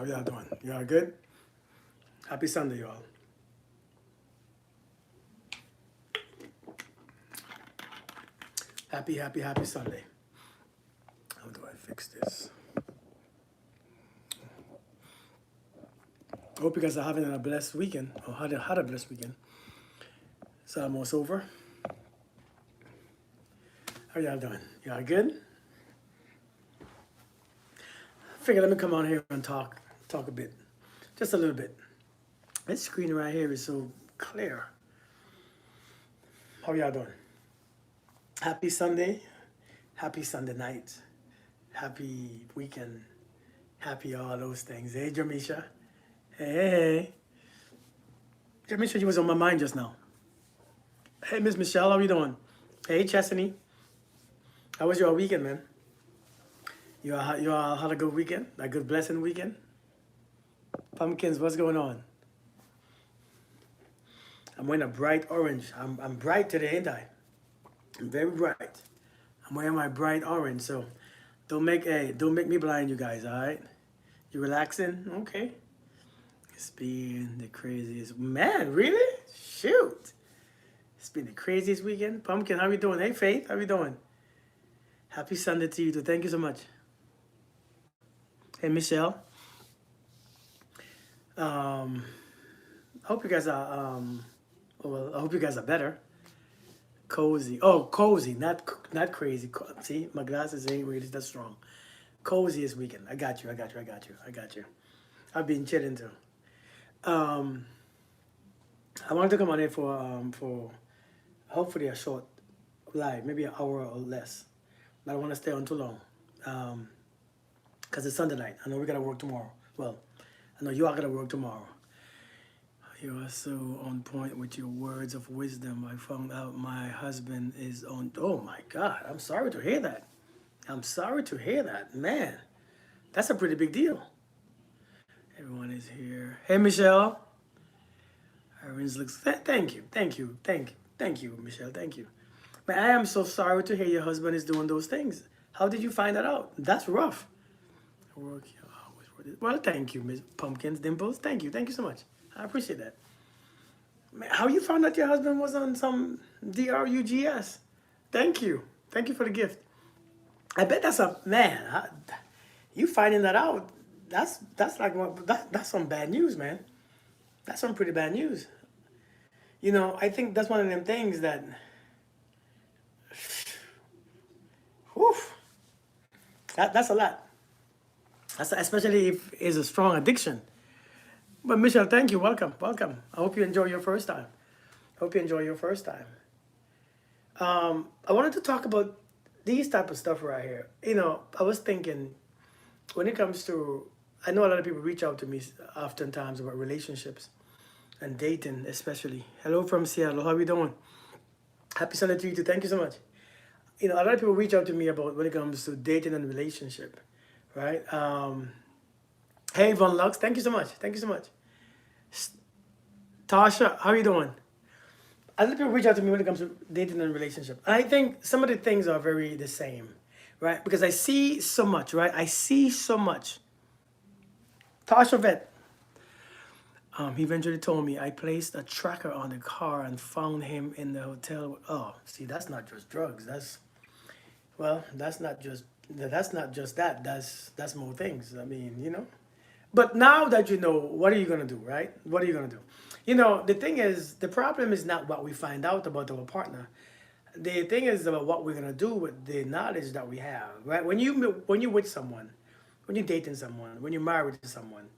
How y'all doing? Y'all good? Happy Sunday, y'all. Happy Sunday. How do I fix this? Hope you guys are having a blessed weekend, or had a blessed weekend. It's almost over. How y'all doing? Y'all good? Figure let me come on here and talk a bit, just a little bit. This screen right here is so clear. How y'all doing? Happy Sunday. Happy Sunday night. Happy weekend. Happy all those things. Hey, Jamisha. Hey. Jamisha, you was on my mind just now. Hey, Miss Michelle, how you doing? Hey, Chesney. How was your weekend, man? You all had a good weekend? A good blessing weekend? Pumpkins, what's going on? I'm wearing a bright orange. I'm bright today, ain't I? I'm very bright. I'm wearing my bright orange, so don't make me blind, you guys, alright? You relaxing? Okay. It's been the craziest man, really? Shoot. It's been the craziest weekend. Pumpkin, how you doing? Hey Faith, how you doing? Happy Sunday to you too. Thank you so much. Hey Michelle. I hope you guys are I hope you guys are better. Cozy. Oh, cozy, not crazy. See, my glasses ain't really that strong. Cozy this weekend. I got you. I've been chilling too. Um, I wanted to come on here for hopefully a short live, maybe an hour or less. But I don't want to stay on too long. Because it's Sunday night. I know we gotta work tomorrow. Well, I know you all gotta work tomorrow. You are so on point with your words of wisdom. I found out my husband is on. Oh my God, I'm sorry to hear that. I'm sorry to hear that. Man, that's a pretty big deal. Everyone is here. Hey, Michelle. Irene looks. Thank you, Michelle. Thank you. But I am so sorry to hear your husband is doing those things. How did you find that out? That's rough. Work your hours for this. Well, thank you, Miss Pumpkins Dimples. Thank you so much. I appreciate that. Man, how you found out your husband was on some drugs? Thank you for the gift. I bet that's a man. You finding that out? That's like that's some bad news, man. That's some pretty bad news. You know, I think that's one of them things that, whew, that's a lot. That's especially if it's a strong addiction. But Michelle, thank you. Welcome. I hope you enjoy your first time. I wanted to talk about these type of stuff right here. You know, I was thinking when it comes to, I know a lot of people reach out to me oftentimes about relationships and dating, especially. Hello from Seattle. How are we doing? Happy Sunday to you too. Thank you so much. You know, a lot of people reach out to me about when it comes to dating and relationship, right? Hey, Von Lux. Thank you so much. Tasha, how are you doing? A lot of people reach out to me when it comes to dating and relationship. And I think some of the things are very the same, right? Because I see so much, right? I see so much. Tasha Vet, he eventually told me I placed a tracker on the car and found him in the hotel. Oh, see, that's not just drugs. That's not just that. That's more things. I mean, you know. But now that you know, what are you gonna do, right? What are you gonna do? You know, the thing is, the problem is not what we find out about our partner. The thing is about what we're gonna do with the knowledge that we have, right? When you with someone, when you're dating someone, when you're married to someone,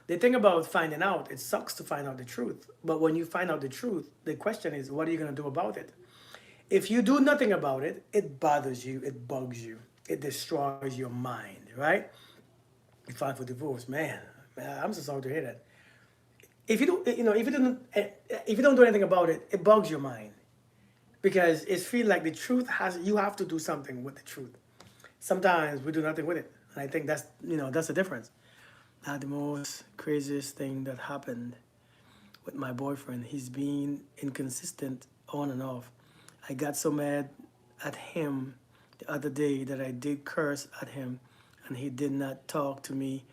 the thing about finding out, it sucks to find out the truth. But when you find out the truth, the question is, what are you gonna do about it? If you do nothing about it, it bothers you, it bugs you, it destroys your mind, right? You file for divorce, man. I'm so sorry to hear that. If you don't, you know, if you don't do anything about it, it bugs your mind because it feels like the truth has. You have to do something with the truth. Sometimes we do nothing with it, and I think that's the difference. Not the most craziest thing that happened with my boyfriend. He's been inconsistent on and off. I got so mad at him the other day that I did curse at him, and he did not talk to me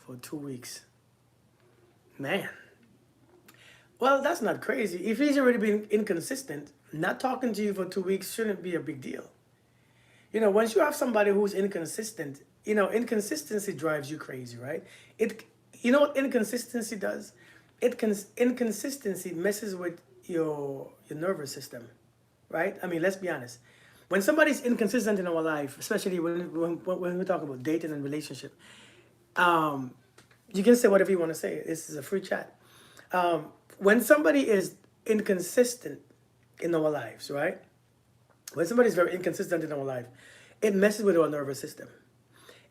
for 2 weeks. Man. Well, that's not crazy. If he's already been inconsistent, not talking to you for 2 weeks shouldn't be a big deal. You know, once you have somebody who's inconsistent, you know, inconsistency drives you crazy, right? It, you know what inconsistency does? Inconsistency messes with your nervous system, right? I mean, let's be honest. When somebody's inconsistent in our life, especially when we talk about dating and relationship, um, you can say whatever you want to say. This is a free chat. When somebody is inconsistent in our lives, right? When somebody is very inconsistent in our life, it messes with our nervous system.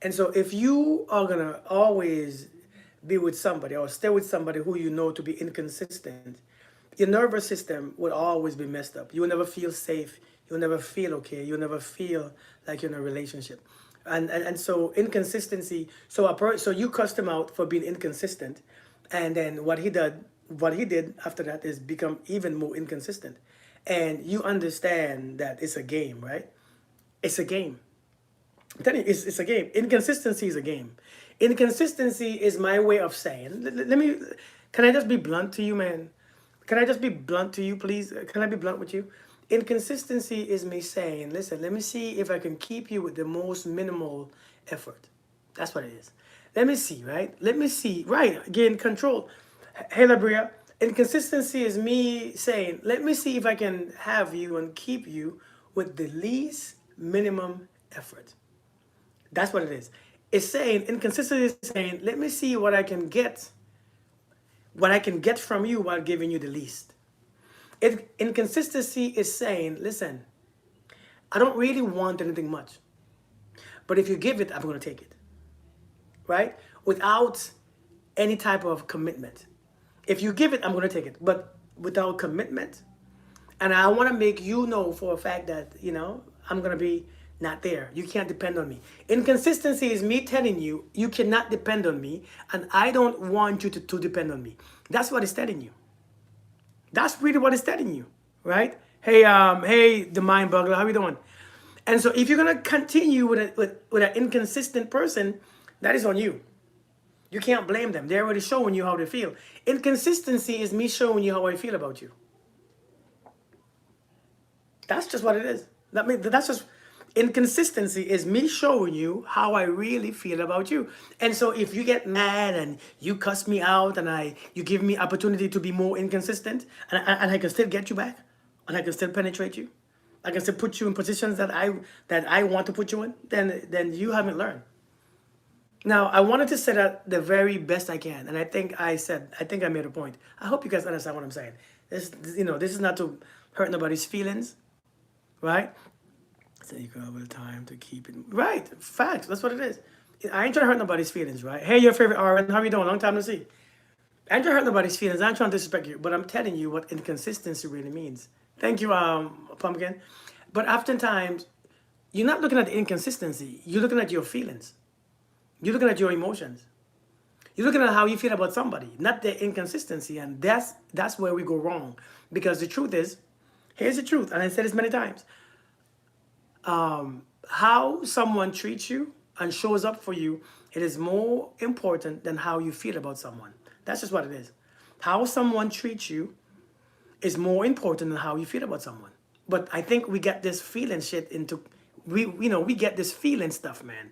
And so if you are gonna always be with somebody or stay with somebody who you know to be inconsistent, your nervous system will always be messed up. You will never feel safe. You'll never feel okay. You'll never feel like you're in a relationship. And so inconsistency, so you cussed him out for being inconsistent, and then what he did after that is become even more inconsistent. And you understand that it's a game, right? It's a game. I'm telling you, it's a game. Inconsistency is a game. Inconsistency is my way of saying, let me, can I just be blunt to you, man? Can I just be blunt to you, please? Can I be blunt with you? Inconsistency is me saying, listen, let me see if I can keep you with the most minimal effort. That's what it is. Let me see, right? Let me see, right? Gain control. Hey, Labria, inconsistency is me saying, let me see if I can have you and keep you with the least minimum effort. That's what it is. It's saying, inconsistency is saying, let me see what I can get from you while giving you the least. Inconsistency is saying, listen, I don't really want anything much, but if you give it, I'm going to take it, right? Without any type of commitment. If you give it, I'm going to take it, but without commitment. And I want to make you know for a fact that, you know, I'm going to be not there. You can't depend on me. Inconsistency is me telling you, you cannot depend on me, and I don't want you to depend on me. That's what it's telling you. That's really what it's telling you, right? Hey, the mind buggler, how you doing? And so if you're gonna continue with an inconsistent person, that is on you. You can't blame them. They're already showing you how they feel. Inconsistency is me showing you how I feel about you. That's just what it is. That's just inconsistency is me showing you how I really feel about you. And so if you get mad and you cuss me out and you give me opportunity to be more inconsistent, and I can still get you back, and I can still penetrate you, I can still put you in positions that I want to put you in, then you haven't learned. Now, I wanted to say that the very best I can, and I think I made a point. I hope you guys understand what I'm saying. This is not to hurt nobody's feelings, right? So you can have the time to keep it right. Facts. That's what it is. I ain't trying to hurt nobody's feelings, right? Hey, your favorite Aaron, how you doing? Long time to see. I ain't trying to hurt nobody's feelings. I ain't trying to disrespect you, but I'm telling you what inconsistency really means. Thank you, Pumpkin. But oftentimes, you're not looking at the inconsistency. You're looking at your feelings. You're looking at your emotions. You're looking at how you feel about somebody, not the inconsistency. And that's where we go wrong. Because the truth is, here's the truth, and I said this many times. How someone treats you and shows up for you, it is more important than how you feel about someone. That's just what it is. How someone treats you is more important than how you feel about someone. But I think we get this feeling shit into, we get this feeling stuff, man.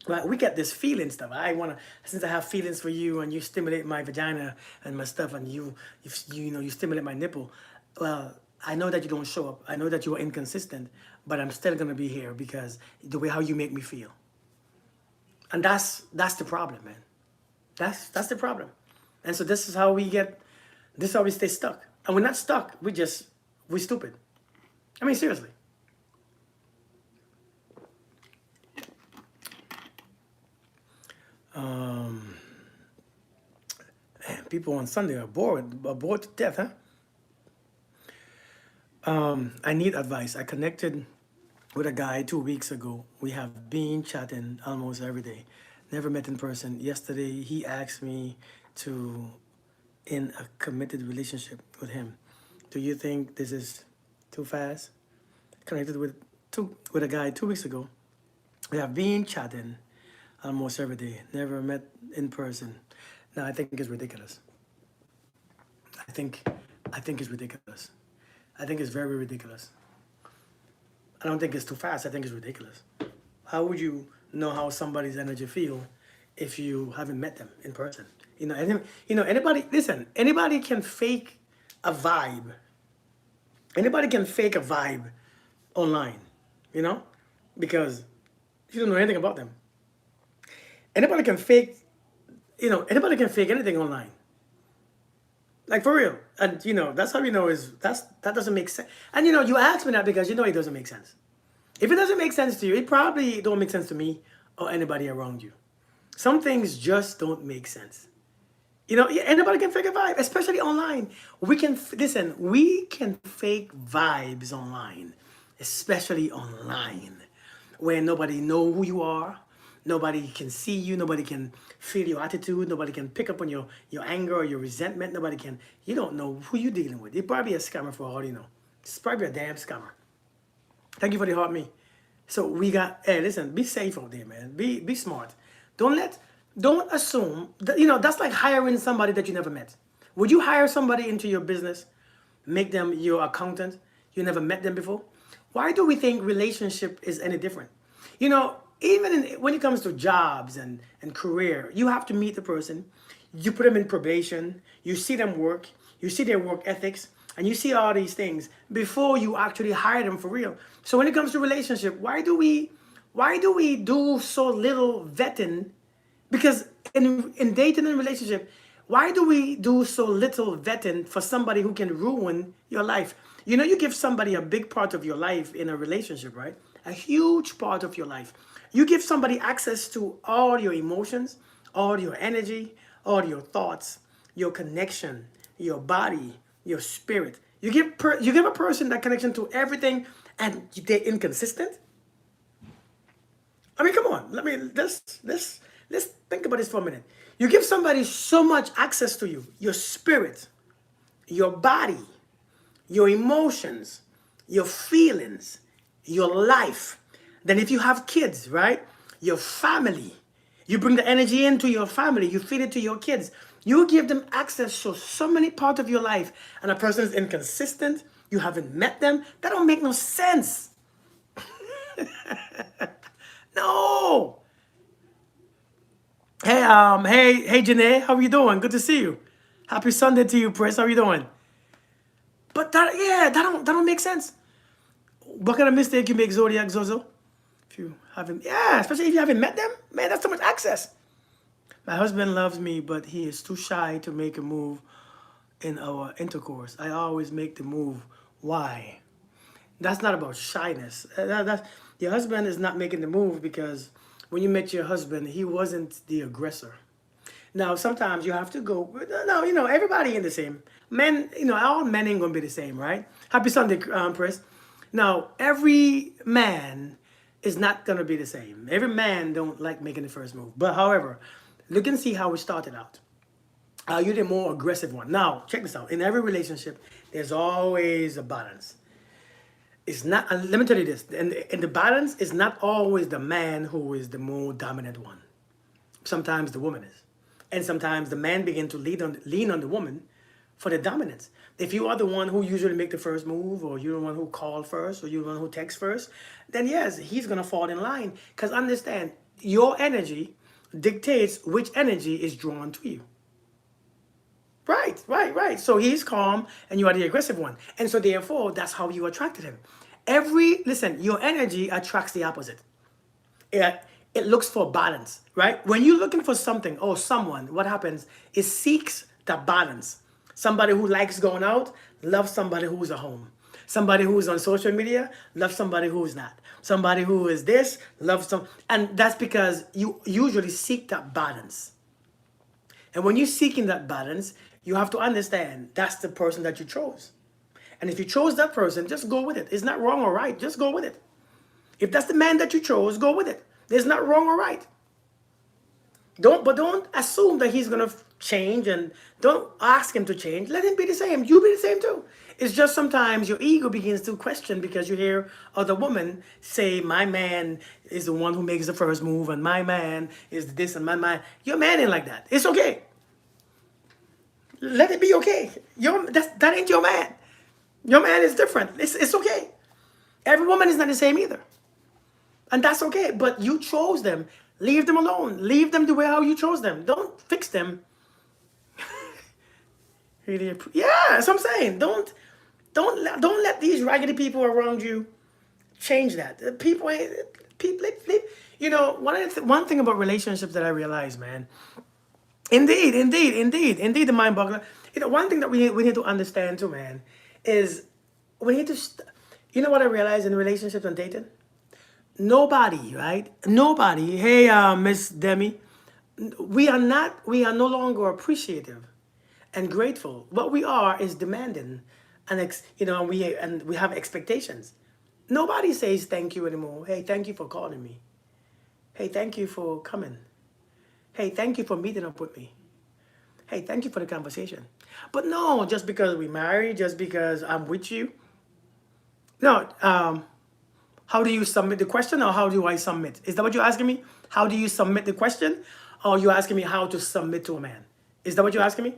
Right? We get this feeling stuff. Since I have feelings for you and you stimulate my vagina and my stuff and you stimulate my nipple. Well, I know that you don't show up. I know that you are inconsistent, but I'm still gonna be here because the way how you make me feel. And that's the problem, man. That's the problem. And so this is how we stay stuck. And we're not stuck. We're stupid. I mean, seriously. Man, people on Sunday are bored to death, huh? I need advice. I connected with a guy 2 weeks ago. We have been chatting almost every day. Never met in person. Yesterday, he asked me to in a committed relationship with him. Do you think this is too fast? Connected with a guy 2 weeks ago. We have been chatting almost every day. Never met in person. Now I think it's ridiculous. I think I think it's ridiculous. I think it's very ridiculous. I don't think it's too fast. I think it's ridiculous. How would you know how somebody's energy feel if you haven't met them in person? Anybody, listen, anybody can fake a vibe. Anybody can fake a vibe online, you know, because you don't know anything about them. Anybody can fake, anybody can fake anything online. Like for real. And that's how that doesn't make sense. And you ask me that because it doesn't make sense. If it doesn't make sense to you, it probably don't make sense to me or anybody around you. Some things just don't make sense. Anybody can fake a vibe, especially online. We can fake vibes online, especially online, where nobody know who you are, nobody can see you, nobody can feel your attitude, nobody can pick up on your anger or your resentment, you don't know who you're dealing with. You're probably a scammer for all you know. It's probably a damn scammer. Thank you for the heart me. So hey, listen, be safe out there, man. Be smart. Don't assume that, that's like hiring somebody that you never met. Would you hire somebody into your business, make them your accountant? You never met them before? Why do we think relationship is any different? Even when it comes to jobs and career, you have to meet the person. You put them in probation. You see them work. You see their work ethics. And you see all these things before you actually hire them for real. So when it comes to relationship, why do we do so little vetting? Because in dating and relationship, why do we do so little vetting for somebody who can ruin your life? You give somebody a big part of your life in a relationship, right? A huge part of your life. You give somebody access to all your emotions, all your energy, all your thoughts, your connection, your body, your spirit. You give a person that connection to everything, and they're inconsistent. I mean, come on. Let's think about this for a minute. You give somebody so much access to you, your spirit, your body, your emotions, your feelings, your life. Then if you have kids, right? Your family. You bring the energy into your family. You feed it to your kids. You give them access to so many parts of your life, and a person is inconsistent. You haven't met them. That don't make no sense. No. Hey, Janae, how are you doing? Good to see you. Happy Sunday to you, Prince. How are you doing? But that don't make sense. What kind of mistake you make, Zodiac Zozo? If you haven't, especially if you haven't met them, man, that's too much access. My husband loves me, but he is too shy to make a move in our intercourse. I always make the move. Why? That's not about shyness. Your husband is not making the move because when you met your husband, he wasn't the aggressor. Now, sometimes you have to go. No, everybody ain't the same. Men, all men ain't gonna be the same, right? Happy Sunday, Chris. Now, every man is not gonna be the same. Every man don't like making the first move. But however, look and see how we started out. You're the more aggressive one. Now, check this out. In every relationship, there's always a balance. It's not, let me tell you this, and the balance is not always the man who is the more dominant one. Sometimes the woman is. And sometimes the man begin to lean on the woman for the dominance. If you are the one who usually make the first move, or you're the one who call first, or you're the one who text first, then yes, he's gonna fall in line. Because understand, your energy dictates which energy is drawn to you. Right. So he's calm and you are the aggressive one. And so therefore, that's how you attracted him. Listen, your energy attracts the opposite. It looks for balance, right? When you're looking for something or someone, what happens? It seeks that balance. Somebody who likes going out loves somebody who's at home. Somebody who's on social media loves somebody who's not. Somebody who is this loves some, and that's because you usually seek that balance. And when you're seeking that balance, you have to understand that's the person that you chose. And if you chose that person, just go with it. It's not wrong or right. Just go with it. If that's the man that you chose, go with it. There's not wrong or right. Don't assume that he's gonna change, and don't ask him to change. Let him be the same. You be the same too. It's just sometimes your ego begins to question because you hear other women say, "My man is the one who makes the first move, and my man is this, and my man." Your man ain't like that. It's okay. Let it be okay. That ain't your man. Your man is different. It's okay. Every woman is not the same either. And that's okay. But you chose them. Leave them alone. Leave them the way how you chose them. Don't fix them. Yeah, that's what I'm saying. Don't let these raggedy people around you change that. People ain't people. You know, one thing about relationships that I realize, man. Indeed, the mind boggler. You know, one thing that we need to understand too, man, is we need to. You know what I realize in relationships and dating? Nobody, right? Nobody. Hey, Miss Demi, we are no longer appreciative and grateful. What we are is demanding, and we have expectations. Nobody says thank you anymore. Hey, thank you for calling me. Hey, thank you for coming. Hey, thank you for meeting up with me. Hey, thank you for the conversation. But no, just because we married, just because I'm with you. No, how do you submit the question, or how do I submit? Is that what you're asking me? How do you submit the question? Or you're asking me how to submit to a man? Is that what you're asking me?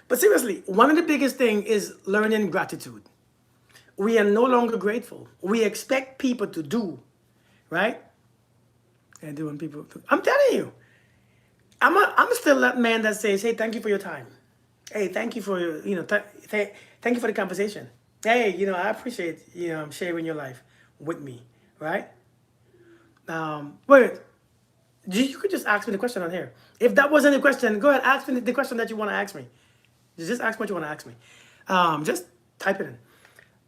But seriously, one of the biggest thing is learning gratitude. We are no longer grateful. We expect people to do, right? And doing people, I'm telling you, I'm still that man that says, hey, thank you for your time. Hey, thank you for your, thank you for the conversation. Hey, I appreciate, sharing your life with me, right? Wait, you could just ask me the question on here. If that wasn't the question, go ahead, ask me the question that you want to ask me. Just ask what you want to ask me. Just type it in.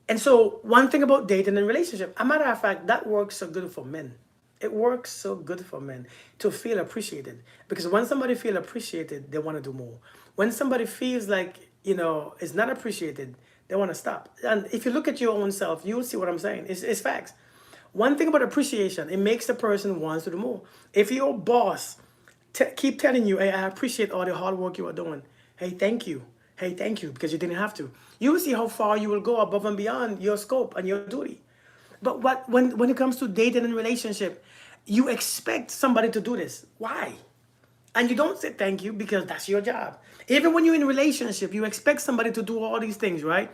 And so one thing about dating and relationship, a matter of fact, that works so good for men. It works so good for men to feel appreciated. Because when somebody feels appreciated, they want to do more. When somebody feels like, is not appreciated, they want to stop. And if you look at your own self, you'll see what I'm saying. It's facts. One thing about appreciation, it makes the person wants to do more. If your boss keep telling you, hey, I appreciate all the hard work you are doing. Hey, thank you. Hey, thank you, because you didn't have to. You will see how far you will go above and beyond your scope and your duty. But when it comes to dating and relationship, you expect somebody to do this. Why? And you don't say thank you because that's your job. Even when you're in a relationship, you expect somebody to do all these things, right?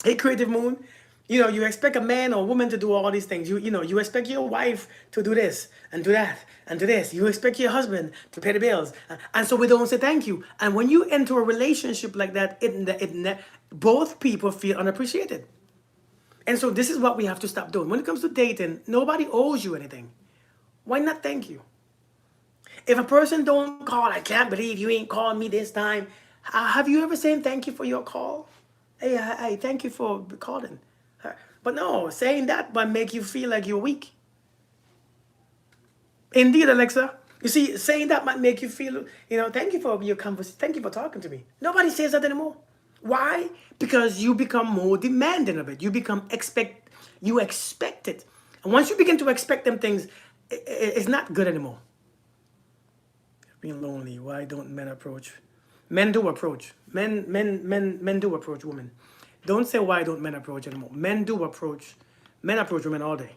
Hey, Creative Moon, you expect a man or woman to do all these things. You expect your wife to do this and do that and do this. You expect your husband to pay the bills. And so we don't say thank you. And when you enter a relationship like that, both people feel unappreciated. And so this is what we have to stop doing. When it comes to dating, nobody owes you anything. Why not thank you? If a person don't call, I can't believe you ain't called me this time. Have you ever said thank you for your call? Hey, thank you for calling. But no, saying that might make you feel like you're weak. Indeed, Alexa. You see, saying that might make you feel, thank you for your conversation. Thank you for talking to me. Nobody says that anymore. Why? Because you become more demanding of it. You expect it. And once you begin to expect them things, it's not good anymore. Being lonely. Why don't men approach? Men do approach. Men do approach women. Don't say why don't men approach anymore. Men do approach. Men approach women all day.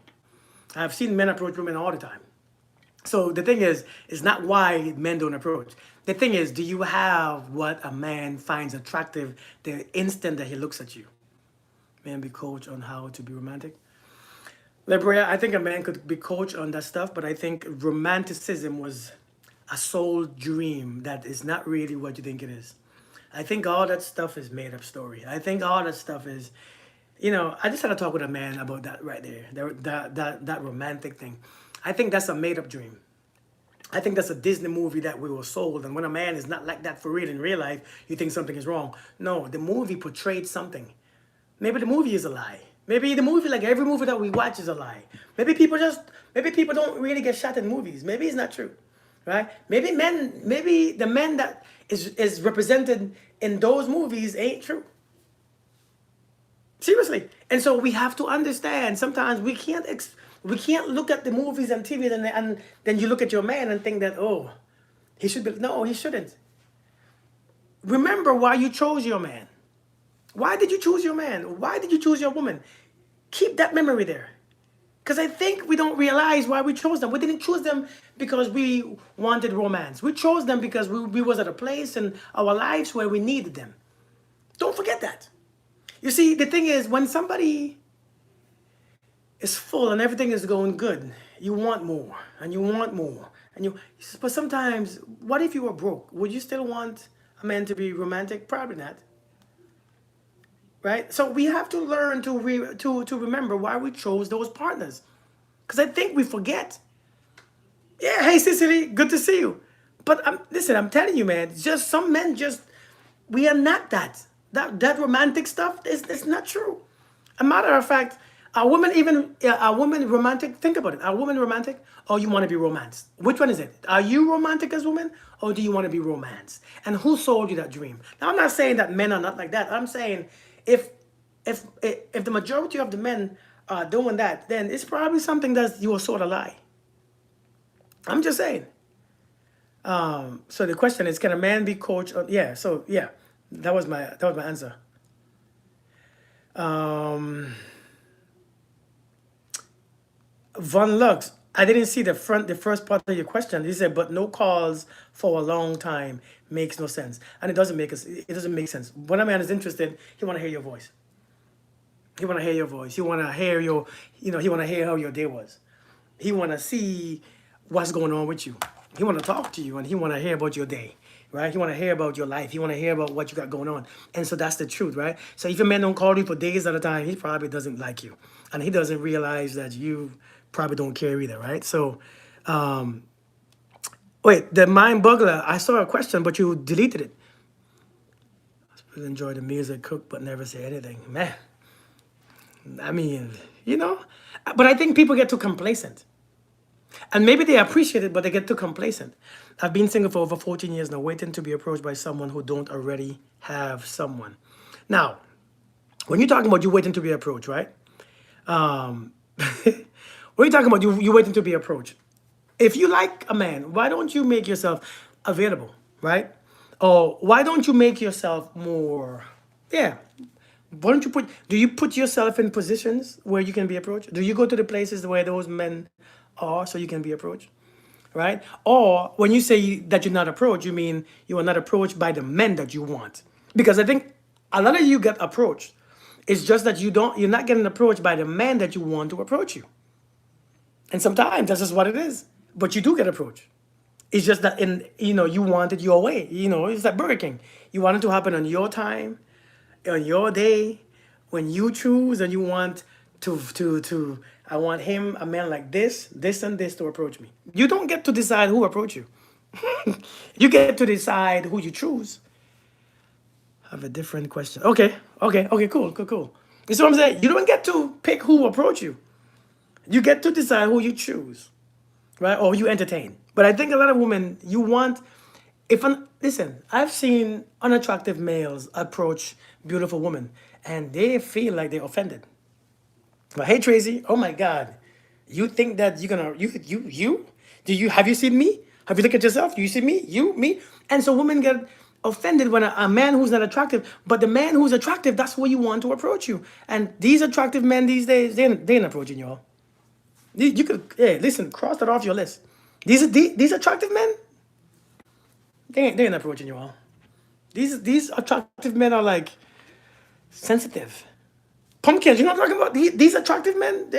I've seen men approach women all the time. So the thing is, it's not why men don't approach. The thing is, do you have what a man finds attractive the instant that he looks at you? Man be coached on how to be romantic. Libria, I think a man could be coached on that stuff, but I think romanticism was a soul dream that is not really what you think it is. I think all that stuff is made up story. I think all that stuff is, I just had to talk with a man about that right there, that romantic thing. I think that's a made up dream. I think that's a Disney movie that we were sold. And when a man is not like that for real in real life, you think something is wrong. No, the movie portrayed something. Maybe the movie is a lie. Maybe the movie, like every movie that we watch, is a lie. Maybe people don't really get shot in movies. Maybe it's not true, right? Maybe the men that is represented in those movies ain't true. Seriously. And so we have to understand. Sometimes we can't look at the movies and TV and then you look at your man and think that, oh, He should be, no, he shouldn't. Remember why you chose your man. Why did you choose your man? Why did you choose your woman? Keep that memory there. Because I think we don't realize why we chose them. We didn't choose them because we wanted romance. We chose them because we was at a place in our lives where we needed them. Don't forget that. You see, the thing is, when somebody is full and everything is going good, you want more and you want more. But sometimes, what if you were broke? Would you still want a man to be romantic? Probably not. Right? So we have to learn to remember why we chose those partners. Because I think we forget. Yeah, hey Cicely, good to see you. But listen, I'm telling you, man, just some men we are not that. That romantic stuff is not true. A matter of fact, a woman romantic, think about it. Are women romantic or you want to be romanced? Which one is it? Are you romantic as women or do you want to be romanced? And who sold you that dream? Now, I'm not saying that men are not like that. I'm saying if if the majority of the men are doing that, then it's probably something that you were sort of lie. I'm just saying. So the question is, can a man be coached? Yeah. So yeah, that was my answer. Um, Von Lux, I didn't see the first part of your question. He said, but no calls for a long time makes no sense, and it doesn't make sense. When a man is interested, he want to hear your voice. He want to hear your voice. He want to hear he want to hear how your day was. He want to see what's going on with you. He want to talk to you and he want to hear about your day, right? He want to hear about your life. He want to hear about what you got going on. And so that's the truth, right? So if a man don't call you for days at a time, he probably doesn't like you. And he doesn't realize that you probably don't care either, right? So, wait, the mind buggler, I saw a question, but you deleted it. Really enjoy the music, cook, but never say anything. Man, I mean, but I think people get too complacent. And maybe they appreciate it, but they get too complacent. I've been single for over 14 years now, waiting to be approached by someone who don't already have someone. Now, when you're talking about you waiting to be approached, right? When you're talking about you waiting to be approached, if you like a man, why don't you make yourself available, right? Or why don't you make yourself more, yeah. Why don't you do you put yourself in positions where you can be approached? Do you go to the places where those men are so you can be approached? Right? Or when you say that you're not approached, you mean you are not approached by the men that you want. Because I think a lot of you get approached. It's just that you're not getting approached by the man that you want to approach you. And sometimes that's just what it is. But you do get approached. It's just that you want it your way. It's like Burger King. You want it to happen on your time, on your day, when you choose and you want to I want a man like this and this to approach me. You don't get to decide who approach you. You get to decide who you choose. I have a different question. Okay, cool. You see what I'm saying? You don't get to pick who approach you. You get to decide who you choose, right? Or you entertain. But I think a lot of women, listen, I've seen unattractive males approach beautiful women and they feel like they're offended. But hey Tracy, oh my God, you think that you're gonna have you seen me? Have you looked at yourself? Do you see me? Me? And so women get offended when a man who's not attractive, but the man who's attractive, that's where you want to approach you. And these attractive men these days, they ain't approaching you all. You could, hey, listen, cross that off your list. These attractive men, they ain't approaching you all. These attractive men are like sensitive. Pumpkins, you know what I'm talking about? These attractive men,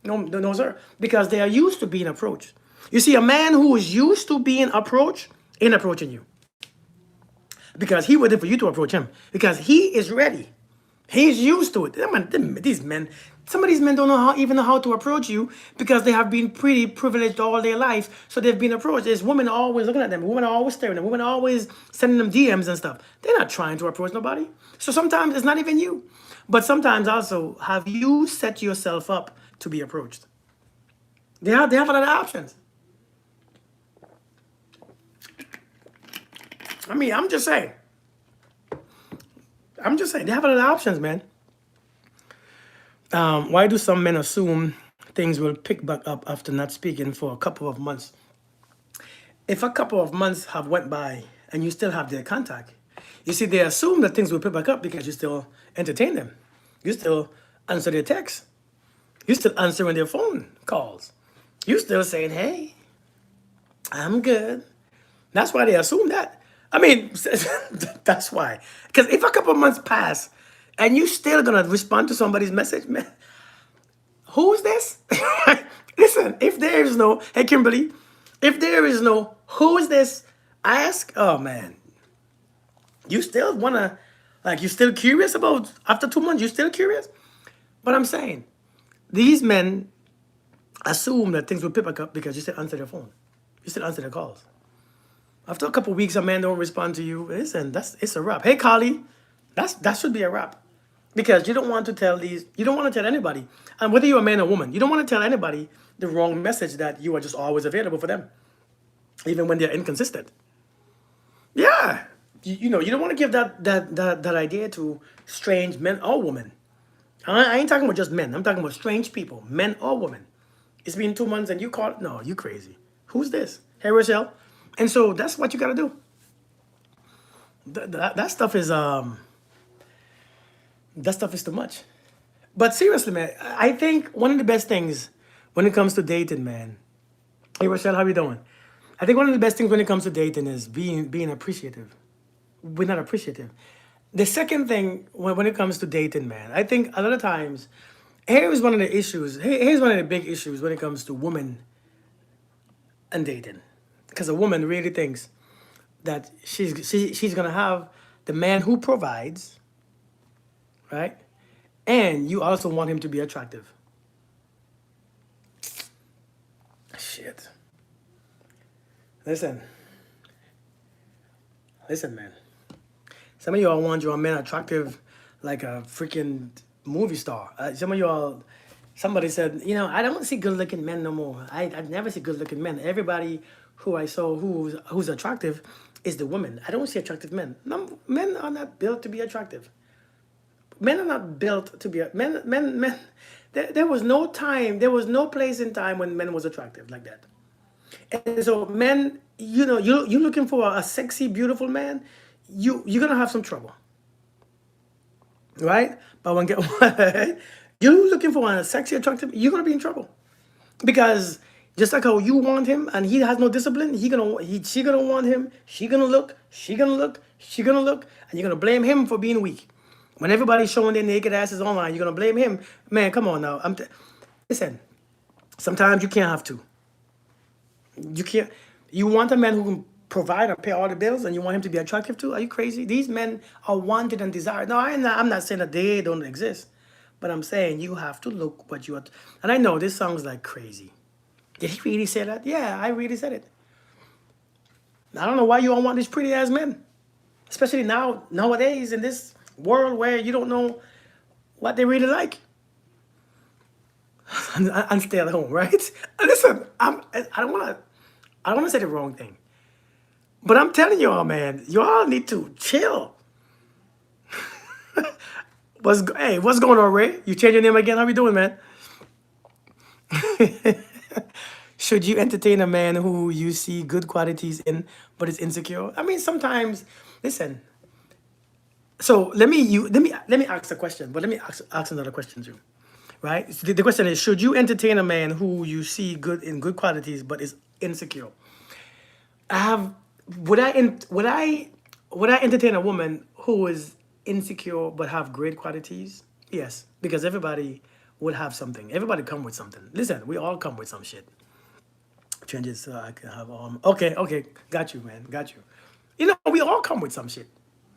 no, sir. Because they are used to being approached. You see, a man who is used to being approached ain't approaching you. Because he waited for you to approach him. Because he is ready. He's used to it. These men, some of these men don't even know how to approach you because they have been pretty privileged all their life. So they've been approached. There's women always looking at them. Women are always staring at them. Women are always sending them DMs and stuff. They're not trying to approach nobody. So sometimes it's not even you. But sometimes also, have you set yourself up to be approached? They have a lot of options. I mean, I'm just saying. They have a lot of options, man. Why do some men assume things will pick back up after not speaking for a couple of months? if a couple of months have went by and you still have their contact, you see, they assume that things will pick back up because you still entertain them. You still answer their texts. You still answering their phone calls. You still saying, hey, I'm good. That's why they assume that. I mean, that's why. Because if a couple of months pass and you still gonna respond to somebody's message, man, who's this? Listen, if there is no, hey Kimberly, if there is no who is this, ask, oh man, you still wanna, like, you still curious about after 2 months, you still curious? But I'm saying, these men assume that things will pick back up because you still answer their phone. You still answer their calls. After a couple weeks, a man don't respond to you. Listen, it's a wrap. Hey, Carly, that should be a wrap, because you don't want to tell these. You don't want to tell anybody, and whether you're a man or woman, you don't want to tell anybody the wrong message that you are just always available for them, even when they're inconsistent. Yeah, you don't want to give that idea to strange men or women. I ain't talking about just men. I'm talking about strange people, men or women. It's been 2 months and you call it. No, you crazy. Who's this? Hey, Rochelle. And so that's what you got to do. That stuff is that stuff is too much. But seriously, man, I think one of the best things when it comes to dating, man. Hey, Rochelle, how you doing? I think one of the best things when it comes to dating is being appreciative. We're not appreciative. The second thing when it comes to dating, man, I think a lot of times, here is one of the issues. Here's one of the big issues when it comes to women and dating, because a woman really thinks that she's gonna have the man who provides, right? And you also want him to be attractive. Shit. Listen, listen, man. Some of y'all want your man attractive like a freaking movie star. Some of y'all, somebody said, I don't see good looking men no more. I never see good looking men. Everybody who I saw who's attractive is the woman. I don't see attractive men. No, men are not built to be attractive. Men are not built to be men. There was no time, there was no place in time when men was attractive like that. And so men, you're looking for a sexy, beautiful man, you're gonna have some trouble, right? But when get you're looking for a sexy, attractive, you're gonna be in trouble, because just like how you want him and he has no discipline, she gonna want him. She gonna look, and you're gonna blame him for being weak. When everybody's showing their naked asses online, you're gonna blame him. Man, come on now. Listen. Sometimes you can't have to. You can't. You want a man who can provide and pay all the bills, and you want him to be attractive too? Are you crazy? These men are wanted and desired. No, I'm not saying that they don't exist, but I'm saying you have to look what you are. And I know this sounds like crazy. Did he really say that? Yeah, I really said it. I don't know why you all want these pretty ass men, especially nowadays in this world where you don't know what they really like. And stay at home, right? And listen, I don't want to say the wrong thing, but I'm telling y'all, man, y'all need to chill. What's going on, Ray? You changed your name again? How you doing, man? Should you entertain a man who you see good qualities in but is insecure? I mean, sometimes, listen. So let me ask a question, but let me ask another question too. Right? So the question is, should you entertain a man who you see good qualities but is insecure? I have would I entertain a woman who is insecure but have great qualities? Yes, because everybody would have something. Everybody come with something. Listen, we all come with some shit. Changes so I can have okay, got you, man, got you. We all come with some shit.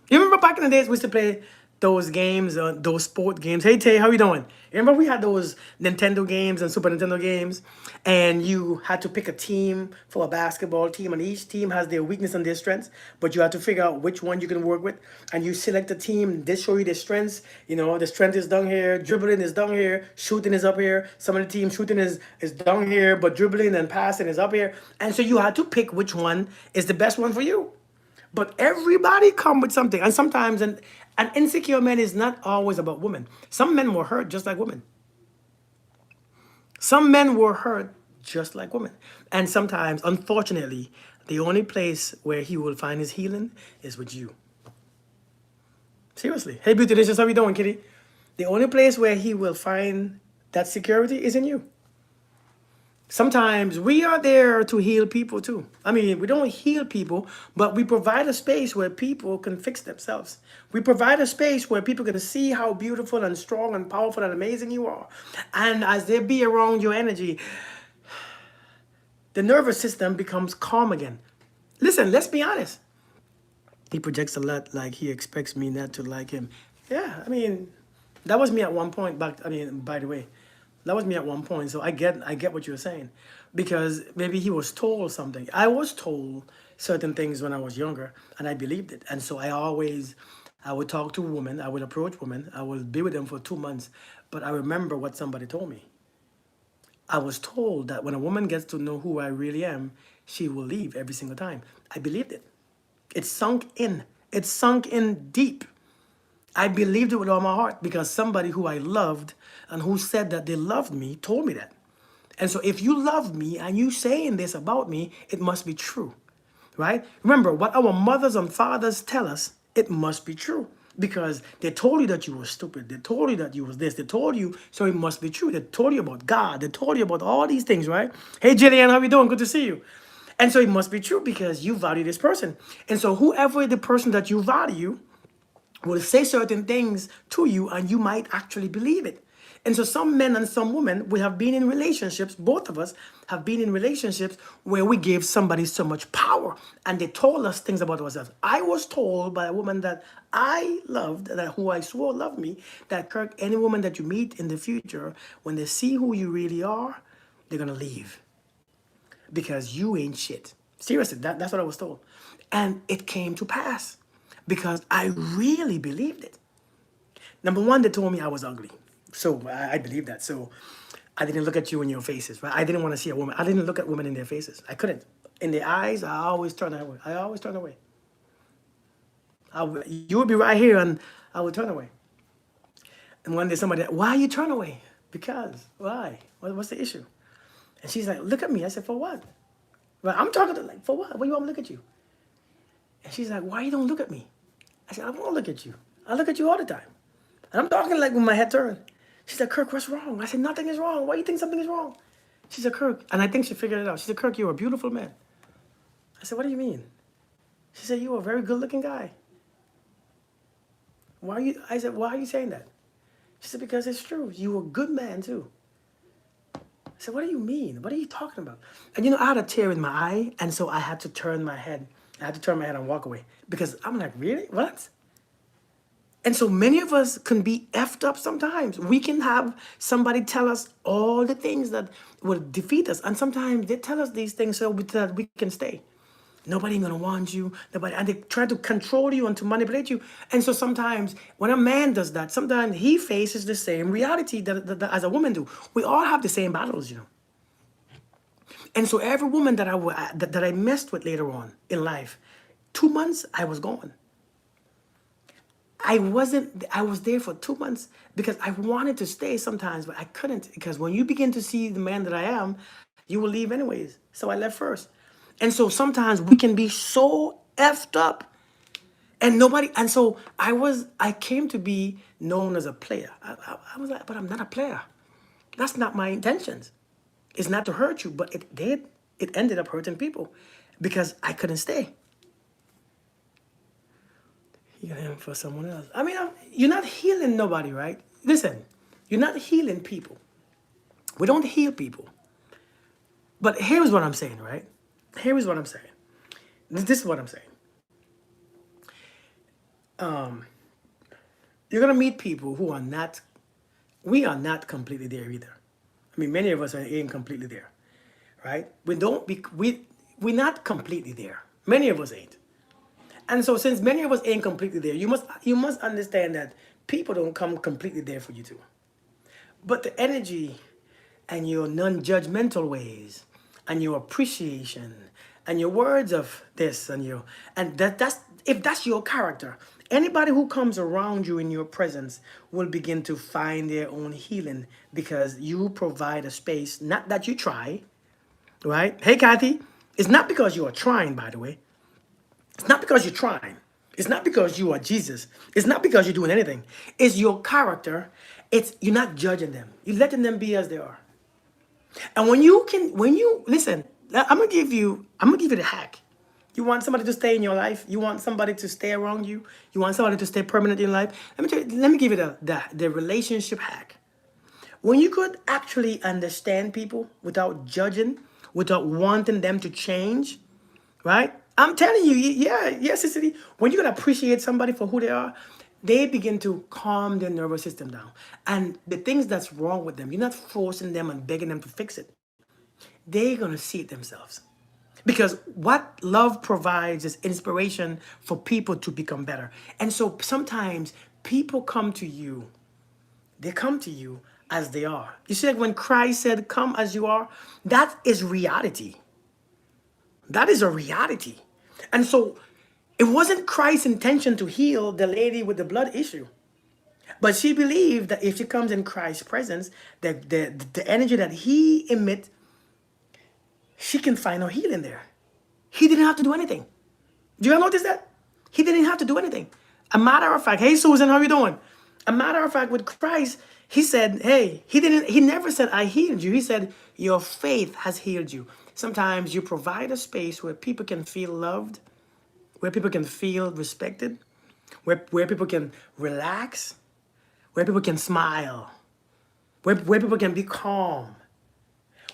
You remember back in the days we used to play those games, those sport games. Hey Tay, how you doing? You remember we had those Nintendo games and Super Nintendo games, and you had to pick a team for a basketball team, and each team has their weakness and their strengths, but you had to figure out which one you can work with, and you select a team. They show you their strengths. The strength is down here, dribbling is down here, shooting is up here. Some of the team shooting is down here, but dribbling and passing is up here, and so you had to pick which one is the best one for you. But everybody come with something. And sometimes an insecure man is not always about women. Some men were hurt just like women. Some men were hurt just like women. And sometimes, unfortunately, The only place where he will find his healing is with you. Seriously. Hey, Beauty Delicious, how you doing, kitty? The only place where he will find that security is in you. Sometimes we are there to heal people too. I mean, we don't heal people, but we provide a space where people can fix themselves. We provide a space where people can see how beautiful and strong and powerful and amazing you are. And as they be around your energy, the nervous system becomes calm again. Listen, let's be honest. He projects a lot, like he expects me not to like him. Yeah, I mean, that was me at one point back. I mean, by the way, that was me at one point. So I get what you're saying, because maybe he was told something. I was told certain things when I was younger, and I believed it. And so I would talk to women, I would approach women, I would be with them for 2 months, but I remember what somebody told me. I was told that when a woman gets to know who I really am, she will leave every single time. I believed it. It sunk in. It sunk in deep. I believed it with all my heart because somebody who I loved and who said that they loved me told me that. And so if you love me and you saying this about me, it must be true, right? Remember, what our mothers and fathers tell us, it must be true. Because they told you that you were stupid. They told you that you was this. They told you, so it must be true. They told you about God. They told you about all these things, right? Hey, Jillian, how you doing? Good to see you. And so it must be true because you value this person. And so whoever the person that you value will say certain things to you and you might actually believe it. And so some men and some women, we have been in relationships, both of us have been in relationships where we gave somebody so much power and they told us things about ourselves. I was told by a woman that I loved, that who I swore loved me, that Kirk, any woman that you meet in the future, when they see who you really are, they're gonna leave because you ain't shit. Seriously, that's what I was told. And it came to pass because I really believed it. Number one, they told me I was ugly. So I believed that. So I didn't look at you in your faces, right? I didn't want to see a woman. I didn't look at women in their faces. I couldn't. In their eyes, I always turn away. I always turn away. You would be right here and I would turn away. And one day somebody, why you turn away? Because, why? What's the issue? And she's like, look at me. I said, for what? Right? I'm talking to like, for what? What do you want me to look at you? And she's like, why you don't look at me? I said, I won't look at you. I look at you all the time. And I'm talking like with my head turned. She said, Kirk, what's wrong? I said, nothing is wrong. Why do you think something is wrong? She said, Kirk, and I think she figured it out. She said, Kirk, you're a beautiful man. I said, what do you mean? She said, you're a very good looking guy. I said, why are you saying that? She said, because it's true. You're a good man too. I said, what do you mean? What are you talking about? And I had a tear in my eye, and so I had to turn my head. I had to turn my head and walk away because I'm like, really? What? And so many of us can be effed up sometimes. We can have somebody tell us all the things that will defeat us. And sometimes they tell us these things so that we can stay. Nobody gonna want you. And they try to control you and to manipulate you. And so sometimes when a man does that, sometimes he faces the same reality that as a woman do. We all have the same battles. And so every woman that I messed with later on in life, 2 months, I was gone. I was there for 2 months because I wanted to stay sometimes, but I couldn't because when you begin to see the man that I am, you will leave anyways. So I left first. And so sometimes we can be so effed up and so I came to be known as a player. I was like, but I'm not a player. That's not my intentions. It's not to hurt you, but it did. It ended up hurting people because I couldn't stay. You got him for someone else. I mean, you're not healing nobody, right? Listen, you're not healing people. We don't heal people. But here's what I'm saying, right? Here is what I'm saying. This is what I'm saying. You're going to meet people who are not, we are not completely there either. I mean, many of us ain't completely there, right? We're not completely there. Many of us ain't. And so since many of us ain't completely there, you must understand that people don't come completely there for you too. But the energy and your non-judgmental ways and your appreciation and your words of this and that's if that's your character, anybody who comes around you in your presence will begin to find their own healing because you provide a space, not that you try, right? Hey, Kathy. It's not because you are trying, by the way. It's not because you're trying. It's not because you are Jesus. It's not because you're doing anything. It's your character. It's you're not judging them. You're letting them be as they are. And when you listen, I'm gonna give you the hack. You want somebody to stay in your life. You want somebody to stay around you. You want somebody to stay permanent in your life. Let me give you the relationship hack. When you could actually understand people without judging, without wanting them to change, right? I'm telling you, yes, Cicely. When you can appreciate somebody for who they are, they begin to calm their nervous system down. And the things that's wrong with them, you're not forcing them and begging them to fix it. They're gonna see it themselves. Because what love provides is inspiration for people to become better. And so sometimes people come to you, they come to you as they are. You see, like when Christ said, "Come as you are," that is reality. That is a reality. And so it wasn't Christ's intention to heal the lady with the blood issue. But she believed that if she comes in Christ's presence, the energy that he emits, she can find her healing there. He didn't have to do anything. Do you notice that? He didn't have to do anything. A matter of fact, hey Susan, how you doing? A matter of fact, with Christ, he said, hey, he never said, I healed you. He said, your faith has healed you. Sometimes you provide a space where people can feel loved, where people can feel respected, where people can relax, where people can smile, where people can be calm,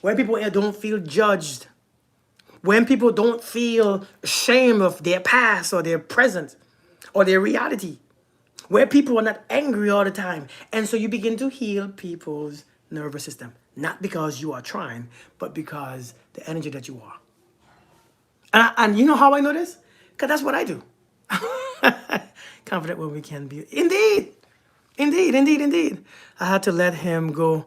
where people don't feel judged, when people don't feel ashamed of their past or their present or their reality, where people are not angry all the time. And so you begin to heal people's nervous system, not because you are trying, but because the energy that you are. And you know how I know this? Because that's what I do. Confident when we can be. Indeed. Indeed, indeed, indeed. I had to let him go.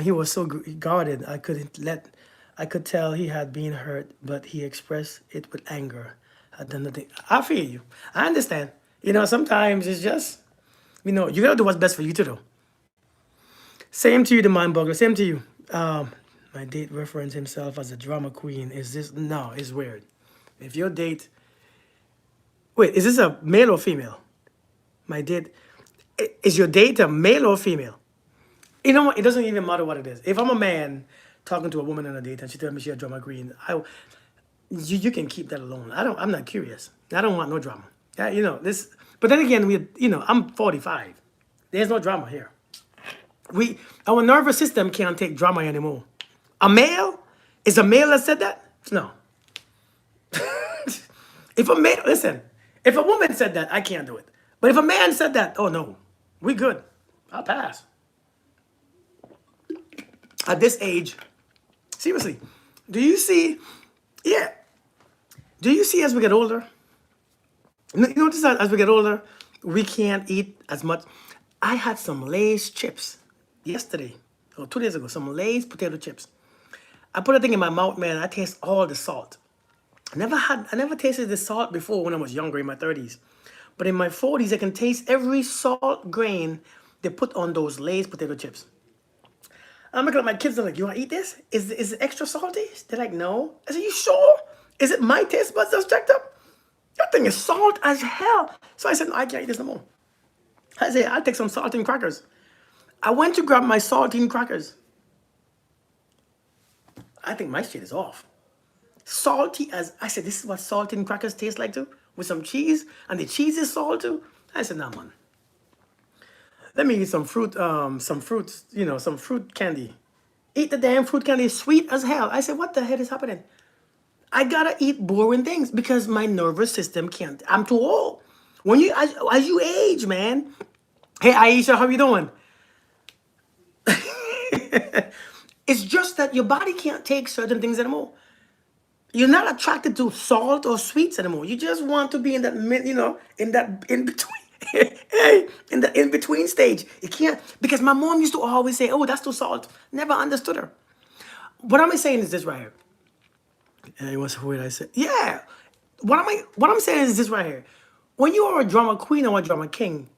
He was so guarded. I could tell he had been hurt, but he expressed it with anger. Had done nothing. I feel you. I understand. Sometimes it's just, you gotta do what's best for you to do. Same to you, the mind boggler. Same to you. My date referenced himself as a drama queen. Is this? No, it's weird. If your date, wait, is this a male or female? My date, is your date a male or female? You know what? It doesn't even matter what it is. If I'm a man talking to a woman on a date and she tells me she's a drama queen, you can keep that alone. I'm not curious. I don't want no drama. This. But then again, I'm 45. There's no drama here. Our nervous system can't take drama anymore. A male? Is a male that said that? No. If a woman said that, I can't do it. But if a man said that, oh no, we good. I'll pass. At this age, seriously, do you see as we get older? You notice that as we get older, we can't eat as much. I had some Lay's chips yesterday, or 2 days ago, some Lay's potato chips. I put a thing in my mouth, man, I taste all the salt. I never tasted the salt before when I was younger in my 30s. But in my 40s, I can taste every salt grain they put on those Lay's potato chips. I'm looking at my kids, they're like, you want to eat this? Is it extra salty? They're like, no. I said, you sure? Is it my taste buds that's checked up? That thing is salt as hell. So I said, no, I can't eat this no more. I said, I'll take some saltine crackers. I went to grab my saltine crackers. I think my shit is off. Salty as, I said, this is what saltine crackers taste like too? With some cheese, and the cheese is salt too? I said, nah, man. Let me eat some fruit, some fruit candy. Eat the damn fruit candy, it's sweet as hell. I said, what the hell is happening? I gotta eat boring things because my nervous system can't. I'm too old. As you age, man. Hey, Aisha, how you doing? It's just that your body can't take certain things anymore. You're not attracted to salt or sweets anymore. You just want to be in that in between. Hey, in the in between stage. You can't, because my mom used to always say, "Oh, that's too salt." Never understood her. What am I saying is this right here. Hey, what's what I said? Yeah. What I'm saying is this right here. When you are a drama queen or a drama king,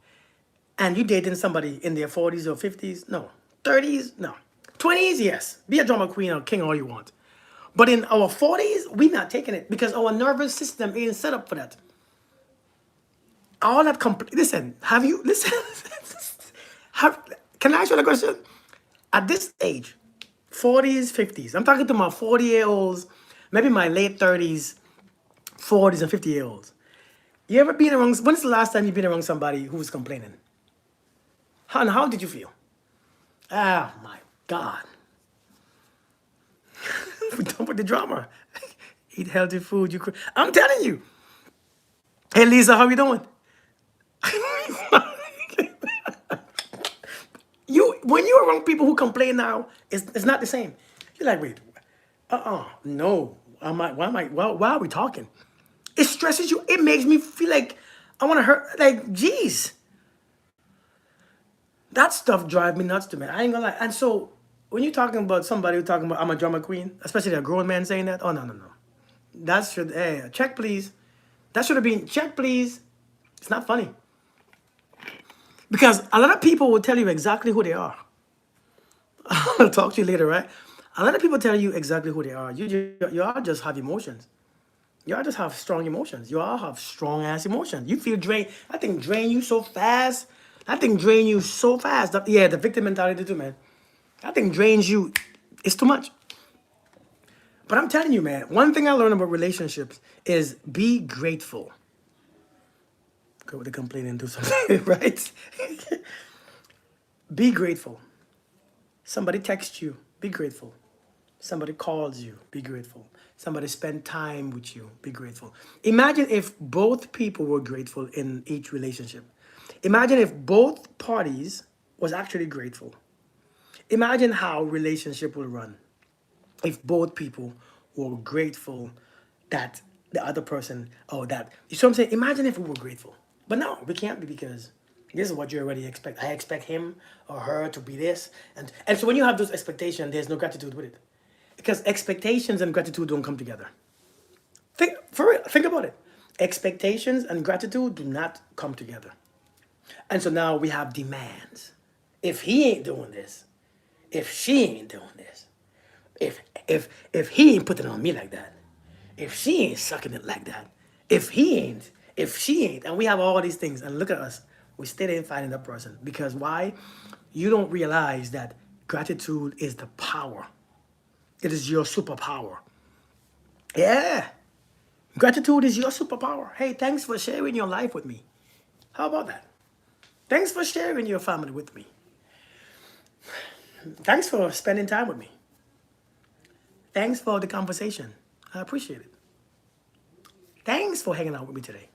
and you dating somebody in their 40s or 50s, no. 30s, no. 20s, yes. Be a drama queen or king all you want. But in our 40s, we not taking it because our nervous system ain't set up for that. All that listen, have you listen? have Can I ask you a question? At this age, 40s, 50s, I'm talking to my 40-year-olds, maybe my late 30s, 40s, and 50-year-olds. You ever been around? When's the last time you've been around somebody who was complaining? How did you feel? Oh my God. We done with the drama. Eat healthy food. I'm telling you. Hey Lisa, how you doing? When you're around people who complain now, it's not the same. You're like, wait, no. Why are we talking? It stresses you. It makes me feel like I want to hurt. Like, geez, that stuff drives me nuts to me. I ain't gonna lie. And so when you're talking about somebody who's talking about I'm a drama queen, especially a grown man saying that, oh no, no, no. That should, hey, check please. That should have been check please. It's not funny. Because a lot of people will tell you exactly who they are. I'll talk to you later, right? A lot of people tell you exactly who they are. You all just have emotions. You all just have strong emotions. You all have strong ass emotions. You feel drained. I think drain you so fast. I think drain you so fast. Yeah, the victim mentality too, man. I think drains you. It's too much. But I'm telling you, man, one thing I learned about relationships is be grateful. Go with the complaining and do something, right? Be grateful. Somebody texts you, be grateful. Somebody calls you, be grateful. Somebody spend time with you, be grateful. Imagine if both people were grateful in each relationship. Imagine if both parties was actually grateful. Imagine how relationship will run if both people were grateful that the other person, oh, that, you see what I'm saying? Imagine if we were grateful. But no, we can't be because this is what you already expect. I expect him or her to be this. And so when you have those expectations, there's no gratitude with it. Because expectations and gratitude don't come together. For real, think about it. Expectations and gratitude do not come together. And so now we have demands. If he ain't doing this, if she ain't doing this, if he ain't putting it on me like that, if she ain't sucking it like that, if she ain't, and we have all these things, and look at us, we still ain't finding that person. Because why? You don't realize that gratitude is the power. It is your superpower. Yeah. Gratitude is your superpower. Hey, thanks for sharing your life with me. How about that? Thanks for sharing your family with me. Thanks for spending time with me. Thanks for the conversation. I appreciate it. Thanks for hanging out with me today.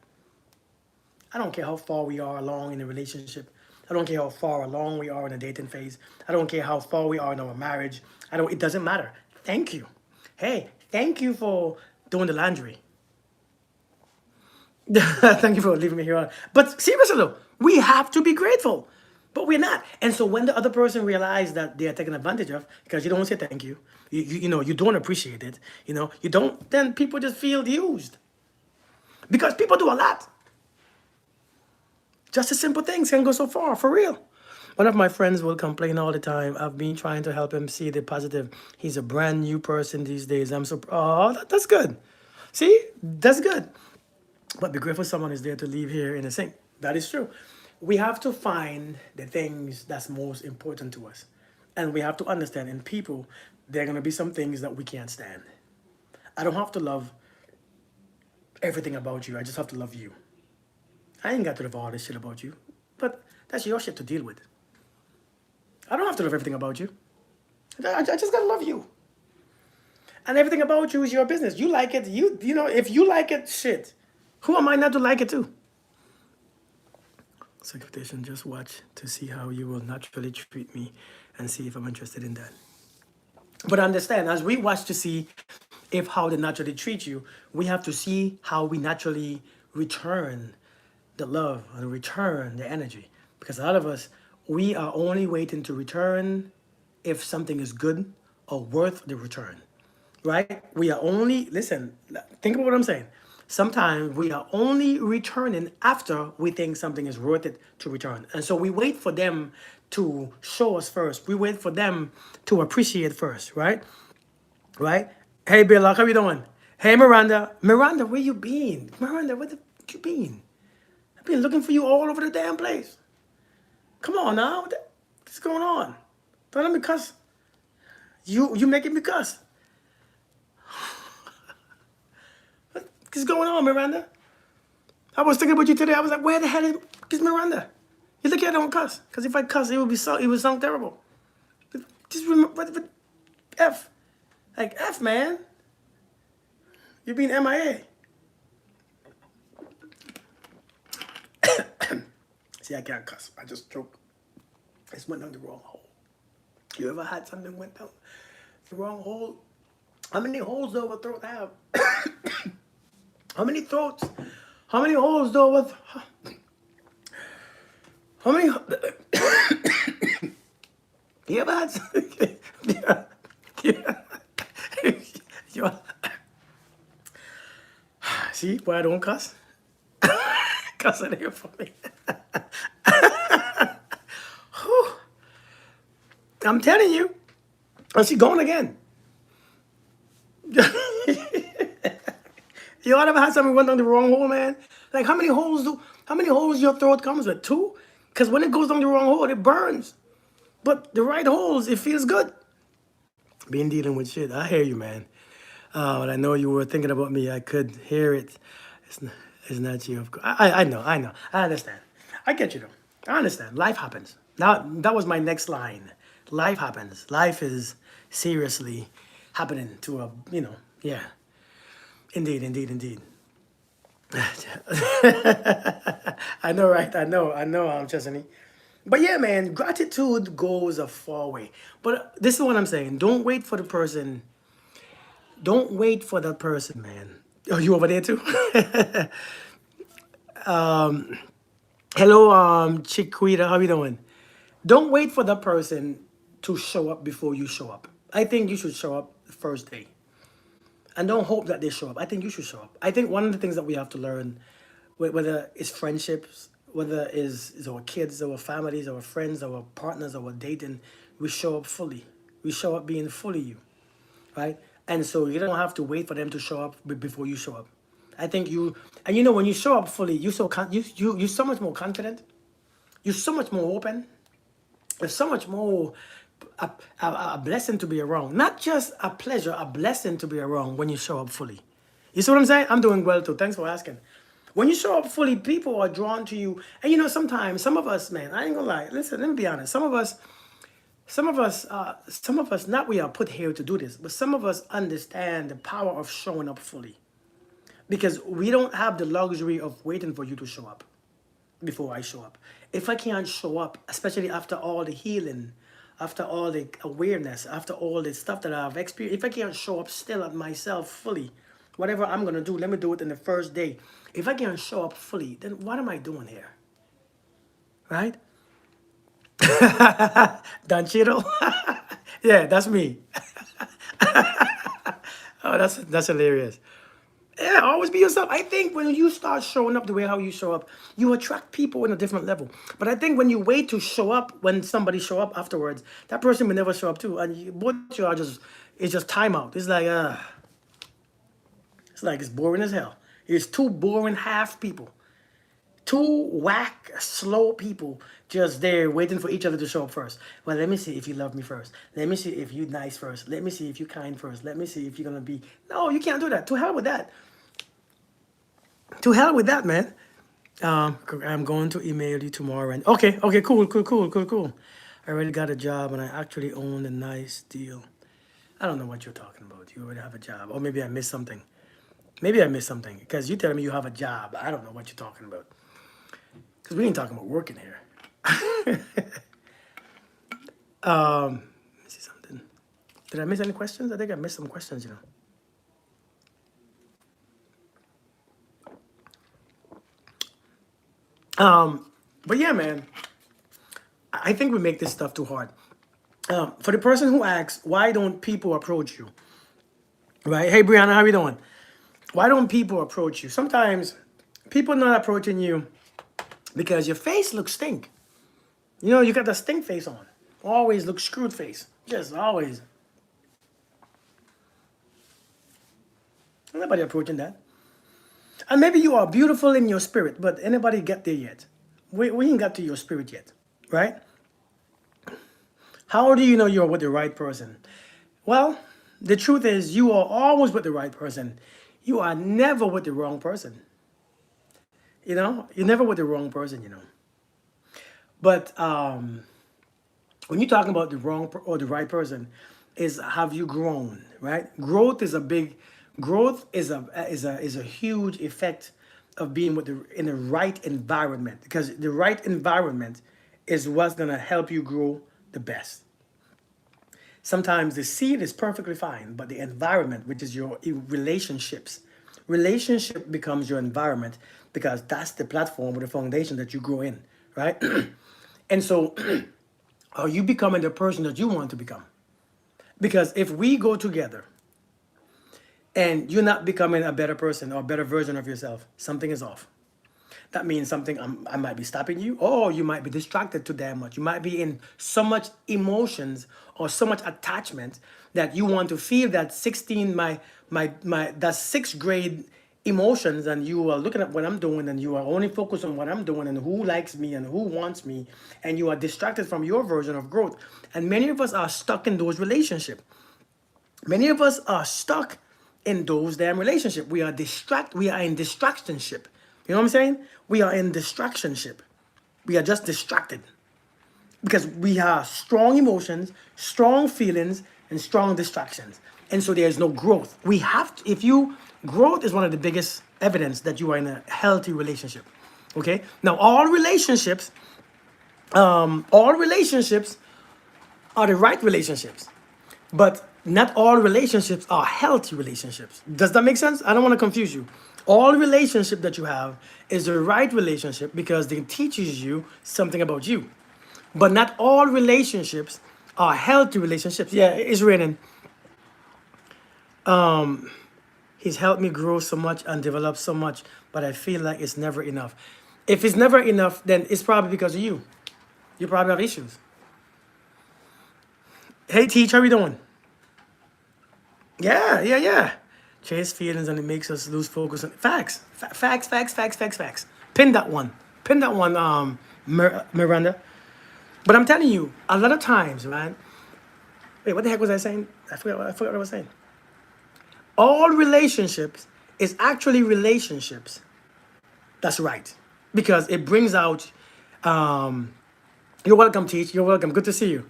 I don't care how far we are along in a relationship. I don't care how far along we are in a dating phase. I don't care how far we are in our marriage. It doesn't matter. Thank you. Hey, thank you for doing the laundry. Thank you for leaving me here on. But seriously though, we have to be grateful. But we're not. And so when the other person realizes that they are taken advantage of, because you don't say thank you, you don't appreciate it, you don't, then people just feel used. Because people do a lot. Just a simple things can go so far, for real. One of my friends will complain all the time. I've been trying to help him see the positive. He's a brand new person these days. I'm so, that's good. See, that's good. But be grateful someone is there to leave here in a sink. That is true. We have to find the things that's most important to us. And we have to understand in people, there are going to be some things that we can't stand. I don't have to love everything about you. I just have to love you. I ain't got to love all this shit about you. But that's your shit to deal with. I don't have to love everything about you. I just got to love you. And everything about you is your business. You like it. If you like it, shit. Who am I not to like it too? Expectation, just watch to see how you will naturally treat me and see if I'm interested in that. But understand, as we watch to see if how they naturally treat you, we have to see how we naturally return the love and return the energy. Because a lot of us, we are only waiting to return if something is good or worth the return, right? We are only, listen, think about what I'm saying. Sometimes we are only returning after we think something is worth it to return. And so we wait for them to show us first. We wait for them to appreciate first, right? Right? Hey, Bill, how you doing? Hey, Miranda. Miranda, where you been? Miranda, where the you been? I've been looking for you all over the damn place. Come on now. What's going on? Don't let me cuss. You making me cuss. What's going on, Miranda? I was thinking about you today. I was like, where the hell is Miranda? You look at I don't cuss. Because if I cuss, it would sound terrible. Just remember, F. Like, F, man. You're being MIA. See, I can't cuss. I just joke. This went down the wrong hole. You ever had something went down the wrong hole? How many holes does a throat have? How many throats? How many holes do with? How many? You ever had? Yeah. See why I don't cuss? Cuss it here for me. I'm telling you. And she going again. You ever had something went down the wrong hole, man? Like how many holes your throat comes with? 2? Because when it goes down the wrong hole, it burns. But the right holes, it feels good. Been dealing with shit. I hear you, man. But I know you were thinking about me. I could hear it. It's not you, of course. I know. I understand. I get you, though. I understand. Life happens. Now, that was my next line. Life happens. Life is seriously happening to a, yeah. Indeed. I know, right? I know, I'm Chesney. But yeah, man, gratitude goes a far way. But this is what I'm saying. Don't wait for the person. Don't wait for that person, man. Oh, you over there too? Hello, Chiquita. How you doing? Don't wait for that person to show up before you show up. I think you should show up the first day. And don't hope that they show up. I think you should show up. I think one of the things that we have to learn, whether it's friendships, whether it's our kids, our families, our friends, our partners, our dating, we show up fully. We show up being fully you, right? And so you don't have to wait for them to show up before you show up. I think when you show up fully, you're so much more confident. You're so much more open. It's so much more a blessing to be around. Not just a pleasure, a blessing to be around when you show up fully. You see what I'm saying? I'm doing well too. Thanks for asking. When you show up fully, people are drawn to you. And sometimes some of us, man, I ain't gonna lie. Listen, let me be honest. Some of us, not we are put here to do this, but some of us understand the power of showing up fully. Because we don't have the luxury of waiting for you to show up before I show up. If I can't show up, especially after all the healing, after all the awareness, after all the stuff that I've experienced, if I can't show up still at myself fully, whatever I'm going to do, let me do it in the first day. If I can't show up fully, then what am I doing here? Right? Don Cheadle? Yeah, that's me. Oh, that's hilarious. Yeah, always be yourself. I think when you start showing up the way how you show up, you attract people in a different level. But I think when you wait to show up, when somebody show up afterwards, that person will never show up too. And both you are it's just timeout. It's boring as hell. It's two boring half people. Two whack, slow people just there waiting for each other to show up first. Well, let me see if you love me first. Let me see if you're nice first. Let me see if you're kind first. Let me see if you're going to be... No, you can't do that. To hell with that. To hell with that, man. I'm going to email you tomorrow. And okay, cool. I already got a job and I actually own a nice deal. I don't know what you're talking about. You already have a job. Or maybe I missed something. Because you're telling me you have a job. I don't know what you're talking about. Because we ain't talking about working here. Let me see something. Did I miss any questions? I think I missed some questions, But yeah, man, I think we make this stuff too hard. For the person who asks, why don't people approach you? Right? Hey, Brianna, how you doing? Why don't people approach you? Sometimes people not approaching you because your face looks stink. You got the stink face on. Always look screwed face. Just always. Nobody approaching that. And maybe you are beautiful in your spirit, but anybody get there yet? We ain't got to your spirit yet, right? How do you know you're with the right person? Well, the truth is you are always with the right person. You are never with the wrong person. You're never with the wrong person. But when you're talking about the or the right person, is have you grown, right? Growth is a huge effect of being in the right environment, because the right environment is what's gonna help you grow the best. Sometimes the seed is perfectly fine, but the environment, which is your relationship becomes your environment, because that's the platform or the foundation that you grow in, right? And so, are you becoming the person that you want to become? Because if we go together and you're not becoming a better person or a better version of yourself, something is off. That means something, I might be stopping you, or you might be distracted too damn much. You might be in so much emotions or so much attachment that you want to feel that that sixth grade emotions, and you are looking at what I'm doing, and you are only focused on what I'm doing and who likes me and who wants me, and you are distracted from your version of growth. And many of us are stuck in those relationships. Many of us are stuck in those damn relationships. We are in distractionship. You know what I'm saying? We are in distractionship. We are just distracted because we have strong emotions, strong feelings, and strong distractions. And so there's no growth. Growth is one of the biggest evidence that you are in a healthy relationship. Okay? Now, all relationships are the right relationships, but not all relationships are healthy relationships. Does that make sense? I don't want to confuse you. All relationship that you have is the right relationship because it teaches you something about you. But not all relationships are healthy relationships. Yeah, it's raining. He's helped me grow so much and develop so much, but I feel like it's never enough. If it's never enough, then it's probably because of you. You probably have issues. Hey, Teach, how we doing? Yeah. Chase feelings and it makes us lose focus on facts. Facts. Pin that one. Miranda. But I'm telling you, a lot of times, man. Wait, what the heck was I saying? I forgot what I was saying. All relationships is actually relationships. That's right. Because it brings out, you're welcome, Teach. You're welcome. Good to see you.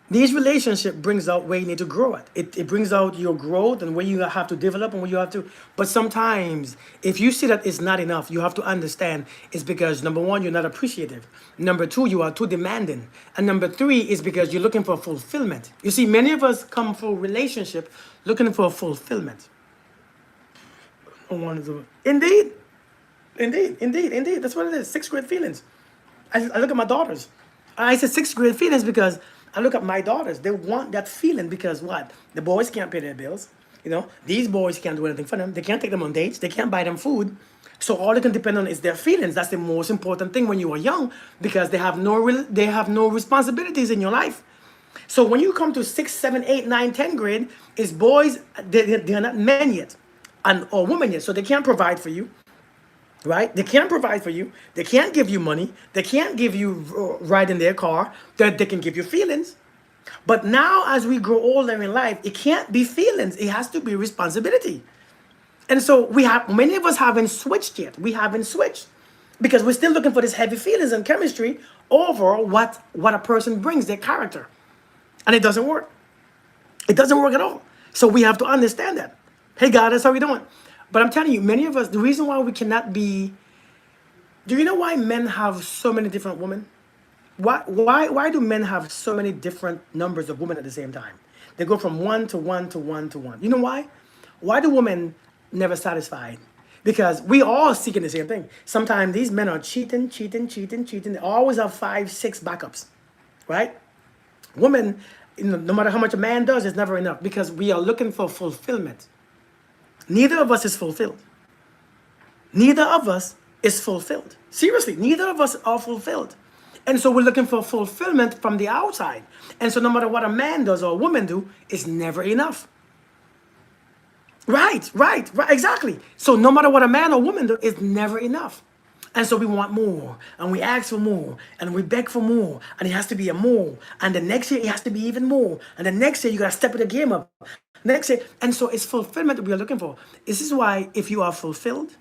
These relationship brings out where you need to grow at. It brings out your growth and where you have to develop and where you have to. But sometimes, if you see that it's not enough, you have to understand it's because number one, you're not appreciative. Number two, you are too demanding. And number three is because you're looking for fulfillment. You see, many of us come for relationship looking for fulfillment. Indeed. That's what it is. Sixth grade feelings. I look at my daughters. I said sixth grade feelings because I look at my daughters. They want that feeling because what? The boys can't pay their bills. These boys can't do anything for them. They can't take them on dates. They can't buy them food. So all they can depend on is their feelings. That's the most important thing when you are young, because they have no responsibilities in your life. So when you come to 6, 7, 8, 9, 10 grade, it's boys. They're not men yet, or women yet. So they can't provide for you. Right? They can't provide for you. They can't give you money. They can't give you ride in their car. They can give you feelings. But now as we grow older in life, it can't be feelings. It has to be responsibility. And so many of us haven't switched yet. We haven't switched because we're still looking for this heavy feelings and chemistry over what a person brings, their character. And it doesn't work. It doesn't work at all. So we have to understand that. Hey, God, that's how we doing. But I'm telling you, many of us, the reason why we cannot be... Do you know why men have so many different women? Why do men have so many different numbers of women at the same time? They go from 1 to 1 to 1 to 1. You know why? Why do women never satisfied? Because we all seeking the same thing. Sometimes these men are cheating. They always have 5, 6 backups, right? Women, no matter how much a man does, it's never enough because we are looking for fulfillment. Neither of us is fulfilled. Neither of us is fulfilled. Seriously, neither of us are fulfilled. And so we're looking for fulfillment from the outside. And so no matter what a man does or a woman do, it's never enough. Right, exactly. So no matter what a man or woman do, it's never enough. And so we want more, and we ask for more, and we beg for more, and it has to be a more. And the next year, it has to be even more. And the next year, you got to step the game up. Next year, and so it's fulfillment that we are looking for. This is why if you are fulfilled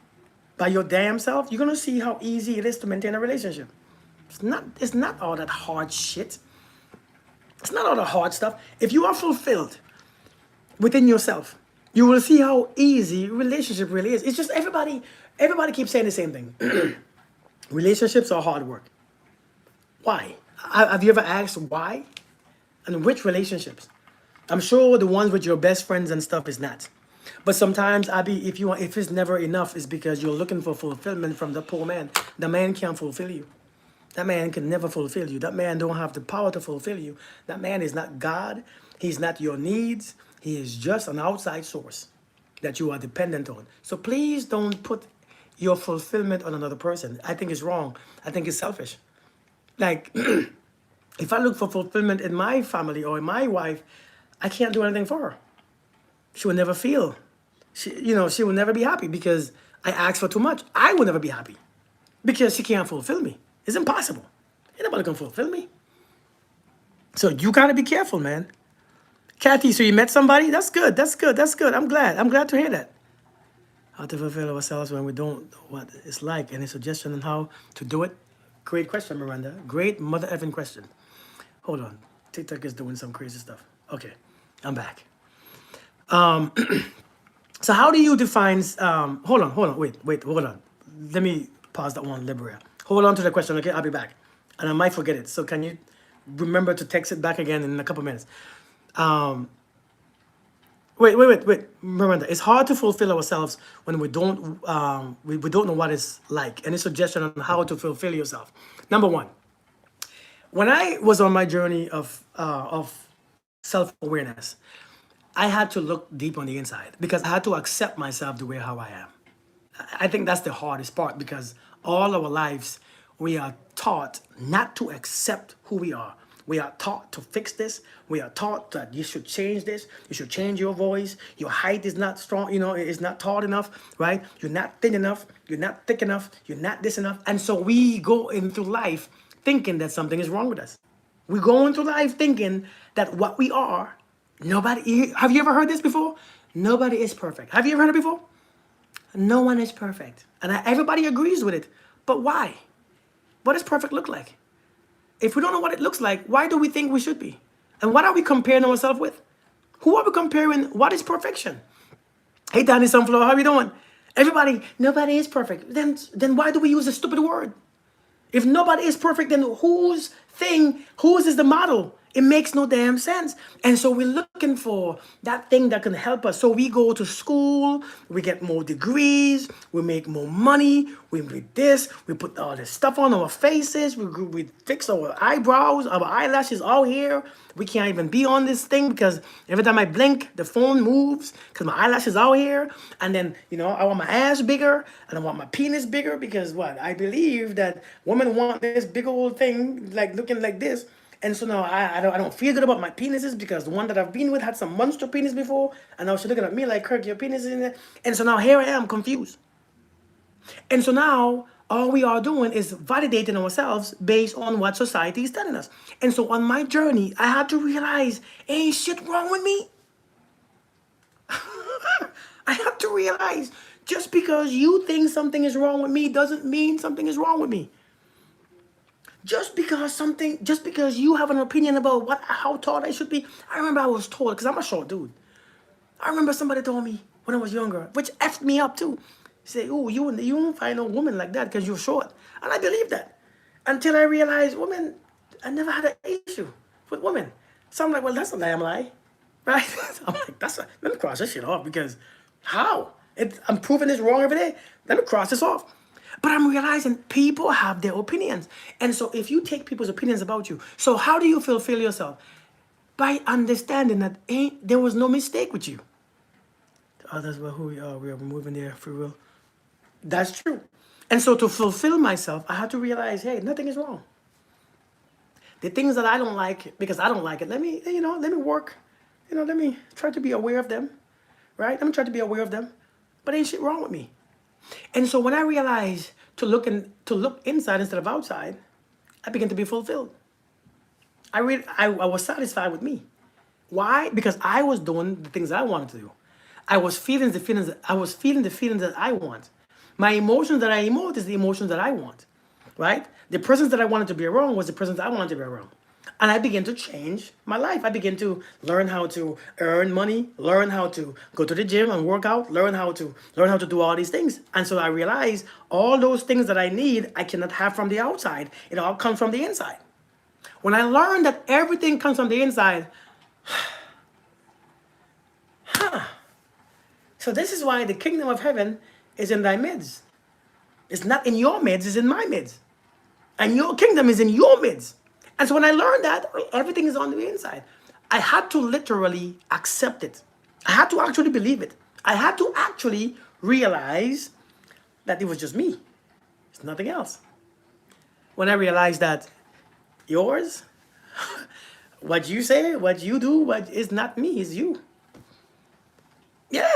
by your damn self, you're going to see how easy it is to maintain a relationship. It's not all that hard shit. It's not all the hard stuff. If you are fulfilled within yourself, you will see how easy relationship really is. It's just everybody keeps saying the same thing. Relationships are hard work. Why? Have you ever asked why? And which relationships? I'm sure the ones with your best friends and stuff is not. But sometimes if it's never enough, it's because you're looking for fulfillment from the poor man. The man can't fulfill you. That man can never fulfill you. That man don't have the power to fulfill you. That man is not God. He's not your needs. He is just an outside source that you are dependent on. So please don't put your fulfillment on another person. I think it's wrong. I think it's selfish. Like, if I look for fulfillment in my family or in my wife, I can't do anything for her. She will never feel. She will never be happy because I ask for too much. I will never be happy because she can't fulfill me. It's impossible. Ain't nobody can fulfill me. So you gotta be careful, man. Kathy, so you met somebody? That's good. That's good. That's good. I'm glad. I'm glad to hear that. How to fulfill ourselves when we don't know what it's like. Any suggestion on how to do it? Great question, Miranda. Great mother effing question. Hold on. TikTok is doing some crazy stuff. Okay, I'm back. So how do you define? Hold on. Wait. Hold on. Let me pause that one, Libria. Hold on to the question. Okay, I'll be back, and I might forget it. So can you remember to text it back again in a couple minutes? Wait. Miranda, it's hard to fulfill ourselves when we don't we don't know what it's like. Any suggestion on how to fulfill yourself? Number one, when I was on my journey of self-awareness, I had to look deep on the inside because I had to accept myself the way how I am. I think that's the hardest part because all our lives we are taught not to accept who we are. We are taught to fix this. We are taught that you should change this. You should change your voice. Your height is not strong, it's not tall enough, right? You're not thin enough. You're not thick enough. You're not this enough. And so we go into life thinking that something is wrong with us. We go into life thinking that what we are, have you ever heard this before? Nobody is perfect. Have you ever heard it before? No one is perfect. And everybody agrees with it. But why? What does perfect look like? If we don't know what it looks like, why do we think we should be? And what are we comparing ourselves with? Who are we comparing? What is perfection? Hey, Danny Sunflower, how you doing? Nobody is perfect. Then why do we use a stupid word? If nobody is perfect, then whose is the model? It makes no damn sense. And so we're looking for that thing that can help us. So we go to school, we get more degrees, we make more money, we read this, we put all this stuff on our faces, we fix our eyebrows, our eyelashes all here. We can't even be on this thing because every time I blink, the phone moves because my eyelashes out here. And then, I want my ass bigger and I want my penis bigger because what? I believe that women want this big old thing like looking like this. And so now I don't feel good about my penises because the one that I've been with had some monster penis before. And now she's looking at me like, Kirk, your penis is in there. And so now here I am confused. And so now all we are doing is validating ourselves based on what society is telling us. And so on my journey, I had to realize ain't shit wrong with me. I have to realize just because you think something is wrong with me doesn't mean something is wrong with me. Just because you have an opinion about how tall I should be. I remember I was tall because I'm a short dude. I remember somebody told me when I was younger, which effed me up too. Say, oh, you won't find a woman like that because you're short. And I believed that until I realized I never had an issue with women. So I'm like, well, that's a damn lie, right? I'm like, let me cross this shit off because how? I'm proving this wrong every day. Let me cross this off. But I'm realizing people have their opinions. And so if you take people's opinions about you, so how do you fulfill yourself? By understanding that there was no mistake with you. Others were who we are. We are moving there for real. That's true. And so to fulfill myself, I had to realize, hey, nothing is wrong. The things that I don't like, because I don't like it, let me work. Let me try to be aware of them. right? I'm trying to be aware of them, but ain't shit wrong with me. And so when I realized to look inside instead of outside, I began to be fulfilled. I was satisfied with me. Why? Because I was doing the things I wanted to do. I was feeling the feelings that I want. My emotions that I emote is the emotions that I want. Right? The presence that I wanted to be around was the presence I wanted to be around. And I began to change my life. I began to learn how to earn money, learn how to go to the gym and work out, learn how to do all these things. And so I realized all those things that I need, I cannot have from the outside. It all comes from the inside. When I learned that everything comes from the inside, so this is why the kingdom of heaven is in thy midst. It's not in your midst, it's in my midst. And your kingdom is in your midst. And so when I learned that, everything is on the inside. I had to literally accept it. I had to actually believe it. I had to actually realize that it was just me. It's nothing else. When I realized that yours, what you say, what you do, what is not me, is you. Yeah.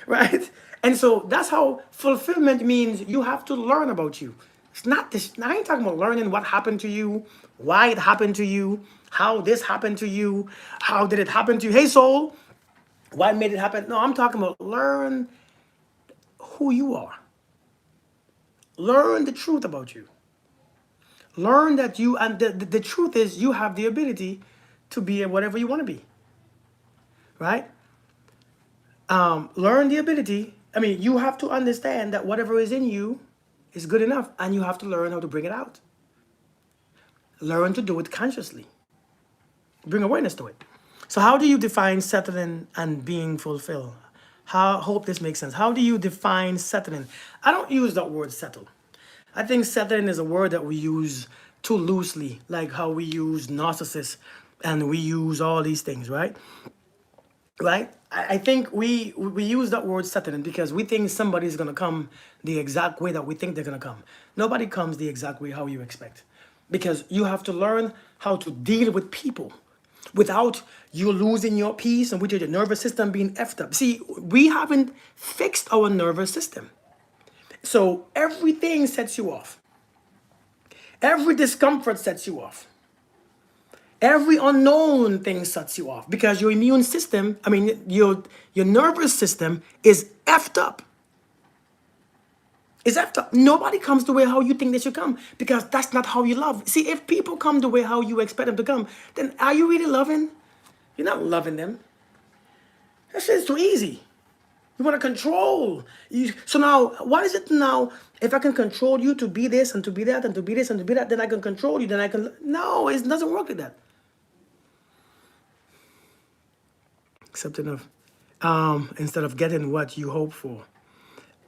Right? And so that's how fulfillment means you have to learn about you. It's not this. I ain't talking about learning what happened to you, why it happened to you, how this happened to you, how did it happen to you. Hey, soul, what made it happen? No, I'm talking about learn who you are. Learn the truth about you. Learn that you, and the truth is you have the ability to be whatever you want to be. Right? Learn the ability. I mean, you have to understand that whatever is in you is good enough, and you have to learn how to bring it out. Learn to do it consciously. Bring awareness to it. So how do you define settling and being fulfilled? Hope this makes sense. How do you define settling? I don't use that word settle. I think settling is a word that we use too loosely, like how we use narcissist and we use all these things, right? Right? I think we use that word settling because we think somebody's gonna come the exact way that we think they're gonna come. Nobody comes the exact way how you expect. Because you have to learn how to deal with people without you losing your peace and with your nervous system being effed up. See, we haven't fixed our nervous system. So everything sets you off. Every discomfort sets you off. Every unknown thing sets you off because your immune system, I mean, your nervous system is effed up. It's effed up. Nobody comes the way how you think they should come because that's not how you love. See, if people come the way how you expect them to come, then are you really loving? You're not loving them. That shit's too easy. You want to control. So now, why is it now, if I can control you to be this and to be that and to be this and to be that, then I can control you, then I can... No, it doesn't work like that. Accepting of, instead of getting what you hope for.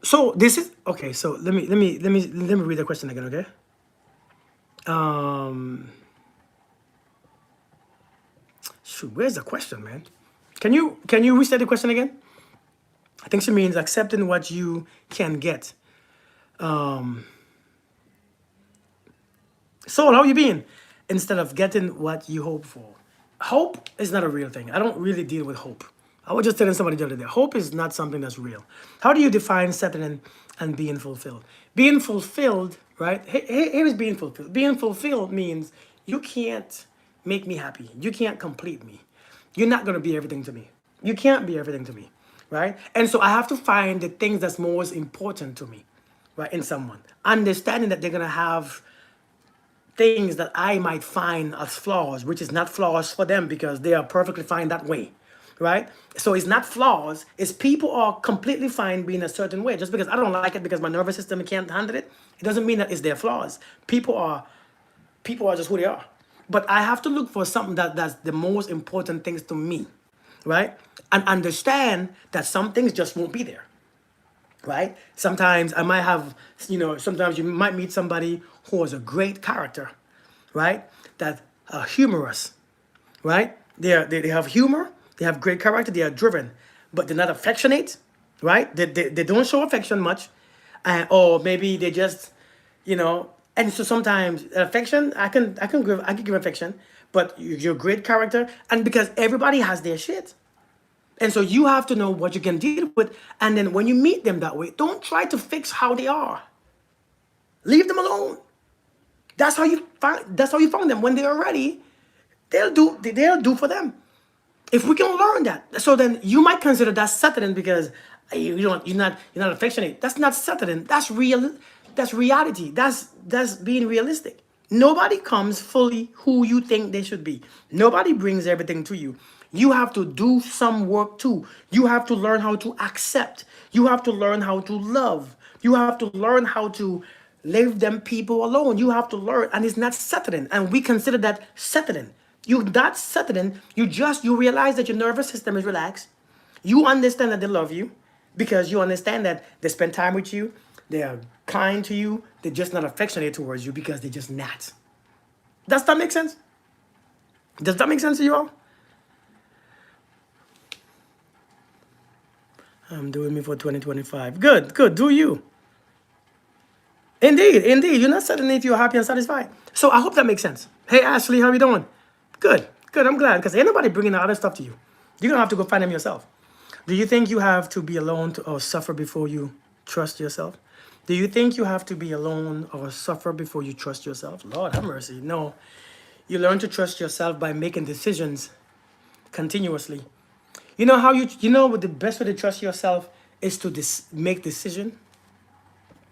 So this is okay. So let me read the question again. Okay. Shoot, where's the question, man? Can you restate the question again? I think she means accepting what you can get. Soul, how you been? Instead of getting what you hope for. Hope is not a real thing. I don't really deal with hope. I was just telling somebody the other day, hope is not something that's real. How do you define settling and being fulfilled? Being fulfilled, right? Here is being fulfilled. Being fulfilled means you can't make me happy. You can't complete me. You're not going to be everything to me. You can't be everything to me, right? And so I have to find the things that's most important to me, right, in someone. Understanding that they're going to have things that I might find as flaws, which is not flaws for them because they are perfectly fine that way, right? So it's not flaws, it's people are completely fine being a certain way. Just because I don't like it because my nervous system can't handle it, it doesn't mean that it's their flaws. People are just who they are. But I have to look for something that's the most important things to me, right? And understand that some things just won't be there. Right? Sometimes I might have, sometimes you might meet somebody who has a great character, right? That are humorous, right? They have humor, they have great character, they are driven, but they're not affectionate, right? They don't show affection much, or maybe they just, and so sometimes affection, I can give affection, but you're great character, and because everybody has their shit. And so you have to know what you can deal with. And then when you meet them that way, don't try to fix how they are. Leave them alone. That's how you find them. When they are ready, they'll do for them. If we can learn that, so then you might consider that settling because you're not affectionate. That's not settling. That's real. That's reality. That's being realistic. Nobody comes fully who you think they should be. Nobody brings everything to you. You have to do some work too. You have to learn how to accept. You have to learn how to love. You have to learn how to leave them people alone. You have to learn, and it's not settling. And we consider that settling. You not settling. You realize that your nervous system is relaxed. You understand that they love you because you understand that they spend time with you. They are kind to you. They're just not affectionate towards you because they're just not. Does that make sense? Does that make sense to you all? I'm doing me for 2025. Good, good. Do you? Indeed, indeed. You're not settling if you're happy and satisfied. So I hope that makes sense. Hey, Ashley, how you doing? Good, good. I'm glad because ain't nobody bringing the other stuff to you. You're going to have to go find them yourself. Do you think you have to be alone or suffer before you trust yourself? Do you think you have to be alone or suffer before you trust yourself? Lord have mercy. No. You learn to trust yourself by making decisions continuously. You know how you know what the best way to trust yourself is to make decision.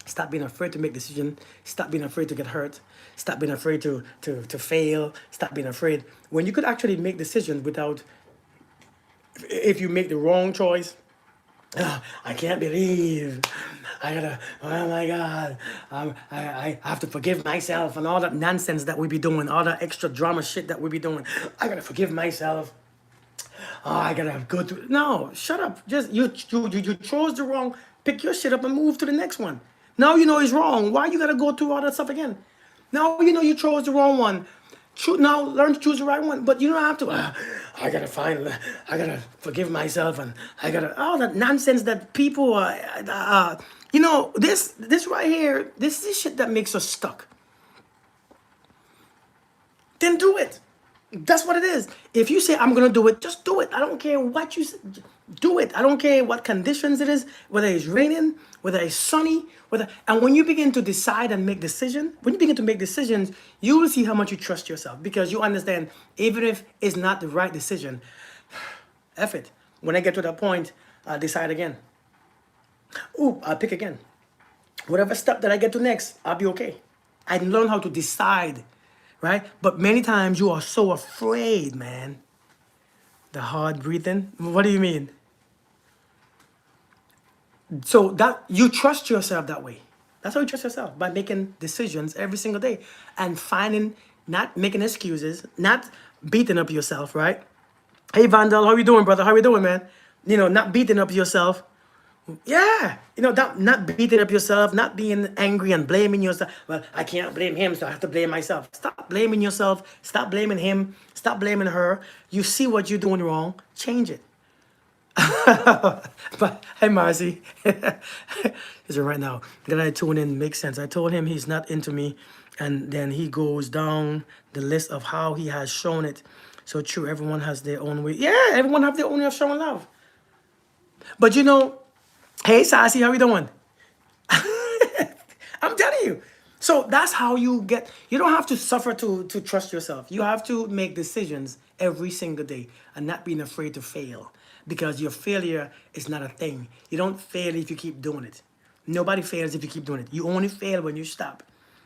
Stop being afraid to make decision. Stop being afraid to get hurt. Stop being afraid to fail. Stop being afraid. When you could actually make decisions without, if you make the wrong choice, I can't believe oh my God, I have to forgive myself and all that nonsense that we be doing, all that extra drama shit that we be doing. I gotta forgive myself. Oh, I gotta go through. No, shut up. Just you chose the wrong. Pick your shit up and move to the next one. Now you know it's wrong. Why you gotta go through all that stuff again? Now you know you chose the wrong one. Now learn to choose the right one. But you don't have to. I gotta forgive myself, and I gotta all that nonsense that people this right here. This is shit that makes us stuck. Then do it. That's what it is. If you say, I'm going to do it, just do it. I don't care what you say. Do it. I don't care what conditions it is, whether it's raining, whether it's sunny, and when you begin to decide and make decisions, when you begin to make decisions, you will see how much you trust yourself because you understand, even if it's not the right decision, F it. When I get to that point, I'll decide again. I'll pick again. Whatever step that I get to next, I'll be okay. I learn how to decide. Right? But many times you are so afraid, man. The hard breathing. What do you mean? So that you trust yourself that way. That's how you trust yourself, by making decisions every single day and not making excuses, not beating up yourself, right? Hey Vandal, how you doing, brother? How you doing, man? Not beating up yourself. Yeah, not beating up yourself, not being angry and blaming yourself. Well, I can't blame him, so I have to blame myself. Stop blaming yourself. Stop blaming him. Stop blaming her. You see what you're doing wrong. Change it. But hey, Marcy, is it right now? That I tune in makes sense. I told him he's not into me, and then he goes down the list of how he has shown it. So true. Everyone has their own way. Yeah, everyone have their own way of showing love. But hey, Sassy, how you doing? I'm telling you. So that's how you don't have to suffer to trust yourself. You have to make decisions every single day and not being afraid to fail because your failure is not a thing. You don't fail if you keep doing it. Nobody fails if you keep doing it. You only fail when you stop.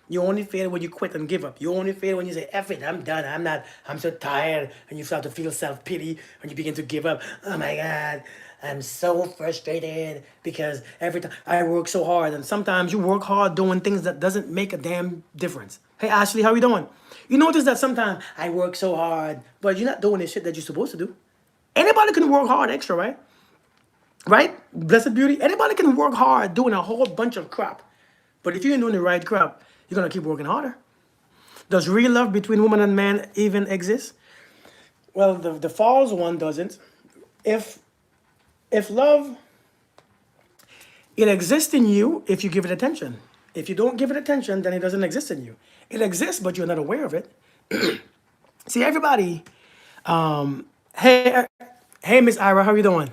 You only fail when you quit and give up. You only fail when you say, F it, I'm done, I'm so tired. And you start to feel self-pity and you begin to give up. Oh my God, I'm so frustrated because every time I work so hard. And sometimes you work hard doing things that doesn't make a damn difference. Hey, Ashley, how you doing? You notice that sometimes I work so hard, but you're not doing the shit that you're supposed to do. Anybody can work hard extra, right? Right? Blessed beauty. Anybody can work hard doing a whole bunch of crap. But if you ain't doing the right crap, you're going to keep working harder. Does real love between woman and man even exist? Well, the false one doesn't. If love, it exists in you if you give it attention. If you don't give it attention, then it doesn't exist in you. It exists, but you're not aware of it. See, everybody, hey, Hey, Miss Ira, how you doing?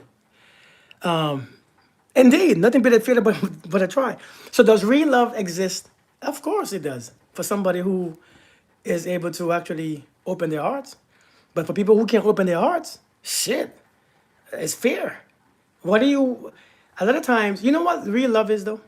Indeed, nothing better feel but a try. So does real love exist? Of course it does. For somebody who is able to actually open their hearts. But for people who can't open their hearts, shit, it's fear. What do you, a lot of times, you know what real love is though?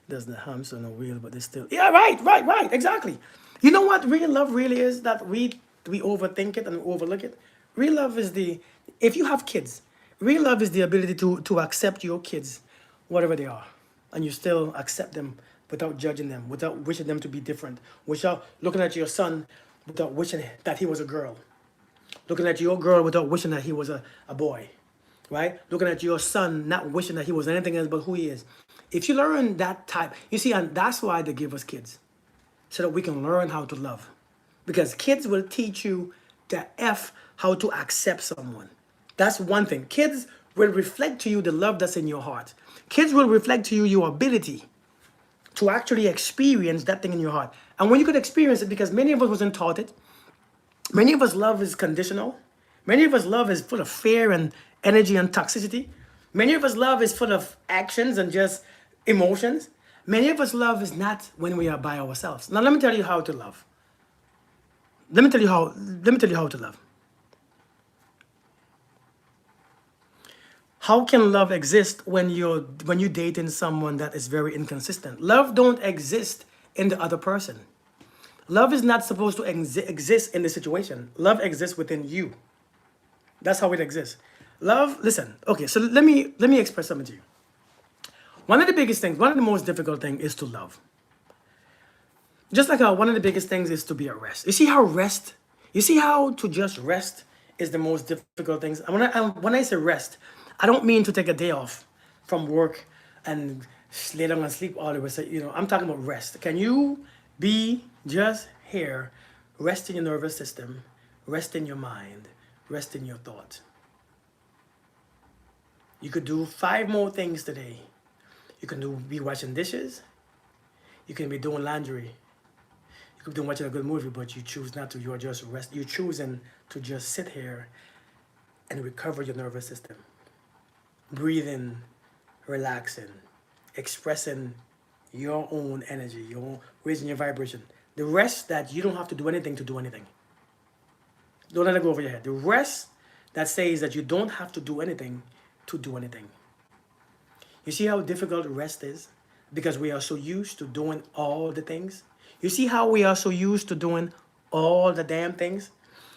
There's the hamster no real, but there's still, yeah, right, exactly. You know what real love really is that we overthink it and overlook it? Real love is the, if you have kids, real love is the ability to accept your kids, whatever they are, and you still accept them without judging them, without wishing them to be different, without looking at your son without wishing that he was a girl, looking at your girl without wishing that he was a boy, right? Looking at your son, not wishing that he was anything else but who he is. If you learn that type, you see, and that's why they give us kids, so that we can learn how to love. Because kids will teach you the F how to accept someone. That's one thing. Kids will reflect to you the love that's in your heart. Kids will reflect to you your ability to actually experience that thing in your heart. And when you could experience it, because many of us wasn't taught it, many of us love is conditional. Many of us love is full of fear and energy and toxicity. Many of us love is full of actions and just emotions. Many of us love is not when we are by ourselves. Now let me tell you how to love. Let me tell you how to love. How can love exist when you dating someone that is very inconsistent? Love don't exist in the other person. Love is not supposed to exist in the situation. Love exists within you. That's how it exists. Love, listen, okay, so let me express something to you. One of the biggest things, one of the most difficult things is to love. Just like how one of the biggest things is to be at rest. You see how to just rest is the most difficult things. And when I say rest, I don't mean to take a day off from work and lay down and sleep all the way. So, I'm talking about rest. Can you be just here, rest in your nervous system, rest in your mind, rest in your thoughts? You could do 5 more things today. You can be washing dishes. You can be doing laundry. You could be watching a good movie, but you choose not to. You're just rest. You're choosing to just sit here and recover your nervous system. Breathing, relaxing, expressing your own energy, raising your vibration. The rest that you don't have to do anything to do anything. Don't let it go over your head. The rest that says that you don't have to do anything to do anything. You see how difficult rest is? Because we are so used to doing all the things. You see how we are so used to doing all the damn things?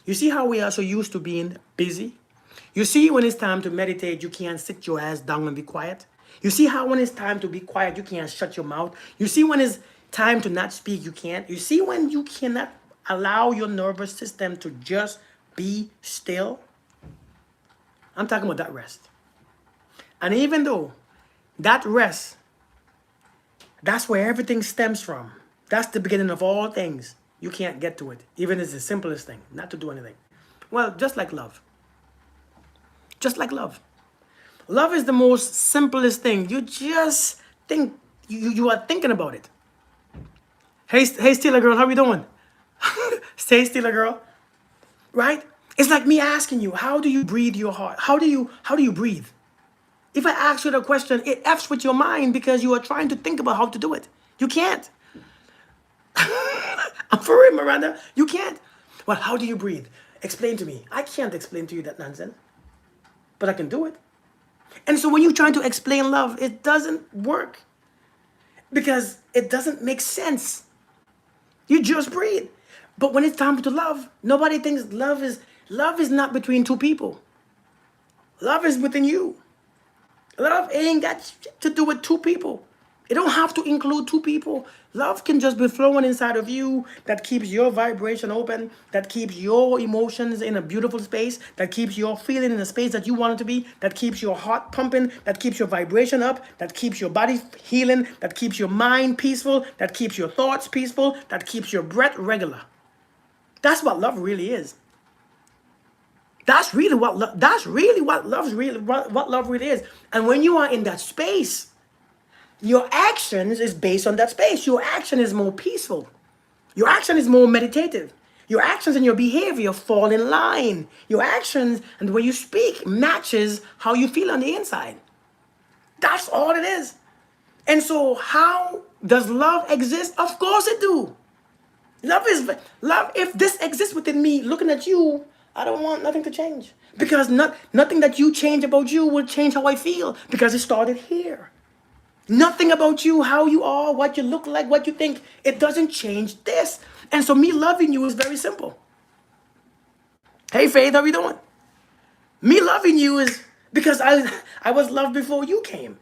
You see how we are so used to being busy? You see when it's time to meditate, you can't sit your ass down and be quiet? You see how when it's time to be quiet, you can't shut your mouth? You see when it's time to not speak, you can't? You see when you cannot allow your nervous system to just be still? I'm talking about that rest. And even though that rest, that's where everything stems from. That's the beginning of all things. You can't get to it, even as the simplest thing, not to do anything. Well, just like love. Just like love. Love is the most simplest thing. You just think, you are thinking about it. Hey, Steeler girl, how we doing? Stay Steeler girl. Right? It's like me asking you, how do you breathe your heart? How do you breathe? If I ask you the question, it F's with your mind because you are trying to think about how to do it. You can't. I'm for real, Miranda. You can't. Well, how do you breathe? Explain to me. I can't explain to you that nonsense, but I can do it. And so when you're trying to explain love, it doesn't work because it doesn't make sense. You just breathe. But when it's time to love, nobody thinks love is not between two people. Love is within you. Love ain't got to do with two people. It don't have to include two people. Love can just be flowing inside of you that keeps your vibration open, that keeps your emotions in a beautiful space, that keeps your feeling in the space that you want it to be, that keeps your heart pumping, that keeps your vibration up, that keeps your body healing, that keeps your mind peaceful, that keeps your thoughts peaceful, that keeps your breath regular. That's what love really is. That's really what love really is. And when you are in that space, your actions is based on that space. Your action is more peaceful. Your action is more meditative. Your actions and your behavior fall in line. Your actions and the way you speak matches how you feel on the inside. That's all it is. And so how does love exist? Of course it do. Love. If this exists within me, looking at you, I don't want nothing to change because nothing that you change about you will change how I feel because it started here. Nothing about you, how you are, what you look like, what you think, it doesn't change this. And so me loving you is very simple. Hey Faith, how you doing? Me loving you is because I was loved before you came.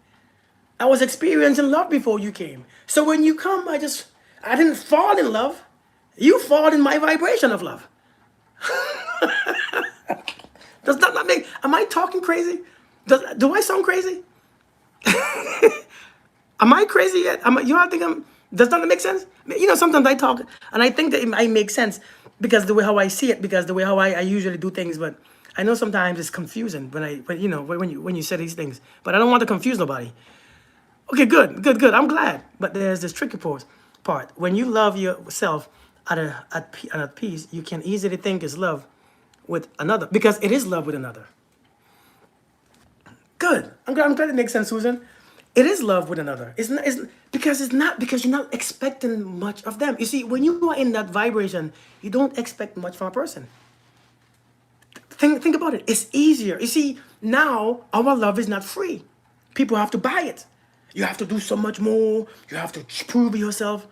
I was experiencing love before you came. So when you come, I didn't fall in love. You fall in my vibration of love. Does that not make, am I talking crazy? Do I sound crazy? Am I crazy yet? You all think does that make sense? You know, sometimes I talk and I think that it might make sense because the way how I see it, because the way how I usually do things, but I know sometimes it's confusing when you say these things, but I don't want to confuse nobody. Okay, good. I'm glad. But there's this tricky part. When you love yourself at peace, you can easily think it's love with another because it is love with another. Good. I'm glad it makes sense, Susan. It is love with another. It's not because you're not expecting much of them. You see, when you are in that vibration, you don't expect much from a person. Think about it. It's easier. You see, now our love is not free. People have to buy it. You have to do so much more. You have to prove yourself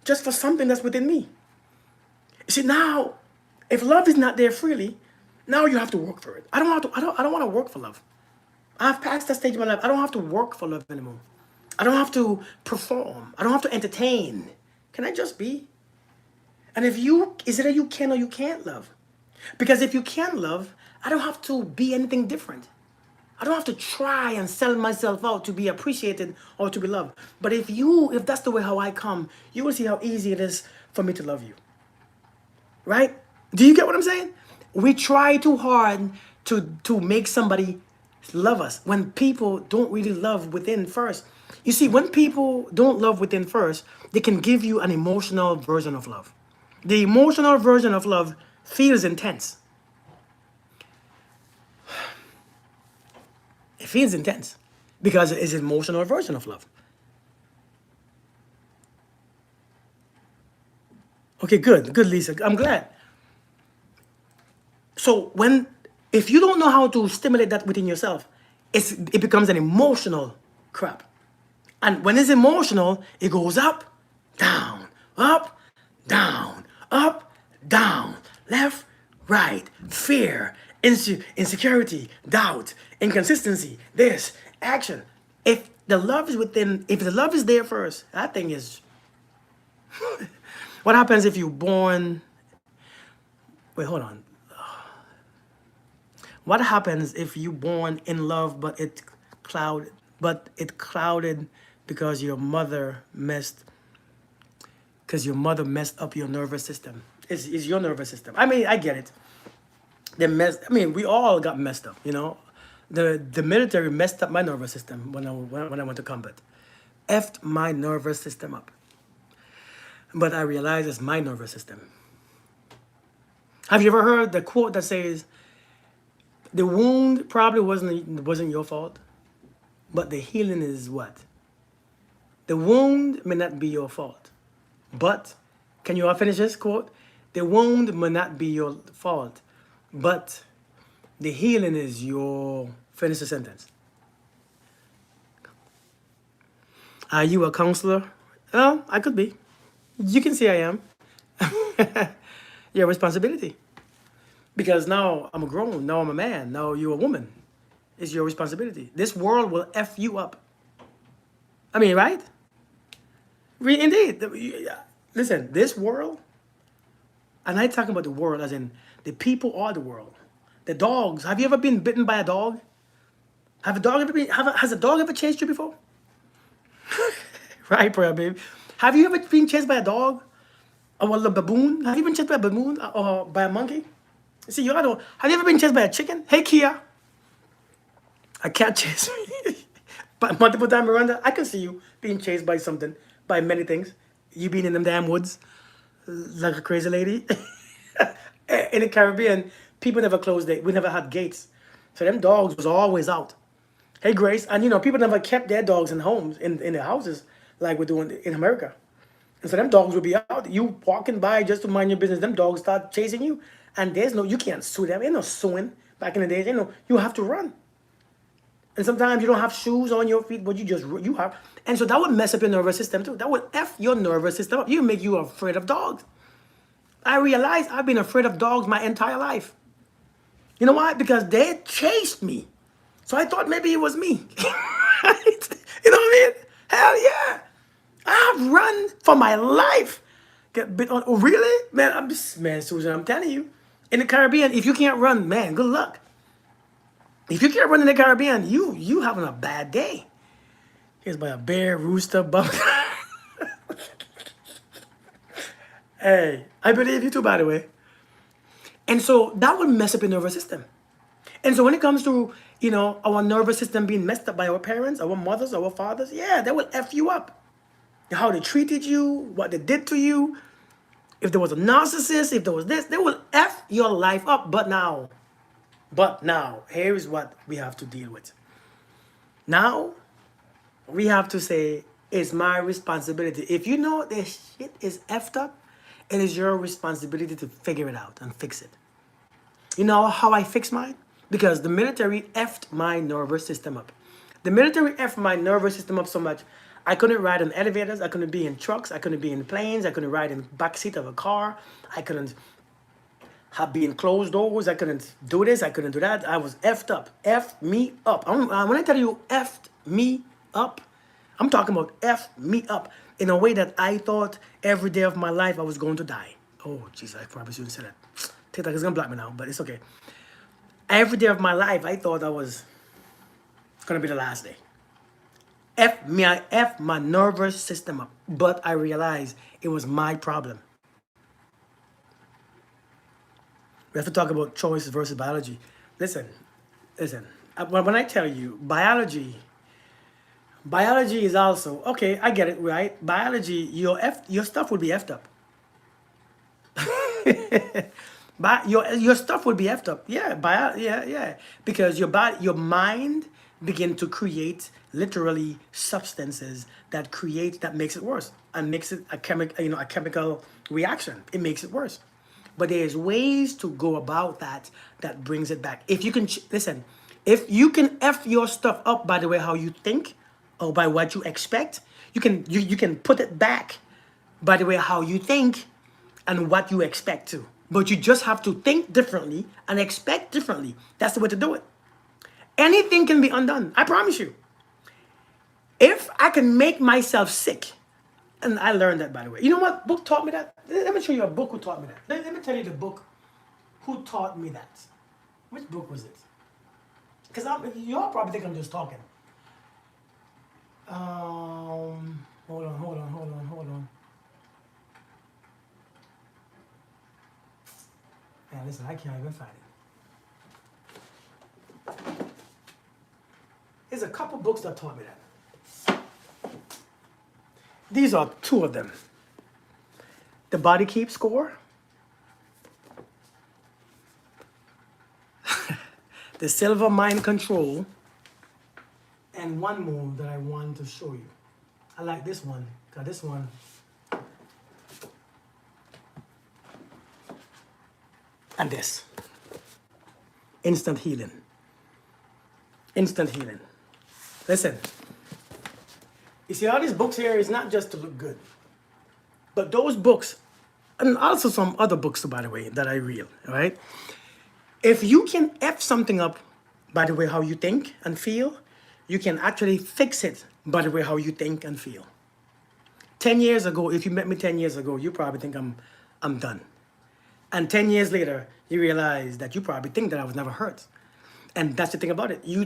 just for something that's within me. You see, now, if love is not there freely, now you have to work for it. I don't want to work for love. I've passed that stage of my life. I don't have to work for love anymore. I don't have to perform. I don't have to entertain. Can I just be? And is it that you can or you can't love? Because if you can love, I don't have to be anything different. I don't have to try and sell myself out to be appreciated or to be loved. But if that's the way how I come, you will see how easy it is for me to love you. Right? Do you get what I'm saying? We try too hard to make somebody love us when people don't really love within first. You see, when people don't love within first, they can give you an emotional version of love. The emotional version of love feels intense. It feels intense because it is an emotional version of love. Okay, good, Lisa. I'm glad. So if you don't know how to stimulate that within yourself, it becomes an emotional crap. And when it's emotional, it goes up, down, up, down, up, down, left, right, fear, insecurity, doubt, inconsistency, this, action. If the love is there first, that thing is. What happens if you're born? Wait, hold on. What happens if you born in love, but it clouded because your mother messed up your nervous system? Is your nervous system? I mean, I get it. We all got messed up, you know. The military messed up my nervous system when I went to combat. Effed my nervous system up. But I realized it's my nervous system. Have you ever heard the quote that says, the wound probably wasn't your fault, but the healing is what? The wound may not be your fault, but, can you all finish this quote? The wound may not be your fault, but the healing is your, finish the sentence. Are you a counselor? Well, I could be. You can say I am. Your responsibility. Because now I'm grown, now I'm a man, now you're a woman. It's your responsibility. This world will F you up. I mean, right? Indeed. Listen, this world, and I talk about the world as in the people are the world. The dogs, have you ever been bitten by a dog? Has a dog ever chased you before? Right, prayer babe. Have you ever been chased by a dog? Or a baboon? Have you been chased by a baboon or by a monkey? See, you know, have you ever been chased by a chicken? Hey, Kia. A cat chased me. But multiple times, Miranda, I can see you being chased by something, by many things. You being in them damn woods like a crazy lady. In the Caribbean, people never closed we never had gates. So them dogs was always out. Hey Grace, and people never kept their dogs in homes, in their houses, like we're doing in America. And so them dogs would be out. You walking by just to mind your business, them dogs start chasing you. And you can't sue them. Ain't no suing back in the days. You have to run. And sometimes you don't have shoes on your feet, but you have. And so that would mess up your nervous system too. That would F your nervous system up. You make you afraid of dogs. I realized I've been afraid of dogs my entire life. You know why? Because they chased me. So I thought maybe it was me. Right? You know what I mean? Hell yeah. I've run for my life. Get bit on. Oh, really? Man, Susan, I'm telling you. In the Caribbean, if you can't run, man, good luck. If you can't run in the Caribbean, you having a bad day. Here's by a bear, rooster, buck. Hey, I believe you too, by the way. And so that would mess up your nervous system. And so when it comes to, our nervous system being messed up by our parents, our mothers, our fathers, yeah, that will F you up. How they treated you, what they did to you. If there was a narcissist, if there was this, they will F your life up. But now, here is what we have to deal with. Now, we have to say, it's my responsibility. If you know this shit is effed up, it is your responsibility to figure it out and fix it. You know how I fix mine? Because the military effed my nervous system up. The military effed my nervous system up so much, I couldn't ride in elevators, I couldn't be in trucks, I couldn't be in planes, I couldn't ride in the backseat of a car, I couldn't be in closed doors, I couldn't do this, I couldn't do that. I was effed up. F me up. When I tell you effed me up, I'm talking about F me up in a way that I thought every day of my life I was going to die. Oh, jeez, I probably shouldn't say that. TikTok is going to block me now, but it's okay. Every day of my life, I thought I was going to be the last day. I F my nervous system up. But I realized it was my problem. We have to talk about choice versus biology. Listen. When I tell you, biology is also, okay, I get it, right? Biology, your stuff would be effed up. But your stuff would be effed up. Yeah, because your mind begin to create literally substances that makes it worse and makes it a chemical reaction. It makes it worse. But there's ways to go about that brings it back. If you can listen, if you can F your stuff up by the way how you think or by what you expect, you can put it back by the way how you think and what you expect to. But you just have to think differently and expect differently. That's the way to do it. Anything can be undone. I promise you. If I can make myself sick, and I learned that, by the way. You know what book taught me that? Let me show you a book who taught me that. Let me tell you the book who taught me that. Which book was it? Because y'all probably think I'm just talking. Hold on. Man, listen, I can't even find it. There's a couple books that taught me that. These are two of them. The Body Keep Score. The Silver Mind Control. And one more that I want to show you. I like this one, because this one. And this. Instant healing. Instant healing. Listen. You see, all these books here is not just to look good. But those books, and also some other books, by the way, that I read, all right? If you can F something up by the way how you think and feel, you can actually fix it by the way how you think and feel. 10 years ago, if you met me 10 years ago, you probably think I'm done. And 10 years later, you realize that you probably think that I was never hurt. And that's the thing about it. You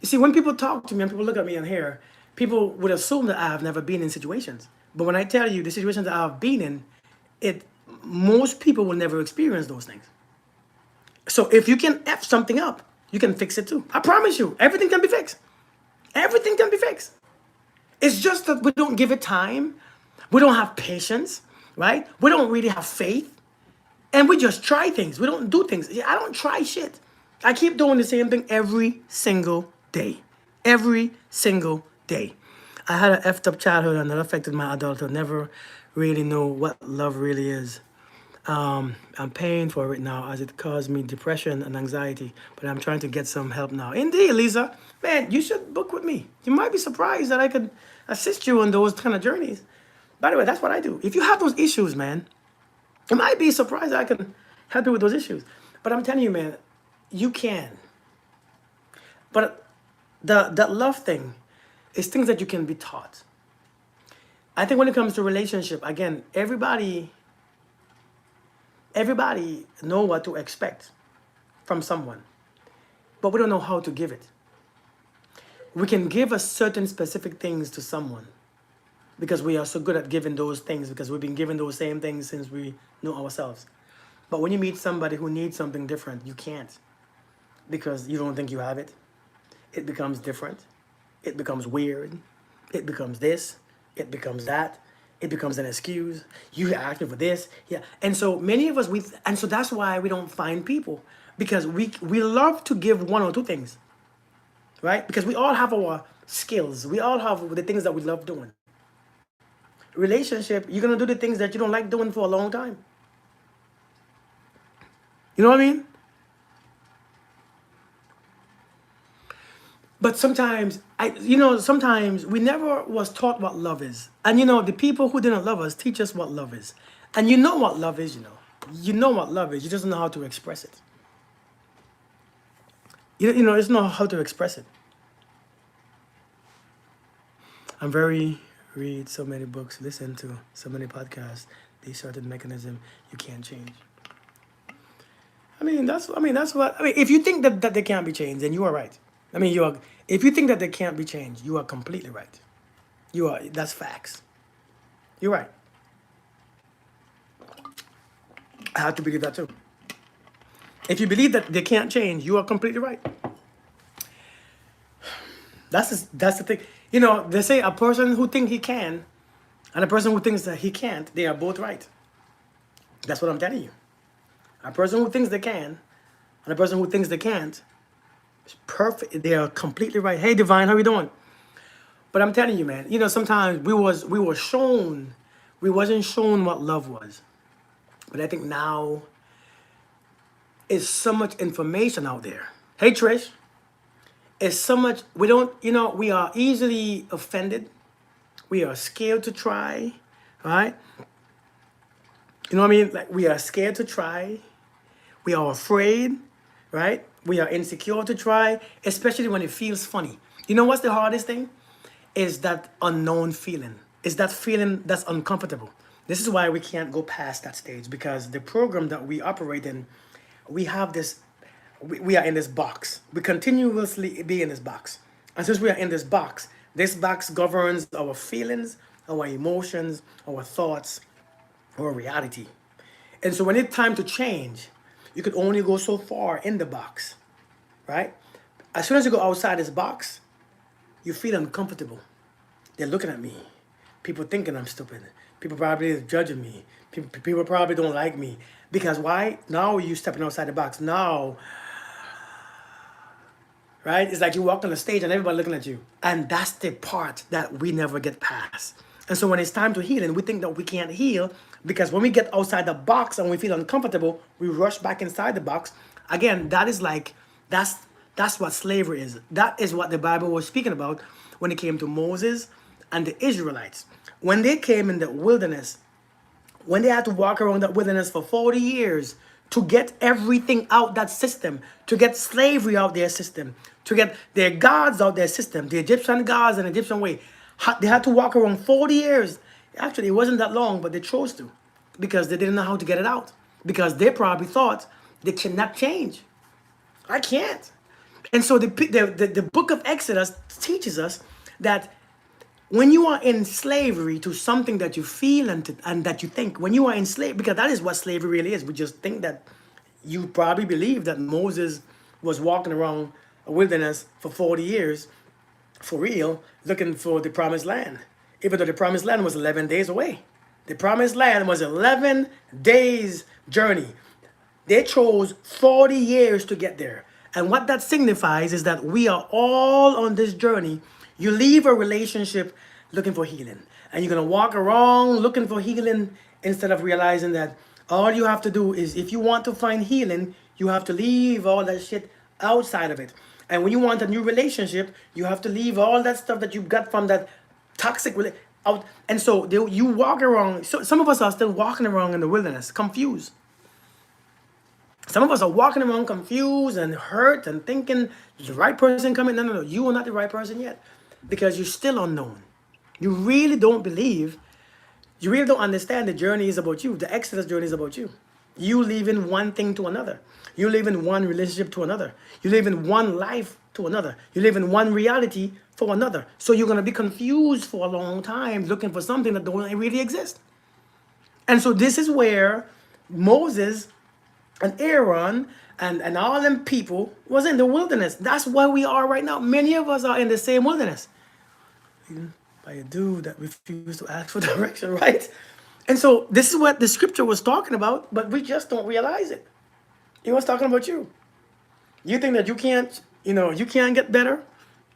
see, when people talk to me and people look at me and hear, people would assume that I have never been in situations. But when I tell you the situations that I've been in, most people will never experience those things. So if you can F something up, you can fix it too. I promise you, everything can be fixed. Everything can be fixed. It's just that we don't give it time. We don't have patience, right? We don't really have faith. And we just try things. We don't do things. I don't try shit. I keep doing the same thing every single day. Every single day. I had an effed up childhood and that affected my adulthood. Never really know what love really is. I'm paying for it now as it caused me depression and anxiety, but I'm trying to get some help now. Indeed, Lisa. Man, you should book with me. You might be surprised that I could assist you on those kind of journeys. By the way, that's what I do. If you have those issues, man, you might be surprised that I can help you with those issues. But I'm telling you, man, you can. But that love thing is things that you can be taught. I think when it comes to relationship, again, everybody know what to expect from someone, but we don't know how to give it. We can give a certain specific things to someone because we are so good at giving those things because we've been given those same things since we know ourselves. But when you meet somebody who needs something different, you can't because you don't think you have it. It becomes different. It becomes weird. It becomes this. It becomes that. It becomes an excuse. You asked me for this. Yeah. And so many of us, and so that's why we don't find people because we love to give one or two things, right? Because we all have our skills. We all have the things that we love doing. Relationship, you're going to do the things that you don't like doing for a long time. You know what I mean? But sometimes, sometimes we never was taught what love is. And the people who didn't love us teach us what love is. And you know what love is, You know what love is. You just don't know how to express it. It's not how to express it. Read so many books, listen to so many podcasts. These certain mechanism you can't change. If you think that they can't be changed, then you are right. If you think that they can't be changed, you are completely right. That's facts. You're right. I have to believe that too. If you believe that they can't change, you are completely right. That's the thing. They say a person who thinks he can and a person who thinks that he can't, they are both right. That's what I'm telling you. A person who thinks they can and a person who thinks they can't, it's perfect. They are completely right. Hey, Divine, how you doing? But I'm telling you, man, sometimes we wasn't shown what love was. But I think now is so much information out there. Hey, Trish. It's so much, we are easily offended. We are scared to try, right? You know what I mean? Like we are scared to try. We are afraid, right? We are insecure to try, especially when it feels funny. You know what's the hardest thing? Is that unknown feeling. Is that feeling that's uncomfortable. This is why we can't go past that stage because the program that we operate in, we have this, we are in this box. We continuously be in this box. And since we are in this box governs our feelings, our emotions, our thoughts, our reality. And so when it's time to change, you could only go so far in the box, right? As soon as you go outside this box, you feel uncomfortable. They're looking at me. People thinking I'm stupid. People probably judging me. People probably don't like me. Because why? Now you stepping outside the box. Now, right? It's like you walk on the stage and everybody looking at you. And that's the part that we never get past. And so when it's time to heal and we think that we can't heal, because when we get outside the box and we feel uncomfortable, we rush back inside the box. Again, that's what slavery is. That is what the Bible was speaking about when it came to Moses and the Israelites. When they came in the wilderness, when they had to walk around that wilderness for 40 years to get everything out that system, to get slavery out their system, to get their gods out their system, the Egyptian gods and Egyptian way, they had to walk around 40 years. Actually, it wasn't that long, but they chose to because they didn't know how to get it out. Because they probably thought they cannot change. I can't. And so the book of Exodus teaches us that when you are in slavery to something that you feel and that you think, when you are in slavery, because that is what slavery really is. We just think that you probably believe that Moses was walking around a wilderness for 40 years, for real, looking for the promised land. Even though the promised land was 11 days away. The promised land was 11 days journey. They chose 40 years to get there. And what that signifies is that we are all on this journey. You leave a relationship looking for healing, and you're going to walk around looking for healing instead of realizing that all you have to do is, if you want to find healing, you have to leave all that shit outside of it. And when you want a new relationship, you have to leave all that stuff that you got from that toxic out. And so you walk around. So some of us are still walking around in the wilderness, confused. Some of us are walking around confused and hurt and thinking the right person coming. No, no, no. You are not the right person yet, because you're still unknown. You really don't believe. You really don't understand the journey is about you. The Exodus journey is about you. You leaving one thing to another. You leaving one relationship to another. You leaving one life to another. You live in one reality for another. So you're going to be confused for a long time looking for something that don't really exist. And so this is where Moses and Aaron and all them people was in the wilderness. That's where we are right now. Many of us are in the same wilderness. By a dude that refused to ask for direction, right? And so this is what the scripture was talking about, but we just don't realize it. He was talking about you. You think that you can't, you can't get better?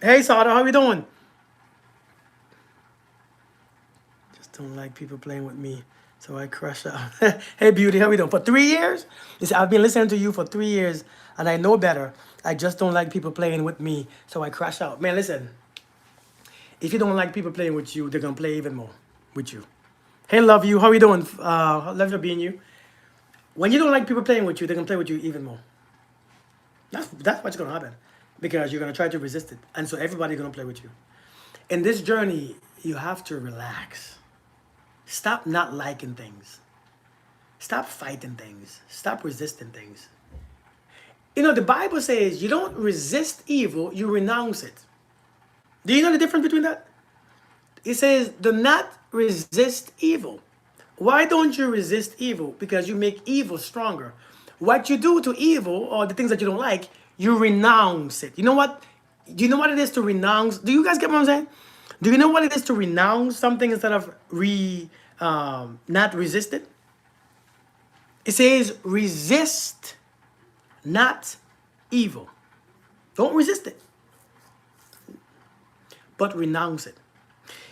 Hey, Sada, how you doing? Just don't like people playing with me, so I crush out. Hey, Beauty, how we doing? For 3 years? You see, I've been listening to you for 3 years, and I know better. I just don't like people playing with me, so I crash out. Man, listen. If you don't like people playing with you, they're going to play even more with you. Hey, love you. How you doing? Love you being you. When you don't like people playing with you, they're going to play with you even more. That's what's going to happen, because you're going to try to resist it. And so everybody's going to play with you. In this journey, you have to relax. Stop not liking things. Stop fighting things. Stop resisting things. The Bible says you don't resist evil, you renounce it. Do you know the difference between that? It says, do not resist evil. Why don't you resist evil? Because you make evil stronger. What you do to evil, or the things that you don't like, you renounce it. You know what? Do you know what it is to renounce? Do you guys get what I'm saying? Do you know what it is to renounce something instead of not resist it? It says, resist not evil. Don't resist it, but renounce it.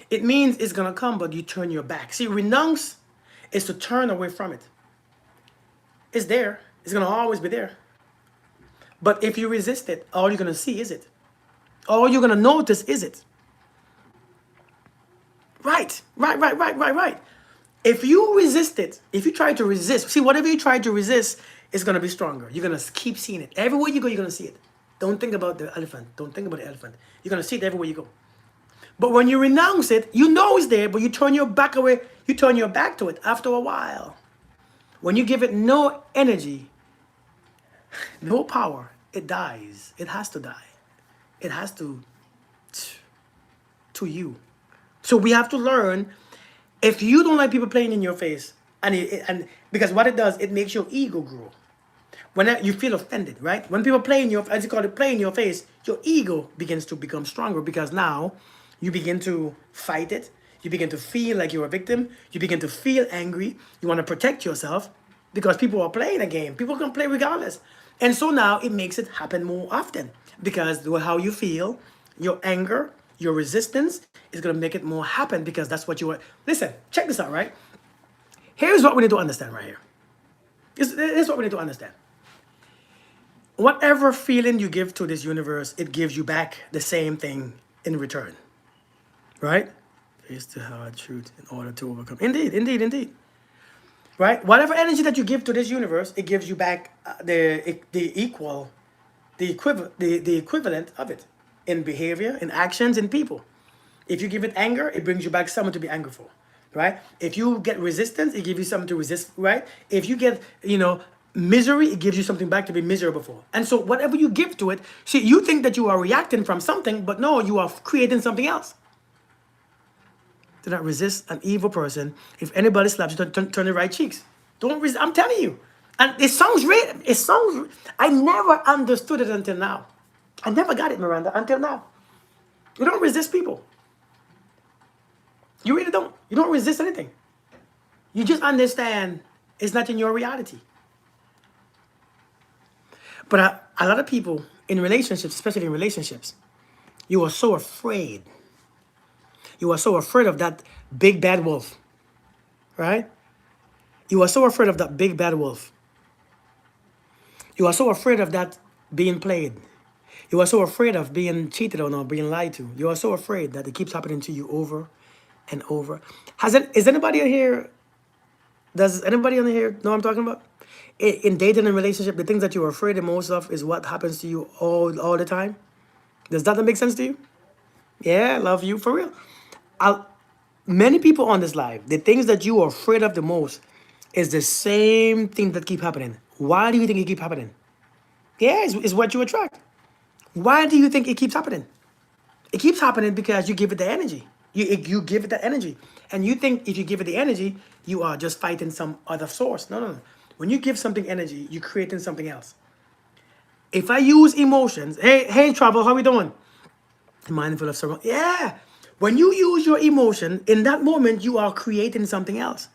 It means it's going to come, but you turn your back. See, renounce is to turn away from it. It's there. It's going to always be there. But if you resist it, all you're going to see is it. All you're going to notice is it. Right. If you resist it, if you try to resist, see, whatever you try to resist is going to be stronger. You're going to keep seeing it. Everywhere you go, you're going to see it. Don't think about the elephant. Don't think about the elephant. You're going to see it everywhere you go. But when you renounce it, you know it's there, but you turn your back away. You turn your back to it after a while. When you give it no energy, no power, it dies. It has to die. It has to you. So we have to learn, if you don't like people playing in your face, and because what it does, it makes your ego grow. When you feel offended, right? When people play in your, as you call it, play in your face, your ego begins to become stronger, because now you begin to fight it. You begin to feel like you're a victim. You begin to feel angry. You want to protect yourself because people are playing a game. People can play regardless. And so now it makes it happen more often, because how you feel, your anger, your resistance is going to make it more happen, because that's what you want. Listen, check this out, right? Here's what we need to understand right here. This is what we need to understand. Whatever feeling you give to this universe, it gives you back the same thing in return. Right? Face the hard truth in order to overcome. Indeed. Right? Whatever energy that you give to this universe, it gives you back the equivalent of it in behavior, in actions, in people. If you give it anger, it brings you back someone to be angry for. Right? If you get resistance, it gives you something to resist. Right? If you get, misery, it gives you something back to be miserable for. And so whatever you give to it, see, you think that you are reacting from something, but no, you are creating something else. Do not resist an evil person. If anybody slaps you, turn the right cheeks. Don't resist. I'm telling you. And it sounds real. I never understood it until now. I never got it, Miranda, until now. You don't resist people. You really don't. You don't resist anything. You just understand It's not in your reality. But a lot of people in relationships, especially in relationships, you are so afraid. You are so afraid of that big bad wolf, right? You are so afraid of that big bad wolf. You are so afraid of that being played. You are so afraid of being cheated on or being lied to. You are so afraid that it keeps happening to you over and over. Is anybody here, does anybody on here know what I'm talking about? In dating and relationship, the things that you're afraid the most of is what happens to you all the time. Does that make sense to you? Yeah, love you for real. I'll, Many people on this live, the things that you are afraid of the most is the same thing that keep happening. Why do you think it keep happening? Yeah, it's what you attract. Why do you think it keeps happening? It keeps happening because you give it the energy. You give it the energy. And you think if you give it the energy, you are just fighting some other source. No, no, no. When you give something energy, you're creating something else. If I use emotions, hey, Travel, how we doing? Mindful of someone. Yeah. When you use your emotion, in that moment, you are creating something else.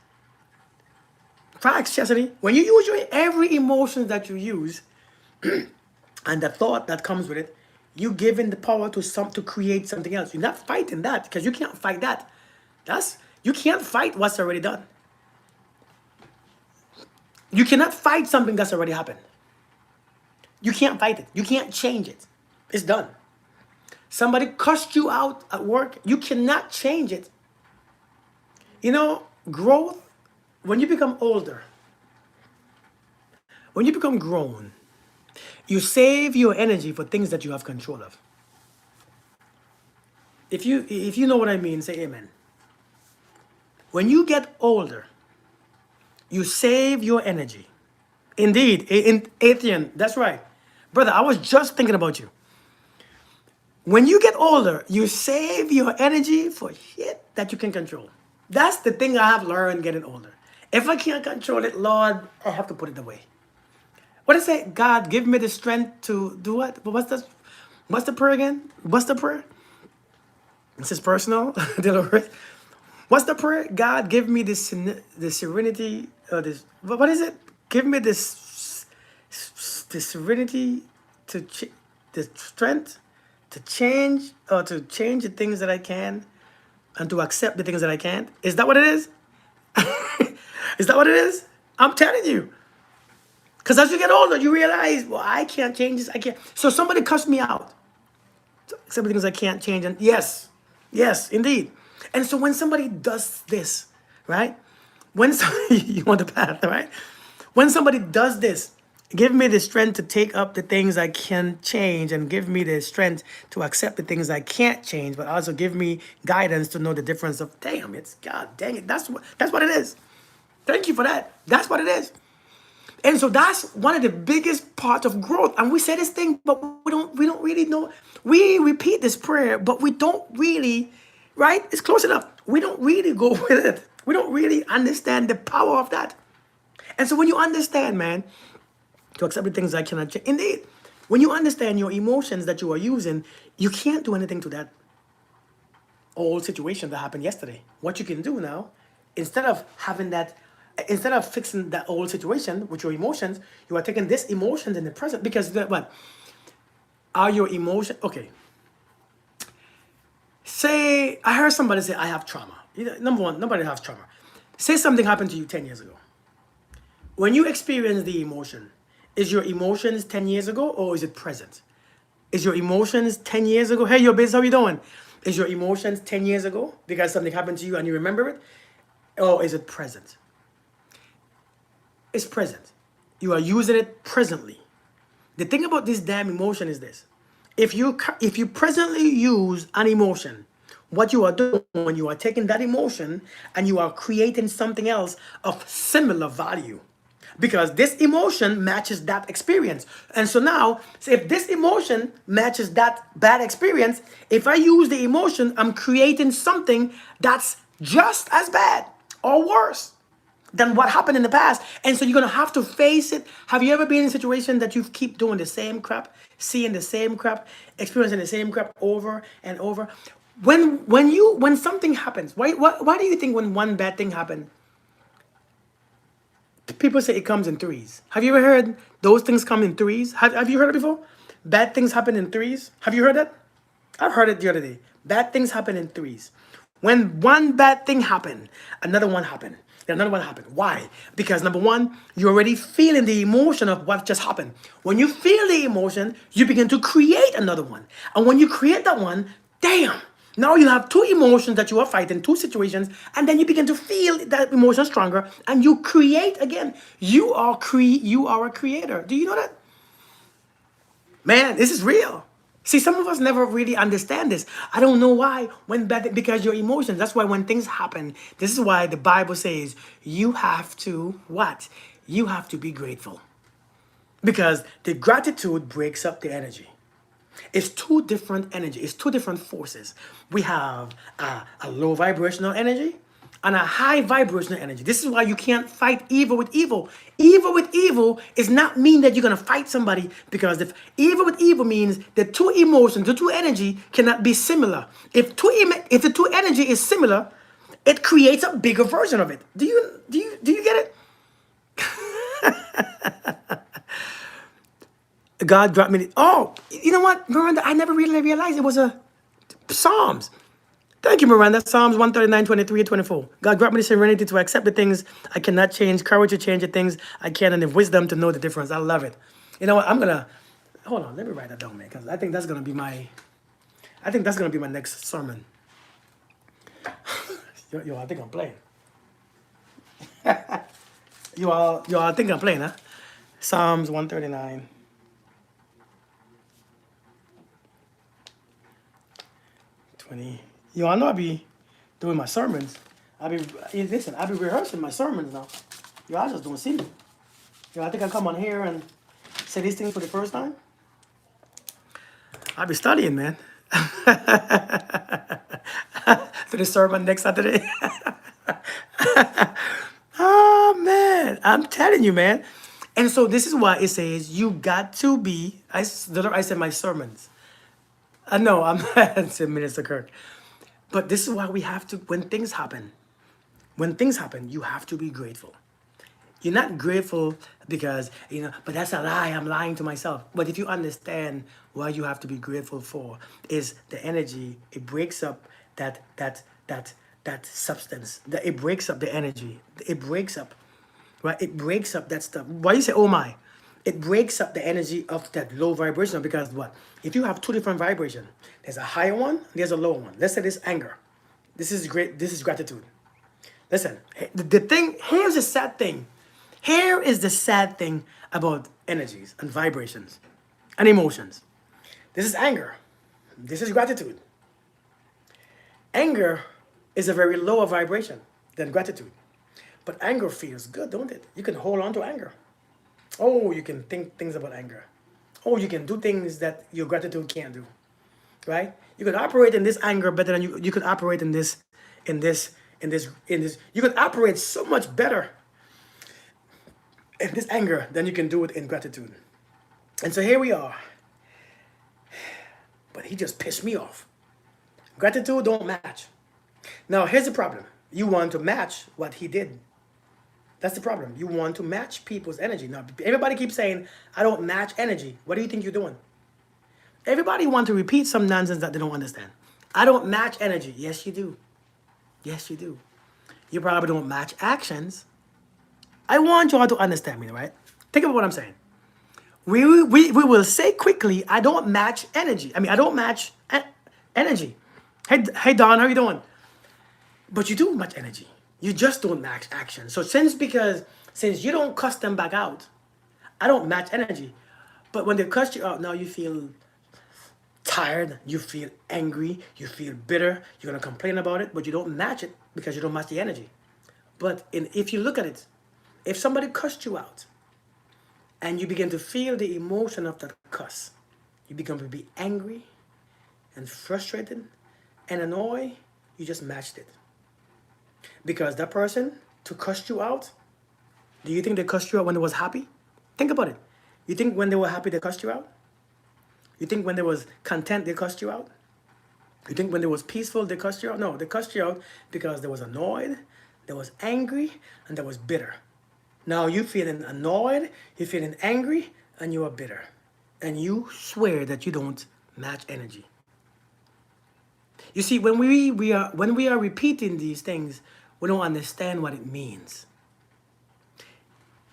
Facts, Chastity. When you use your every emotion that you use and the thought that comes with it, you giving the power to create something else. You're not fighting that because you can't fight that. You can't fight what's already done. You cannot fight something that's already happened. You can't fight it. You can't change it. It's done. Somebody cussed you out at work. You cannot change it. You know, growth, when you become older, when you become grown, you save your energy for things that you have control of. If you know what I mean, say amen. When you get older, you save your energy. Indeed, in Athean, that's right. Brother, I was just thinking about you. When you get older, you save your energy for shit that you can control. That's the thing I have learned getting older. If I can't control it, Lord, I have to put it away. What did it say? God, give me the strength to do what? What's the prayer again? What's the prayer? This is personal. What's the prayer? God, give me the serenity. What is it? Give me this the serenity the strength to change or to change the things that I can and to accept the things that I can't. Is that what it is? Is that what it is? I'm telling you. Because as you get older, you realize, well, I can't change this. I can't. So somebody cussed me out. Some things I can't change. And yes, indeed. And so when somebody does this, right? When somebody, you want the path, right? When somebody does this, give me the strength to take up the things I can change and give me the strength to accept the things I can't change, but also give me guidance to know the difference of, damn, it's God dang it. That's what it is. Thank you for that. That's what it is. And so that's one of the biggest parts of growth. And we say this thing, but we don't really know. We repeat this prayer, but we don't really, right? It's close enough. We don't really go with it. We don't really understand the power of that. And so when you understand, man, to accept the things I cannot change. Indeed, when you understand your emotions that you are using, you can't do anything to that old situation that happened yesterday. What you can do now, instead of fixing that old situation with your emotions, you are taking this emotions in the present because what are your emotions? Okay. Say I heard somebody say I have trauma. Number one, nobody has trauma. Say something happened to you 10 years ago. When you experience the emotion, is your emotions 10 years ago or is it present? Is your emotions 10 years ago? Hey, yo, Biz, how you doing? Is your emotions 10 years ago because something happened to you and you remember it? Or is it present? It's present. You are using it presently. The thing about this damn emotion is this. If you presently use an emotion, what you are doing when you are taking that emotion and you are creating something else of similar value. Because this emotion matches that experience. And so now, if this emotion matches that bad experience, if I use the emotion, I'm creating something that's just as bad or worse than what happened in the past. And so you're going to have to face it. Have you ever been in a situation that you keep doing the same crap, seeing the same crap, experiencing the same crap over and over? When something happens, why do you think when one bad thing happened, people say it comes in threes. Have you ever heard those things come in threes? Have you heard it before? Bad things happen in threes. Have you heard that? I've heard it the other day. Bad things happen in threes. When one bad thing happened, another one happened. Then another one happened. Why? Because number one, you're already feeling the emotion of what just happened. When you feel the emotion, you begin to create another one. And when you create that one, damn, now you have two emotions that you are fighting, two situations, and then you begin to feel that emotion stronger, and you create again. You are a creator. Do you know that? Man, this is real. See, some of us never really understand this. I don't know why. Because your emotions. That's why when things happen, this is why the Bible says you have to what? You have to be grateful. Because the gratitude breaks up the energy. It's two different energy. It's two different forces. We have a low vibrational energy and a high vibrational energy. This is why you can't fight evil with evil. Evil with evil is not mean that you're gonna fight somebody, because if evil with evil means the two emotions, the two energy cannot be similar. If the two energy is similar, it creates a bigger version of it. Do you get it? God dropped me. Oh, you know what, Miranda? I never really realized it was a Psalms. Thank you, Miranda. Psalms 139, 23, and 24. God grant me the serenity to accept the things I cannot change, courage to change the things I can, and the wisdom to know the difference. I love it. You know what? Hold on. Let me write that down, man, because I think that's gonna be my next sermon. Yo, I think I'm playing. You all think I'm playing, huh? Psalms 139. 20. Yo, I know I be doing my sermons. I be rehearsing my sermons now. Yo, I just don't see me. Yo, I think I come on here and say these things for the first time. I be studying, man. For the sermon next Saturday. Oh man, I'm telling you, man. And so this is why it says you got to be. I said my sermons. I know I'm not saying Minister Kirk. But this is why we have to, when things happen, you have to be grateful. You're not grateful because, but that's a lie. I'm lying to myself. But if you understand why you have to be grateful for, is the energy, it breaks up that substance. It breaks up the energy. It breaks up, right? It breaks up that stuff. Why you say, oh my? It breaks up the energy of that low vibration, because what? If you have two different vibrations, there's a higher one, there's a lower one. Let's say this anger. This is great. This is gratitude. Listen, the thing, here's the sad thing. Here is the sad thing about energies and vibrations and emotions. This is anger. This is gratitude. Anger is a very lower vibration than gratitude. But anger feels good, don't it? You can hold on to anger. Oh, you can think things about anger. Oh, you can do things that your gratitude can't do, right? You can operate in this anger better than you could operate in this. You could operate so much better in this anger than you can do it in gratitude. And so here we are. But he just pissed me off. Gratitude don't match. Now here's the problem. You want to match what he did. That's the problem. You want to match people's energy. Now, everybody keeps saying, I don't match energy. What do you think you're doing? Everybody wants to repeat some nonsense that they don't understand. I don't match energy. Yes, you do. Yes, you do. You probably don't match actions. I want you all to understand me, right? Think about what I'm saying. We will say quickly, I don't match energy. I don't match energy. Hey, Don, how you doing? But you do match energy. You just don't match action. So since you don't cuss them back out, I don't match energy. But when they cuss you out, now you feel tired, you feel angry, you feel bitter, you're gonna complain about it, but you don't match it because you don't match the energy. But if you look at it, if somebody cussed you out and you begin to feel the emotion of that cuss, you become to be angry and frustrated and annoyed, you just matched it. Because that person to cuss you out, do you think they cussed you out when they was happy? Think about it. You think when they were happy they cussed you out? You think when they was content they cussed you out? You think when they was peaceful they cussed you out? No, they cussed you out because they was annoyed, they was angry, and they was bitter. Now you're feeling annoyed, you're feeling angry, and you are bitter. And you swear that you don't match energy. You see, when we are repeating these things, we don't understand what it means.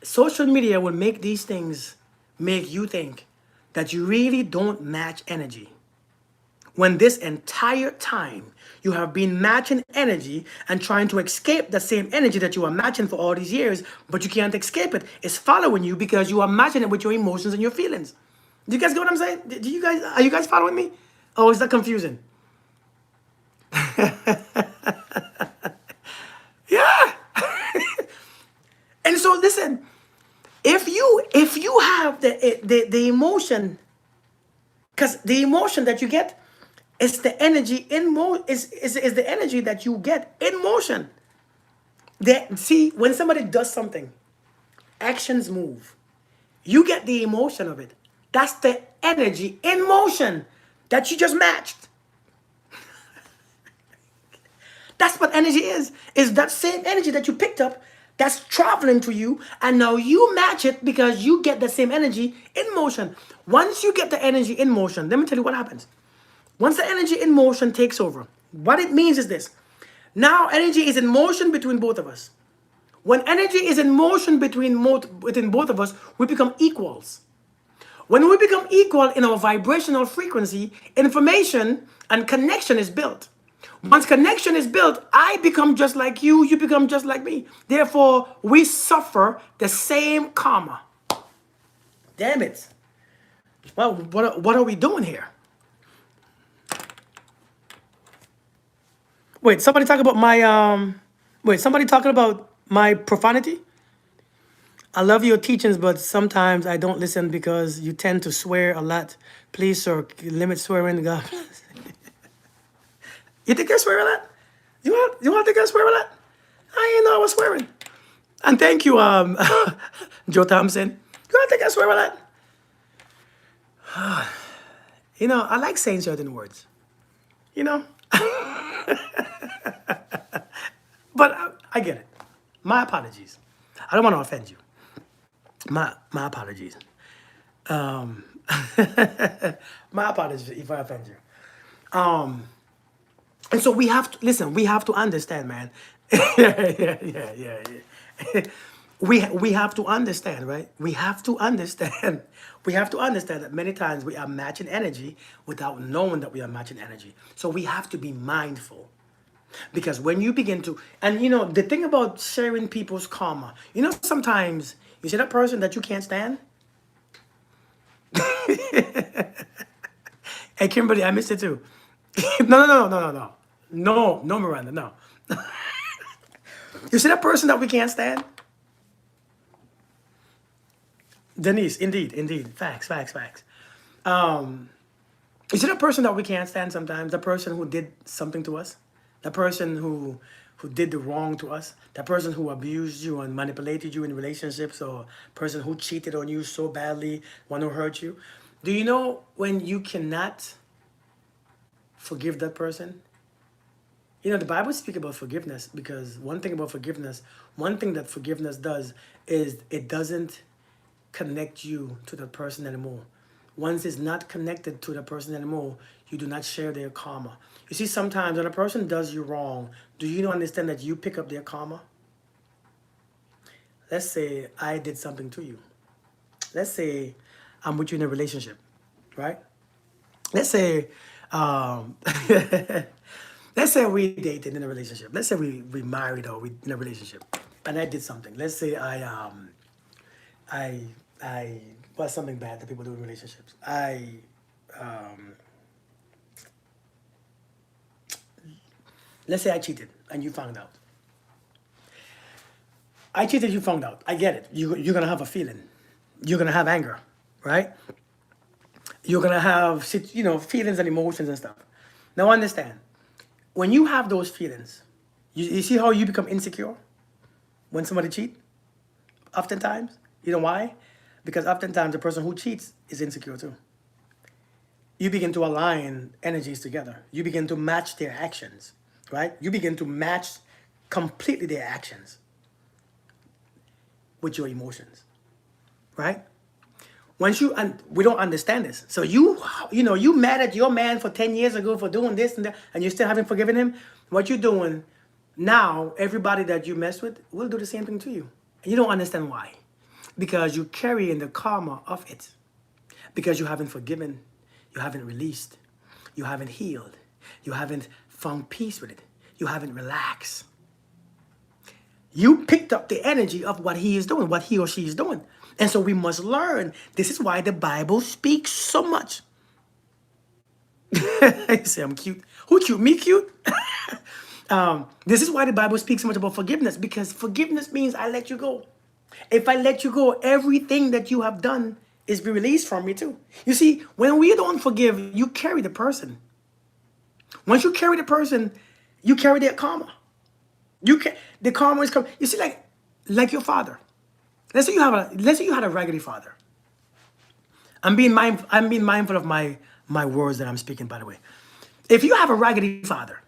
Social media will make these things make you think that you really don't match energy. When this entire time you have been matching energy and trying to escape the same energy that you are matching for all these years, but you can't escape it. It's following you because you are matching it with your emotions and your feelings. Do you guys get what I'm saying? Do you guys are you guys following me? Oh, is that confusing? Yeah. And so listen, if you have the emotion, because the emotion that you get is the energy in is the energy that you get in motion. See, when somebody does something, actions move. You get the emotion of it. That's the energy in motion that you just matched. That's what energy is. Is that same energy that you picked up that's traveling to you, and now you match it because you get the same energy in motion. Once you get the energy in motion, let me tell you what happens. Once the energy in motion takes over, what it means is this. Now energy is in motion between both of us. When energy is in motion between both of us, we become equals. When we become equal in our vibrational frequency, information and connection is built. Once connection is built, I become just like you become just like me. Therefore, we suffer the same karma. Damn it. Well, what are we doing here? Wait, somebody talk about my somebody talking about my profanity? I love your teachings, but sometimes I don't listen because you tend to swear a lot. Please, sir, limit swearing. God. You think I swear a lot? You want to think I swear a lot? I ain't know I was swearing. And thank you, Joe Thompson. You don't think I swear a lot? You know, I like saying certain words. You know? But I get it. My apologies. I don't want to offend you. My apologies. Um, my apologies if I offend you. And so we have to listen. We have to understand, man. Yeah. We have to understand, right? We have to understand. We have to understand that many times we are matching energy without knowing that we are matching energy. So we have to be mindful. Because when you begin to, and you know, the thing about sharing people's karma, you know, sometimes you see that person that you can't stand. Hey, Kimberly, I missed it too. No, Miranda, no. You see that person that we can't stand? Denise, indeed. Facts. You see that person that we can't stand sometimes? The person who did something to us? The person who did the wrong to us? The person who abused you and manipulated you in relationships, or person who cheated on you so badly, one who hurt you? Do you know when you cannot forgive that person? You know, the Bible speaks about forgiveness because one thing about forgiveness, one thing that forgiveness does is it doesn't connect you to the person anymore. Once it's not connected to the person anymore, you do not share their karma. You see, sometimes when a person does you wrong, do you not understand that you pick up their karma? Let's say I did something to you. Let's say I'm with you in a relationship, right? Let's say, um, let's say we dated in a relationship. Let's say we married or we in a relationship, and I did something. Let's say I was something bad that people do in relationships. Let's say I cheated and you found out. I cheated, you found out. I get it. You're gonna have a feeling. You're gonna have anger, right? You're gonna have feelings and emotions and stuff. Now understand, when you have those feelings, you see how you become insecure when somebody cheats? Oftentimes. You know why? Because oftentimes the person who cheats is insecure too. You begin to align energies together. You begin to match their actions, right? You begin to match completely their actions. with your emotions, right? Once you, and we don't understand this. So you mad at your man for 10 years ago for doing this and that, and you still haven't forgiven him. What you're doing now, everybody that you mess with will do the same thing to you. And you don't understand why. Because you carry in the karma of it. Because you haven't forgiven, you haven't released, you haven't healed, you haven't found peace with it, you haven't relaxed. You picked up the energy of what he is doing, what he or she is doing. And so we must learn. This is why the Bible speaks so much. You say I'm cute. Who cute? Me cute? This is why the Bible speaks so much about forgiveness, because forgiveness means I let you go. If I let you go, everything that you have done is be released from me too. You see, when we don't forgive, you carry the person. Once you carry the person, you carry their karma. The karma is coming. You see, like your father. Let's say you had a raggedy father. I'm being mindful of my words that I'm speaking, by the way. If you have a raggedy father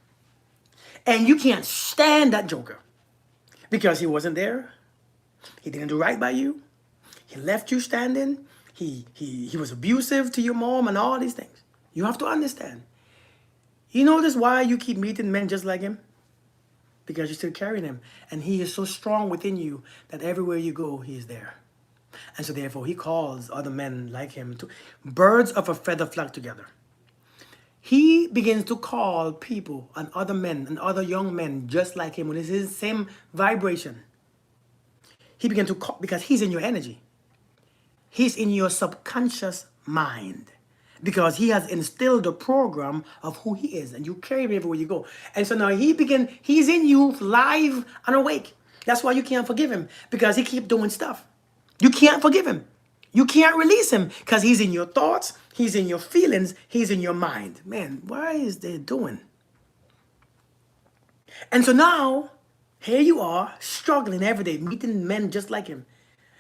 and you can't stand that joker because he wasn't there, he didn't do right by you, he left you standing, he was abusive to your mom and all these things. You have to understand. You notice why you keep meeting men just like him? Because you're still carrying him. And he is so strong within you that everywhere you go, he is there. And so therefore, he calls other men like him to birds of a feather flock together. He begins to call people and other men and other young men just like him with his same vibration. He began to call because he's in your energy. He's in your subconscious mind because he has instilled a program of who he is, and you carry him everywhere you go. And so now he's in you live and awake. That's why you can't forgive him, because he keep doing stuff. You can't forgive him. You can't release him because he's in your thoughts, he's in your feelings, he's in your mind. Man, why is they doing? And so now, here you are, struggling every day, meeting men just like him.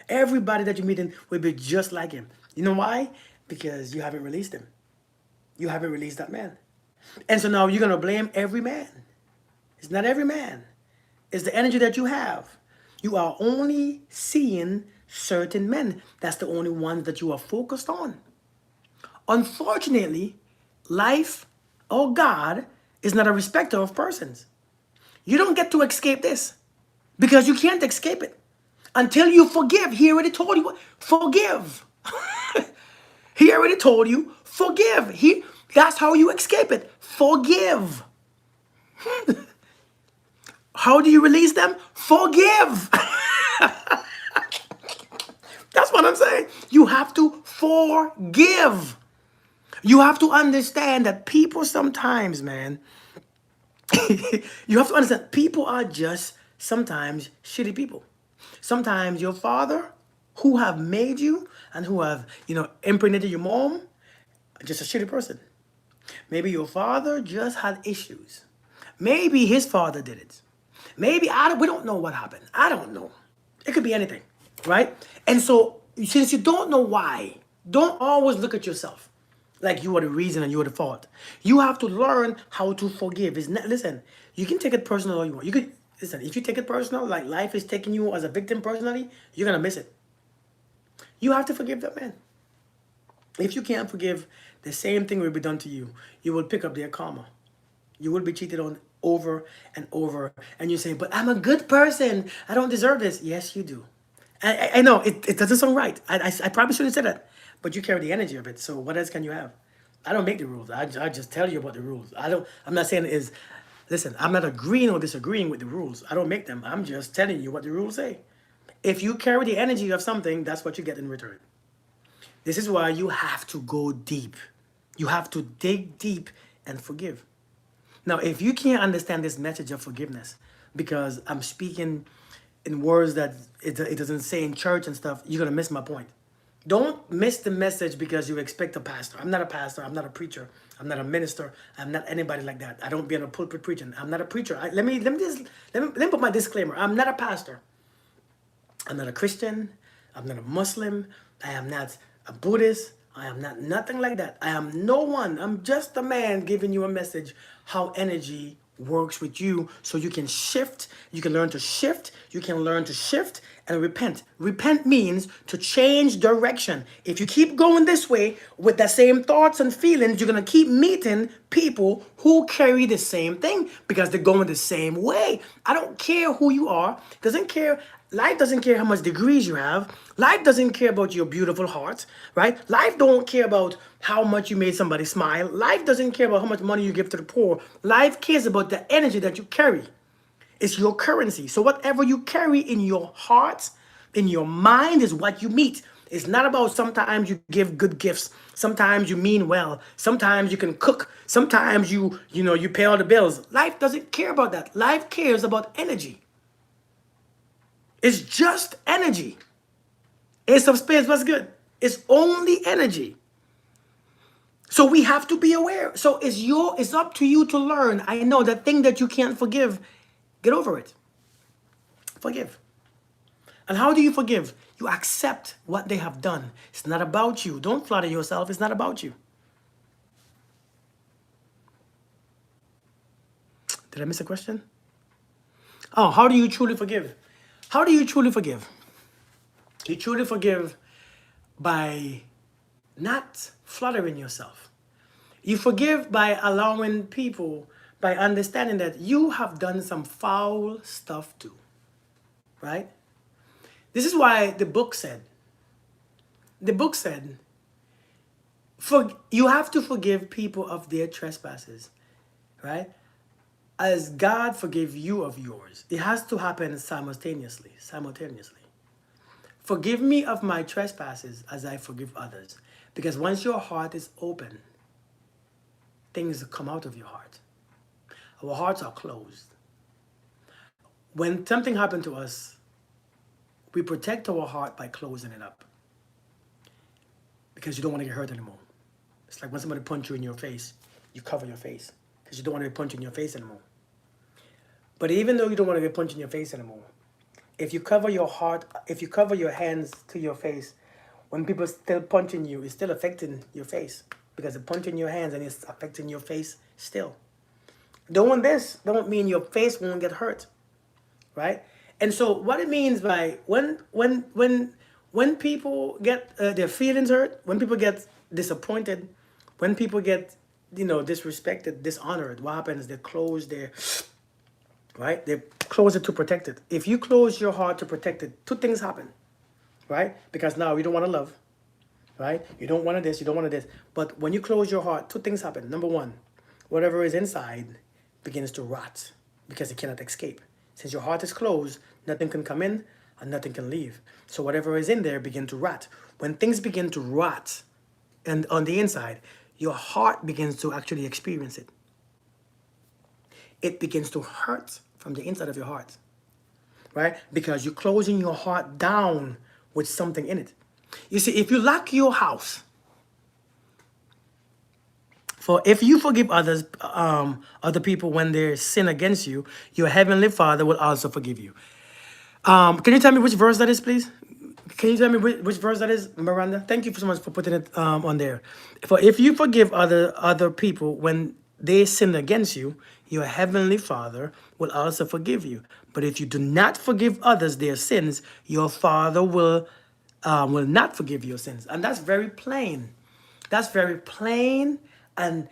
Everybody that you're meeting will be just like him. You know why? Because you haven't released him. You haven't released that man. And so now you're going to blame every man. It's not every man. It's the energy that you have. You are only seeing certain men. That's the only ones that you are focused on. Unfortunately, life or God is not a respecter of persons. You don't get to escape this because you can't escape it until you forgive. He already told you, forgive. He already told you, forgive. That's how you escape it. Forgive. How do you release them? Forgive. That's what I'm saying. You have to forgive. You have to understand that people sometimes, man, you have to understand people are just sometimes shitty people. Sometimes your father, who have made you and who have, impregnated your mom, just a shitty person. Maybe your father just had issues. Maybe his father did it. Maybe we don't know what happened. I don't know. It could be anything, right? And so since you don't know why, don't always look at yourself like you are the reason and you are the fault. You have to learn how to forgive. Listen, you can take it personal all you want. Listen, if you take it personal, like life is taking you as a victim personally, you're going to miss it. You have to forgive that man. If you can't forgive, the same thing will be done to you. You will pick up their karma. You will be cheated on over and over. And you say, but I'm a good person. I don't deserve this. Yes, you do. I know, it doesn't sound right. I probably shouldn't say that. But you carry the energy of it. So what else can you have? I don't make the rules. I just tell you about the rules. I'm not saying it is, listen, I'm not agreeing or disagreeing with the rules. I don't make them. I'm just telling you what the rules say. If you carry the energy of something, that's what you get in return. This is why you have to go deep. You have to dig deep and forgive. Now, if you can't understand this message of forgiveness, because I'm speaking in words that it doesn't say in church and stuff, you're going to miss my point. Don't miss the message because you expect a pastor. I'm not a pastor. I'm not a preacher. I'm not a minister. I'm not anybody like that. I don't be on a pulpit preaching. I'm not a preacher. Let me put my disclaimer. I'm not a pastor. I'm not a Christian. I'm not a Muslim. I am not a Buddhist. I am not nothing like that. I am no one. I'm just a man giving you a message how energy works with you so you can shift. You can learn to shift. You can learn to shift and repent. Repent means to change direction. If you keep going this way with the same thoughts and feelings, you're going to keep meeting people who carry the same thing because they're going the same way. I don't care who you are. Doesn't care. Life doesn't care how much degrees you have. Life doesn't care about your beautiful heart, right? Life don't care about how much you made somebody smile. Life doesn't care about how much money you give to the poor. Life cares about the energy that you carry. It's your currency. So whatever you carry in your heart, in your mind, is what you meet. It's not about sometimes you give good gifts. Sometimes you mean well. Sometimes you can cook. Sometimes you pay all the bills. Life doesn't care about that. Life cares about energy. It's just energy. Ace of Spades, what's good? It's only energy. So we have to be aware. So it's up to you to learn. I know that thing that you can't forgive, get over it. Forgive. And how do you forgive? You accept what they have done. It's not about you. Don't flatter yourself. It's not about you. Did I miss a question? Oh, how do you truly forgive? How do you truly forgive? You truly forgive by not flattering yourself. You forgive by allowing people, by understanding that you have done some foul stuff too, right? This is why the book said, you have to forgive people of their trespasses, right? As God forgave you of yours. It has to happen simultaneously. Forgive me of my trespasses as I forgive others. Because once your heart is open, things come out of your heart. Our hearts are closed. When something happened to us, we protect our heart by closing it up. Because you don't want to get hurt anymore. It's like when somebody punches you in your face, you cover your face. Because you don't want to get punched in your face anymore. But even though you don't want to get punched in your face anymore, if you cover your heart, if you cover your hands to your face, when people still punching you, it's still affecting your face. Because they're punching your hands and it's affecting your face still. Doing this don't mean your face won't get hurt, right? And so what it means by when people get their feelings hurt, when people get disappointed, when people get disrespected, dishonored, what happens? They close their right? They close it to protect it. If you close your heart to protect it, two things happen, right? Because now you don't want to love, right? You don't want this, you don't want this. But when you close your heart, two things happen. Number one, whatever is inside begins to rot because it cannot escape. Since your heart is closed, nothing can come in and nothing can leave. So whatever is in there begin to rot. When things begin to rot and on the inside, your heart begins to actually experience it. It begins to hurt from the inside of your heart, right? Because you're closing your heart down with something in it. You see, if you lock your house, if you forgive others, other people when they sin against you, your heavenly Father will also forgive you. Can you tell me which verse that is, please? Can you tell me which verse that is, Miranda? Thank you so much for putting it on there. For if you forgive other people when they sin against you, your heavenly Father will also forgive you. But if you do not forgive others their sins, your Father will not forgive your sins. And that's very plain. That's very plain, and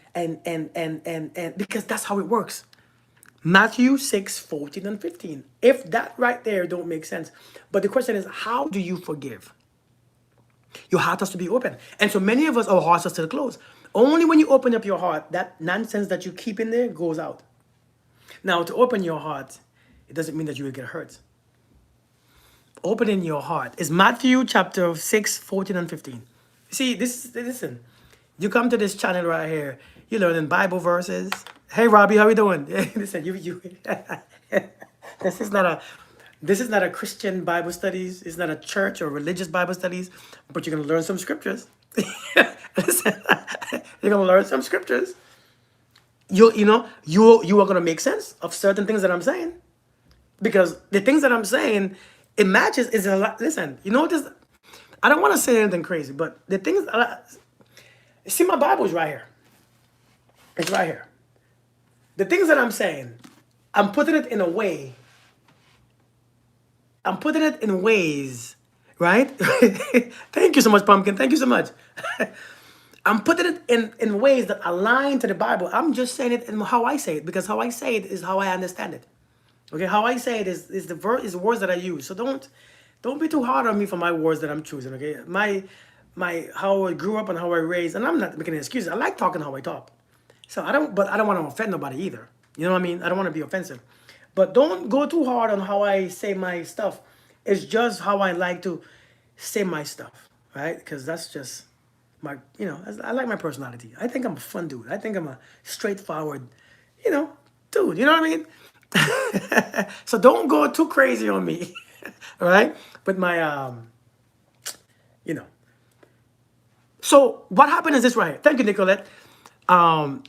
because that's how it works. Matthew 6:14 and 15. If that right there don't make sense. But the question is, how do you forgive? Your heart has to be open. And so many of us, our hearts are still closed. Only when you open up your heart, that nonsense that you keep in there goes out. Now, to open your heart, it doesn't mean that you will get hurt. Opening your heart is Matthew chapter 6:14 and 15. See, listen, you come to this channel right here, you're learning Bible verses. Hey, Robbie, how you doing? Listen, this is not a Christian Bible studies. It's not a church or religious Bible studies, but you're gonna learn some scriptures. Listen, you're gonna learn some scriptures. You are gonna make sense of certain things that I'm saying, because the things that I'm saying, it matches. Is a lot. Listen, this. I don't want to say anything crazy, but the things. See, my Bible's right here. It's right here. The things that I'm saying, I'm putting it in a way. I'm putting it in ways, right? Thank you so much, Pumpkin. Thank you so much. I'm putting it in ways that align to the Bible. I'm just saying it in how I say it, because how I say it is how I understand it. Okay, how I say it is the words that I use. So don't be too hard on me for my words that I'm choosing. Okay, my how I grew up and how I raised, and I'm not making an excuse. I like talking how I talk. So but I don't want to offend nobody either. You know what I mean? I don't want to be offensive. But don't go too hard on how I say my stuff. It's just how I like to say my stuff, right? Because that's just my, I like my personality. I think I'm a fun dude. I think I'm a straightforward, you know, dude. You know what I mean? So don't go too crazy on me, all right? With my, you know. So what happened is this right here. Thank you, Nicolette. Um,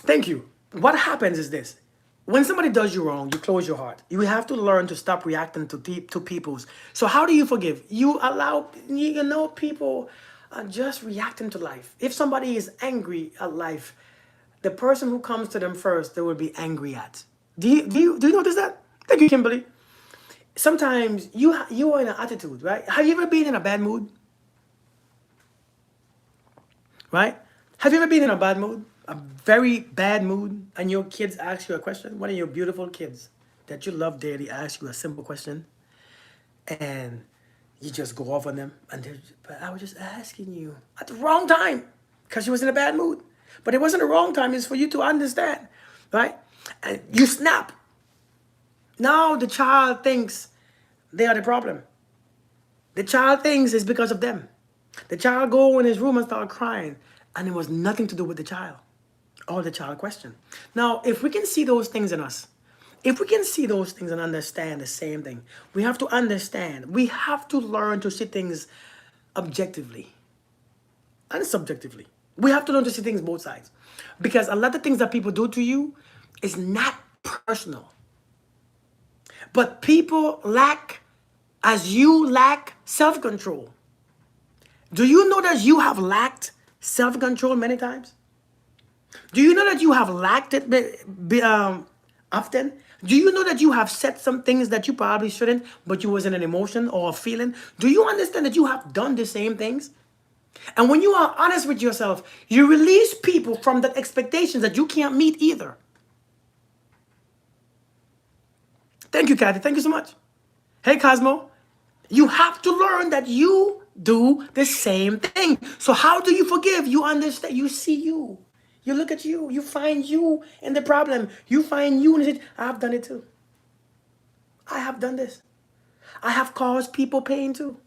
Thank you. What happens is this. When somebody does you wrong, you close your heart. You have to learn to stop reacting to people's. So how do you forgive? You allow, people are just reacting to life. If somebody is angry at life, the person who comes to them first, they will be angry at. Do you notice that? Thank you, Kimberly. Sometimes you are in an attitude, right? Have you ever been in a bad mood? Right? Have you ever been in a bad mood? A very bad mood, and your kids ask you a question? One of your beautiful kids that you love dearly ask you a simple question, and you just go off on them, and but I was just asking you at the wrong time because you was in a bad mood. But it wasn't the wrong time, it's for you to understand, right? And you snap. Now the child thinks they are the problem. The child thinks it's because of them. The child go in his room and start crying, and it was nothing to do with the child or the child question. Now, if we can see those things in us, if we can see those things and understand the same thing, we have to understand. We have to learn to see things objectively and subjectively. We have to learn to see things both sides, because a lot of things that people do to you is not personal. But people lack, as you lack self-control. Do you know that you have lacked self-control many times? Do you know that you have lacked it often? Do you know that you have said some things that you probably shouldn't, but you was in an emotion or a feeling? Do you understand that you have done the same things? And when you are honest with yourself, you release people from that expectations that you can't meet either. Thank you, Kathy. Thank you so much. Hey, Cosmo. You have to learn that you do the same thing. So how do you forgive? You understand. You see you. You look at you. You find you in the problem. You find you in it. I've done it too. I have done this. I have caused people pain too.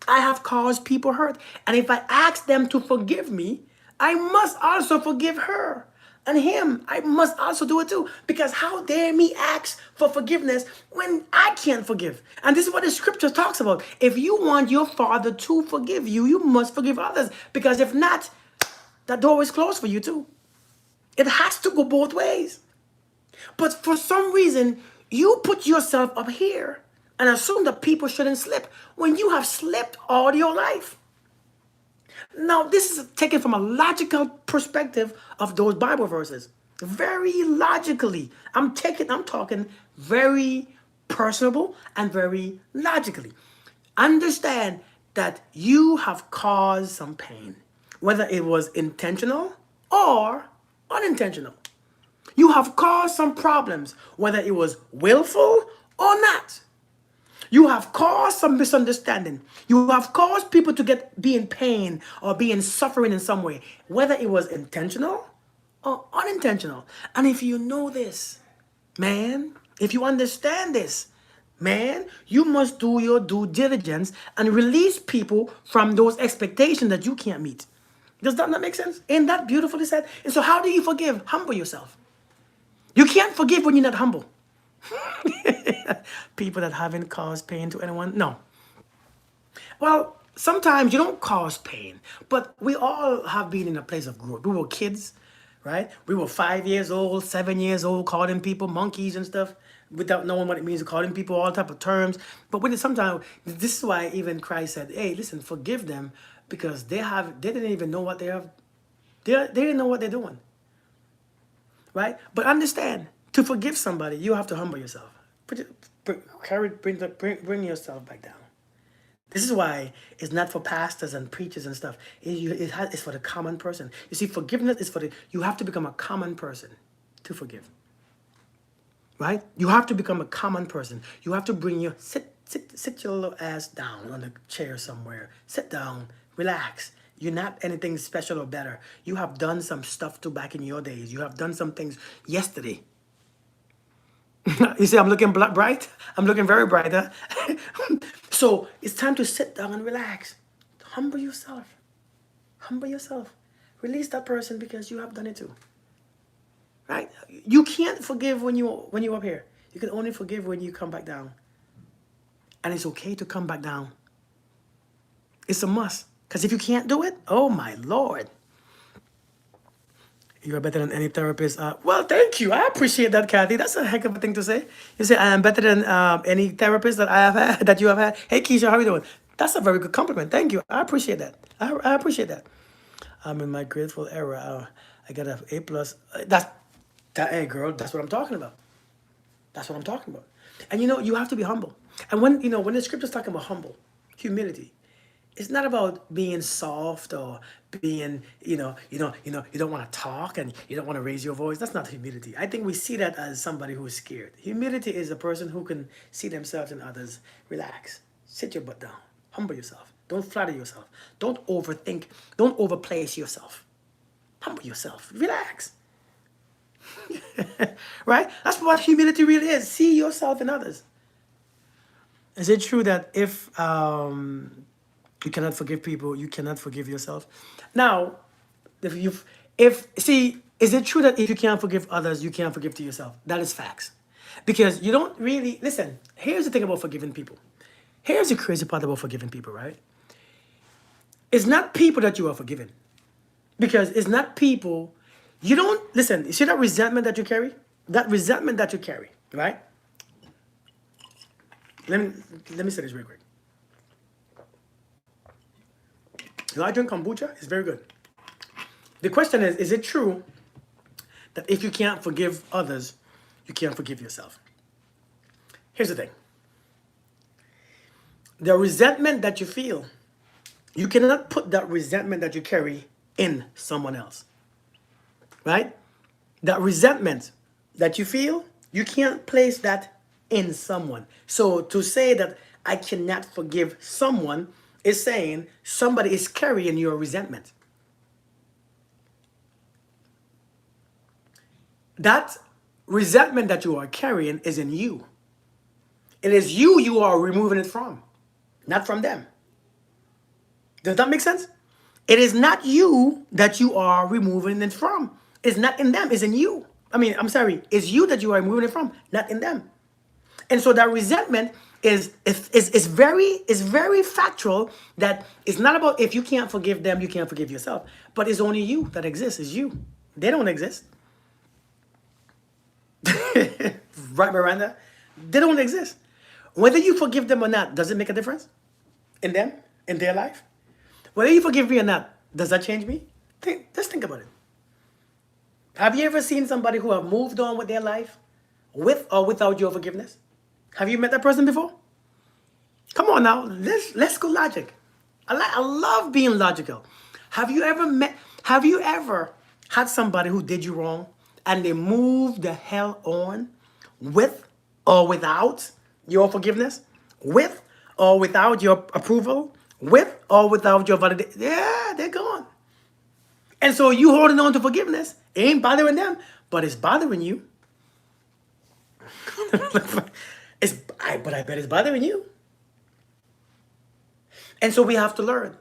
I have caused people hurt. And if I ask them to forgive me, I must also forgive her and him. I must also do it too. Because how dare me ask for forgiveness when I can't forgive? And this is what the scripture talks about. If you want your father to forgive you, you must forgive others. Because if not, that door is closed for you too. It has to go both ways. But for some reason, you put yourself up here and assume that people shouldn't slip when you have slipped all your life. Now, this is taken from a logical perspective of those Bible verses. Very logically. I'm talking very personable and very logically. Understand that you have caused some pain, whether it was intentional or unintentional. You have caused some problems, whether it was willful or not. You have caused some misunderstanding. You have caused people to be in pain or be in suffering in some way, whether it was intentional or unintentional. And if you know this, man, if you understand this, man, you must do your due diligence and release people from those expectations that you can't meet. Does that not make sense? Ain't that beautifully said? And so how do you forgive? Humble yourself. You can't forgive when you're not humble. People that haven't caused pain to anyone? No. Well, sometimes you don't cause pain, but we all have been in a place of growth. We were kids, right? We were 5 years old, 7 years old, calling people monkeys and stuff without knowing what it means, calling people all type of terms. But when sometimes, this is why even Christ said, hey, listen, forgive them, because they didn't even know what they didn't know what they're doing. Right? But understand, to forgive somebody, you have to humble yourself. bring yourself back down. This is why it's not for pastors and preachers and stuff. It's for the common person. You see, forgiveness is for you have to become a common person to forgive. Right? You have to become a common person. You have to bring sit your little ass down on a chair somewhere. Sit down, relax. You're not anything special or better. You have done some stuff too back in your days. You have done some things yesterday. You see, I'm looking bright. I'm looking very bright. Huh? So it's time to sit down and relax. Humble yourself. Humble yourself. Release that person because you have done it too. Right? You can't forgive when you're up here. You can only forgive when you come back down. And it's okay to come back down. It's a must. Because if you can't do it, oh my Lord. You are better than any therapist. Well, thank you. I appreciate that, Kathy. That's a heck of a thing to say. You say, I am better than any therapist that I have had, that you have had. Hey, Keisha, how are you doing? That's a very good compliment. Thank you. I appreciate that. I appreciate that. I'm in my grateful era. I got an A+. Hey, girl, that's what I'm talking about. That's what I'm talking about. And you have to be humble. And when the scripture's talking about humble, humility, it's not about being soft or being, you don't want to talk and you don't want to raise your voice. That's not humility. I think we see that as somebody who is scared. Humility is a person who can see themselves and others. Relax. Sit your butt down. Humble yourself. Don't flatter yourself. Don't overthink. Don't overplace yourself. Humble yourself. Relax. Right? That's what humility really is. See yourself in others. Is it true that if you cannot forgive people, you cannot forgive yourself? Now, is it true that if you can't forgive others, you can't forgive to yourself? That is facts. Because you don't really, listen, here's the thing about forgiving people. Here's the crazy part about forgiving people, right? It's not people that you are forgiving. Because it's not people, listen, you see that resentment that you carry? That resentment that you carry, right? Let me say this real quick. I drink kombucha. It's very good. The question is it true that if you can't forgive others, you can't forgive yourself? Here's the thing. The resentment that you feel, you cannot put that resentment that you carry in someone else. Right? That resentment that you feel, you can't place that in someone. So to say that I cannot forgive someone is saying somebody is carrying your resentment. That resentment that you are carrying is in you. It is you are removing it from, not from them. Does that make sense? It is not you that you are removing it from. It's not in them, it's in you. It's you that you are removing it from, not in them. And so that resentment is very factual, that it's not about if you can't forgive them, you can't forgive yourself. But it's only you that exists. It's you. They don't exist. Right, Miranda? They don't exist. Whether you forgive them or not, does it make a difference? In them? In their life? Whether you forgive me or not, does that change me? Just think about it. Have you ever seen somebody who have moved on with their life with or without your forgiveness? Have you met that person before? Come on now, let's go logic. I love being logical. Have you ever had somebody who did you wrong and they moved the hell on with or without your forgiveness? With or without your approval? With or without your validation? Yeah, they're gone. And so you holding on to forgiveness, it ain't bothering them, but it's bothering you. But I bet it's bothering you. And so we have to learn.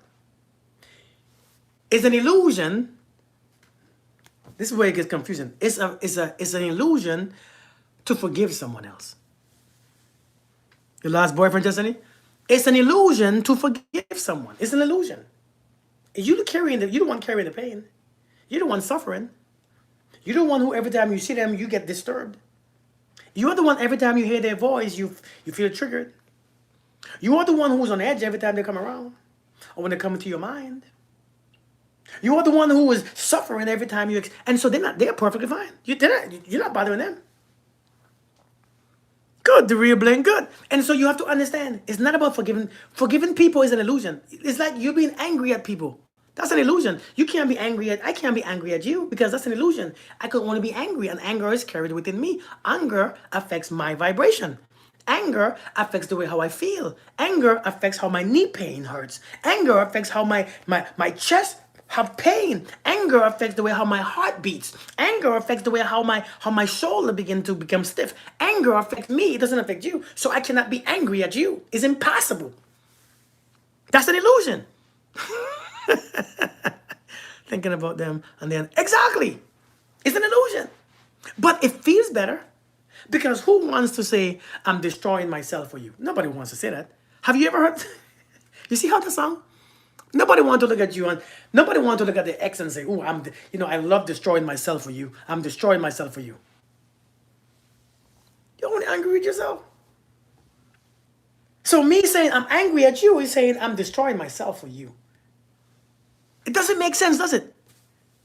It's an illusion. This is where it gets confusing. It's an illusion to forgive someone else. Your last boyfriend, Destiny? It's an illusion to forgive someone. It's an illusion. You're the one carrying the pain. You're the one suffering. You're the one who every time you see them, you get disturbed. You're the one every time you hear their voice, you feel triggered. You are the one who's on edge every time they come around or when they come into your mind. You are the one who is suffering every time and so they're perfectly fine. You're not bothering them. good. The real blame good. And so you have to understand, it's not about forgiving. Forgiving people is an illusion. It's like you being angry at people. That's an illusion. You can't be angry at, I can't be angry at you because that's an illusion. I could want to be angry, and anger is carried within me. Anger affects my vibration. Anger affects the way how I feel. Anger affects how my knee pain hurts. Anger affects how my chest have pain. Anger affects the way how my heart beats. Anger affects the way how my shoulder begin to become stiff. Anger affects me. It doesn't affect you. So I cannot be angry at you. It's impossible. That's an illusion. Thinking about them and then exactly. It's an illusion. But it feels better. Because who wants to say, I'm destroying myself for you? Nobody wants to say that. Have you ever heard? You see how the song? Nobody wants to look at you and nobody wants to look at their ex and say, oh, I love destroying myself for you. I'm destroying myself for you. You're only angry with yourself. So me saying I'm angry at you is saying I'm destroying myself for you. It doesn't make sense, does it?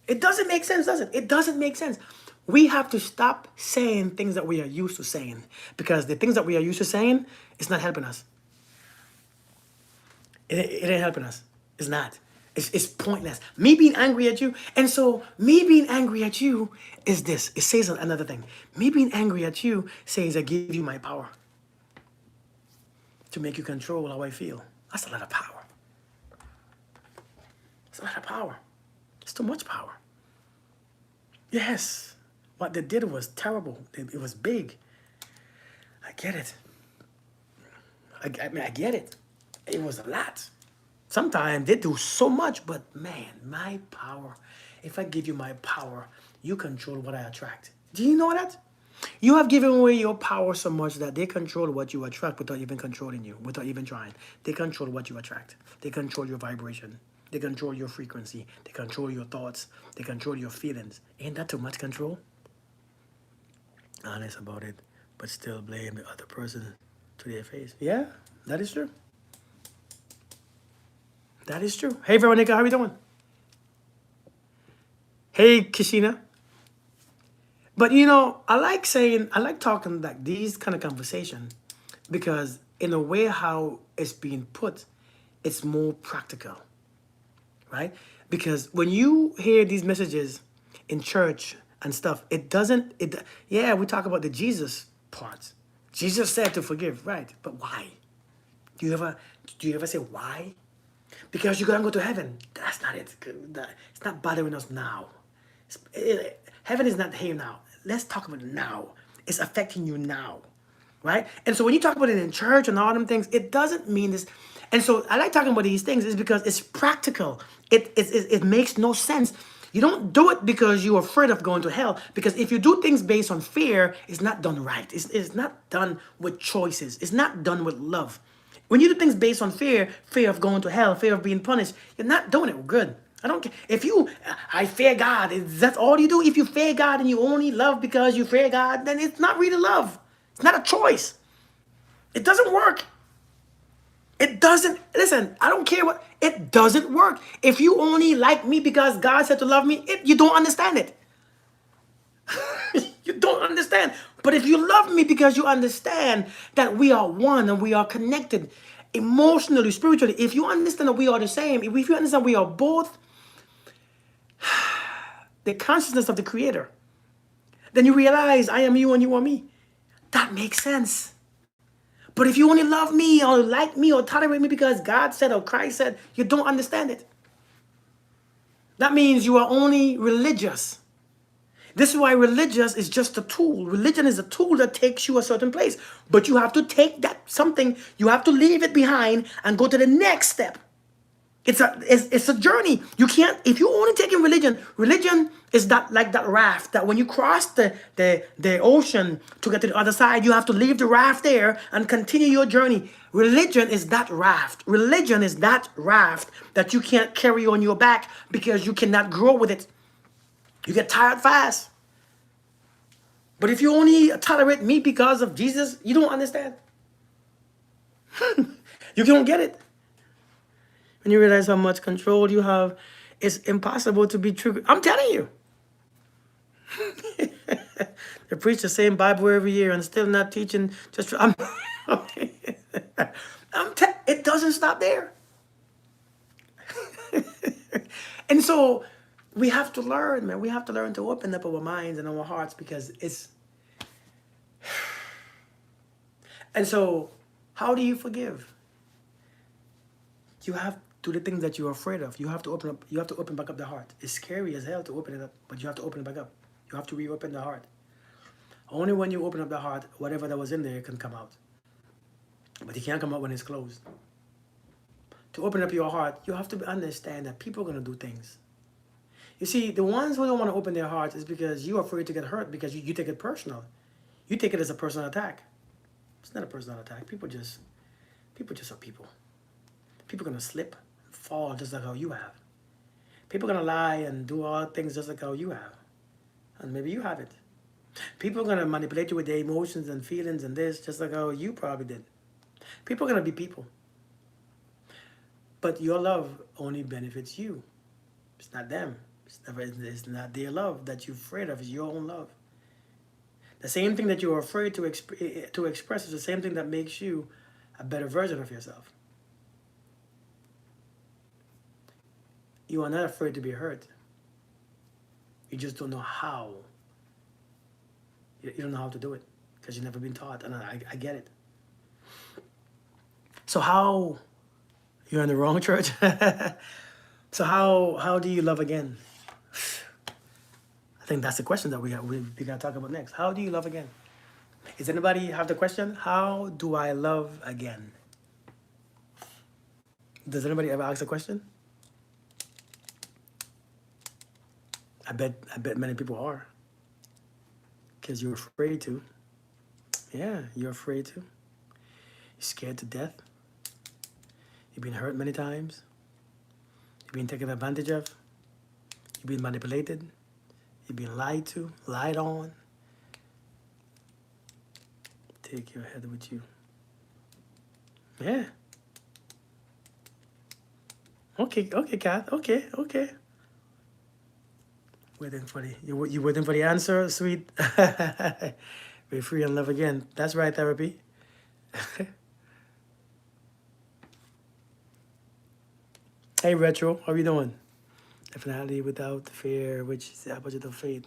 It doesn't make sense, does it? It doesn't make sense. We have to stop saying things that we are used to saying because the things that we are used to saying is not helping us. It ain't helping us. It's not. It's pointless. Me being angry at you. And so me being angry at you is this. It says another thing. Me being angry at you says I give you my power to make you control how I feel. That's a lot of power. It's a lot of power. It's too much power. Yes. What they did was terrible. It was big. I get it. I mean, I get it. It was a lot. Sometimes they do so much, but man, my power. If I give you my power, you control what I attract. Do you know that? You have given away your power so much that they control what you attract without even controlling you, without even trying. They control what you attract. They control your vibration. They control your frequency. They control your thoughts. They control your feelings. Ain't that too much control? Honest about it, but still blame the other person to their face. Yeah, that is true. That is true. Hey, Veronica, how are you doing? Hey, Kishina. But you know, I like talking like these kind of conversation because in a way how it's being put, it's more practical, right? Because when you hear these messages in church and stuff, yeah, we talk about the Jesus part. Jesus said to forgive, right? But why? Do you ever say why? Because you're gonna go to heaven. That's not it. It's not bothering us now. Heaven is not here now. Let's talk about it now. It's affecting you now, right? And so when you talk about it in church and all them things, it doesn't mean this. And so I like talking about these things is because it's practical. It makes no sense. You don't do it because you're afraid of going to hell. Because if you do things based on fear, it's not done right. It's not done with choices. It's not done with love. When you do things based on fear of going to hell, fear of being punished, you're not doing it good. I don't care. If I fear God, that's all you do. If you fear God and you only love because you fear God, then it's not really love. It's not a choice. It doesn't work. It doesn't, listen, I don't care what, it doesn't work. If you only like me because God said to love me, you don't understand it. You don't understand. But if you love me because you understand that we are one and we are connected emotionally, spiritually, if you understand that we are the same, if you understand we are both the consciousness of the Creator, then you realize I am you and you are me. That makes sense. But if you only love me or like me or tolerate me because God said or Christ said, you don't understand it. That means you are only religious. This is why religious is just a tool. Religion is a tool that takes you a certain place. But you have to take that something, you have to leave it behind and go to the next step. It's a journey. You can't, if you only take in religion is that like that raft that when you cross the ocean to get to the other side, you have to leave the raft there and continue your journey. Religion is that raft. Religion is that raft that you can't carry on your back because you cannot grow with it. You get tired fast. But if you only tolerate me because of Jesus, you don't understand. You don't get it. When you realize how much control you have, it's impossible to be true. I'm telling you. They preach the same Bible every year and still not teaching. Just it doesn't stop there. And so we have to learn, man. We have to learn to open up our minds and our hearts because it's. And so, how do you forgive? You have to do the things that you're afraid of. You have to open up. You have to open back up the heart. It's scary as hell to open it up, but you have to open it back up. You have to reopen the heart. Only when you open up the heart, whatever that was in there can come out. But it can't come out when it's closed. To open up your heart, you have to understand that people are going to do things. You see, the ones who don't want to open their hearts is because you're afraid to get hurt because you take it personal. You take it as a personal attack. It's not a personal attack. People just are people. People are going to slip, fall just like how you have. People are going to lie and do all things just like how you have. And maybe you have it. People are going to manipulate you with their emotions and feelings and this just like how you probably did. People are going to be people. But your love only benefits you. It's not them. It's not their love that you're afraid of. It's your own love. The same thing that you're afraid to express is the same thing that makes you a better version of yourself. You are not afraid to be hurt. You just don't know how. You don't know how to do it because you've never been taught, and I get it. So how... You're in the wrong church? So how do you love again? I think that's the question that we got to talk about next. How do you love again? Does anybody have the question? How do I love again? Does anybody ever ask the question? I bet many people are. Because you're afraid to. Yeah, you're afraid to. You're scared to death. You've been hurt many times. You've been taken advantage of. You've been manipulated. You've been lied to, lied on. Take your head with you. Yeah. Okay, Kath. Okay. Waiting for you waiting for the answer, sweet. Be free and love again. That's right, therapy. Hey, Retro, how are you doing? Definitely without fear, which is the opposite of faith.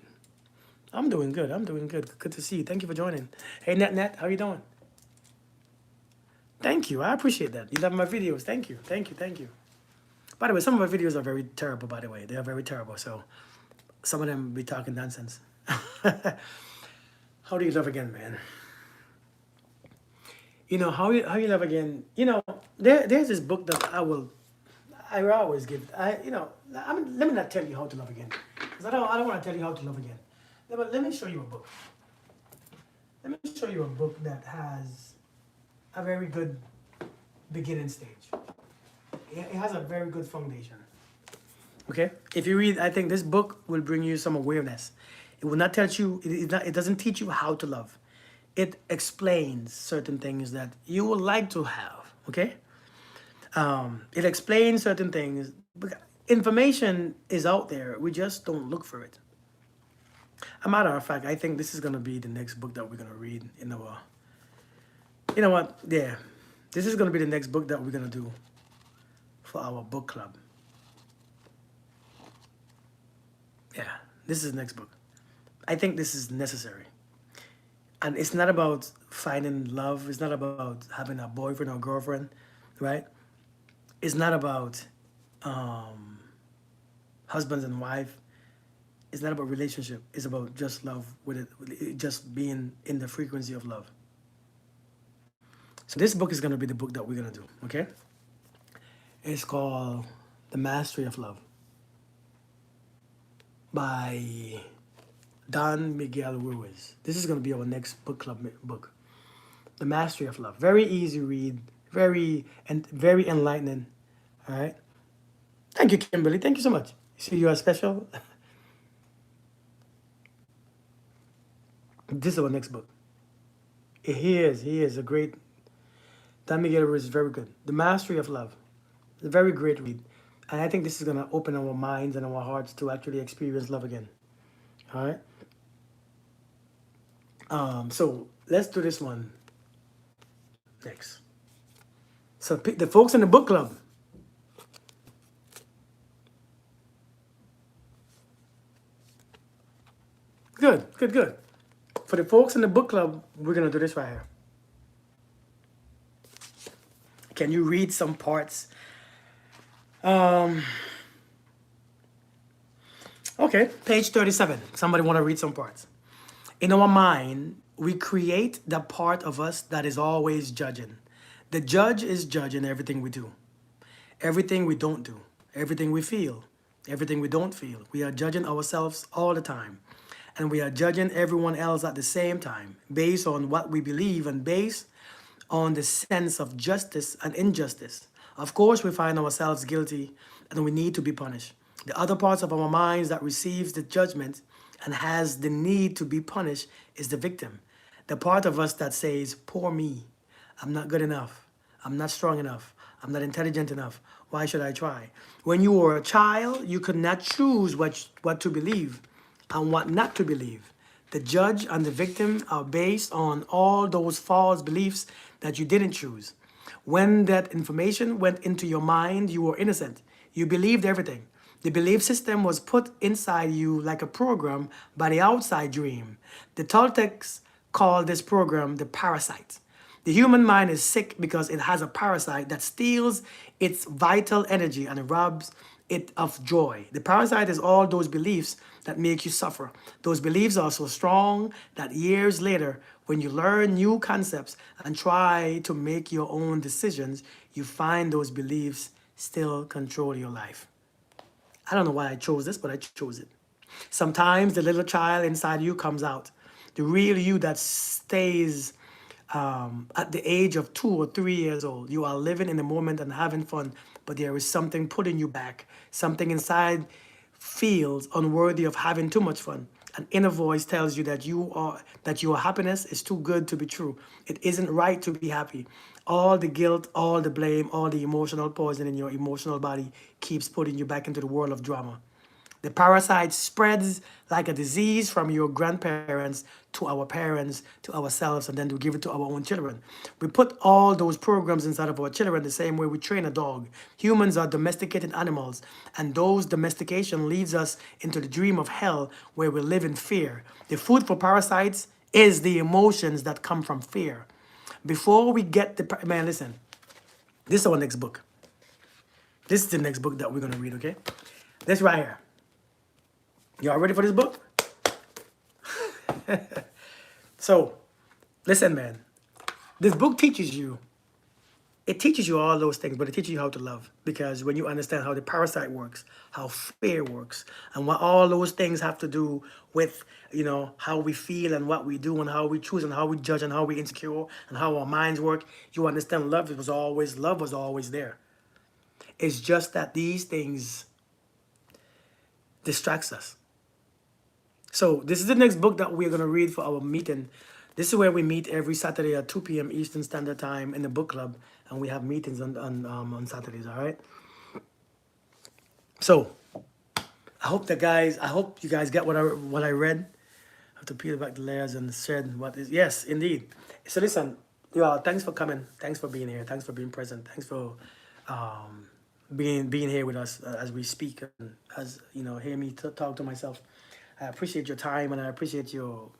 I'm doing good. Good to see you. Thank you for joining. Hey, Net, how are you doing? Thank you. I appreciate that. You love my videos. Thank you. By the way, some of my videos are very terrible, by the way. They are very terrible. So some of them be talking nonsense. How do you love again, man? You know, how you love again. You know, there's this book that I always give. Let me not tell you how to love again, because I don't want to tell you how to love again. But let me show you a book. Let me show you a book that has a very good beginning stage. It has a very good foundation. Okay, if you read, I think this book will bring you some awareness. It will not tell you. It doesn't teach you how to love. It explains certain things that you would like to have. Okay. It explains certain things. Information is out there. We just don't look for it. A matter of fact, I think this is going to be the next book that we're going to read in our... You know what? Yeah. This is going to be the next book that we're going to do for our book club. Yeah. This is the next book. I think this is necessary. And it's not about finding love. It's not about having a boyfriend or girlfriend, right? It's not about husbands and wife. It's not about relationship. It's about just love, with it just being in the frequency of love. So this book is going to be the book that we're going to do, okay? It's called The Mastery of Love by Don Miguel Ruiz. This is going to be our next book club book. The Mastery of Love. Very easy read. Very enlightening. All right. Thank you, Kimberly. Thank you so much. See, you are special. This is our next book. He is a great... Don Miguel Ruiz is very good. The Mastery of Love. It's a very great read. And I think this is going to open our minds and our hearts to actually experience love again. All right? So let's do this one next. So the folks in the book club, good, good, good. For the folks in the book club, we're gonna do this right here. Can you read some parts? Okay, page 37. Somebody want to read some parts? In our mind, we create the part of us that is always judging. The judge is judging everything we do, everything we don't do, everything we feel, everything we don't feel. We are judging ourselves all the time. And we are judging everyone else at the same time, based on what we believe and based on the sense of justice and injustice. Of course, we find ourselves guilty and we need to be punished. The other parts of our minds that receives the judgment and has the need to be punished is the victim. The part of us that says, poor me, I'm not good enough, I'm not strong enough, I'm not intelligent enough, why should I try? When you were a child, you could not choose what to believe and what not to believe. The judge and the victim are based on all those false beliefs that you didn't choose. When that information went into your mind, you were innocent. You believed everything. The belief system was put inside you like a program by the outside dream. The Toltecs call this program the parasite. The human mind is sick because it has a parasite that steals its vital energy and robs it of joy. The parasite is all those beliefs that make you suffer. Those beliefs are so strong that years later, when you learn new concepts and try to make your own decisions, you find those beliefs still control your life. I don't know why I chose this, but I chose it. Sometimes the little child inside you comes out. The real you that stays at the age of 2 or 3 years old. You are living in the moment and having fun, but there is something putting you back. Something inside feels unworthy of having too much fun. An inner voice tells you that your happiness is too good to be true. It isn't right to be happy. All the guilt, all the blame, all the emotional poison in your emotional body keeps putting you back into the world of drama. The parasite spreads like a disease from your grandparents to our parents, to ourselves, and then we give it to our own children. We put all those programs inside of our children the same way we train a dog. Humans are domesticated animals, and those domestication leads us into the dream of hell where we live in fear. The food for parasites is the emotions that come from fear. Before we get man, listen, this is our next book. This is the next book that we're going to read, okay? This right here. Y'all ready for this book? So, listen, man. This book teaches you, it teaches you all those things, but it teaches you how to love. Because when you understand how the parasite works, how fear works, and what all those things have to do with, how we feel and what we do and how we choose and how we judge and how we insecure and how our minds work, you understand love was always there. It's just that these things distracts us. So this is the next book that we're going to read for our meeting. This is where we meet every Saturday at 2 p.m. Eastern Standard Time in the book club. And we have meetings on Saturdays, all right? So I hope you guys get what I read. I have to peel back the layers and shed what is, yes, indeed. So listen, y'all, thanks for coming. Thanks for being here. Thanks for being present. Thanks for being here with us as we speak and hear me talk to myself. I appreciate your time and I appreciate your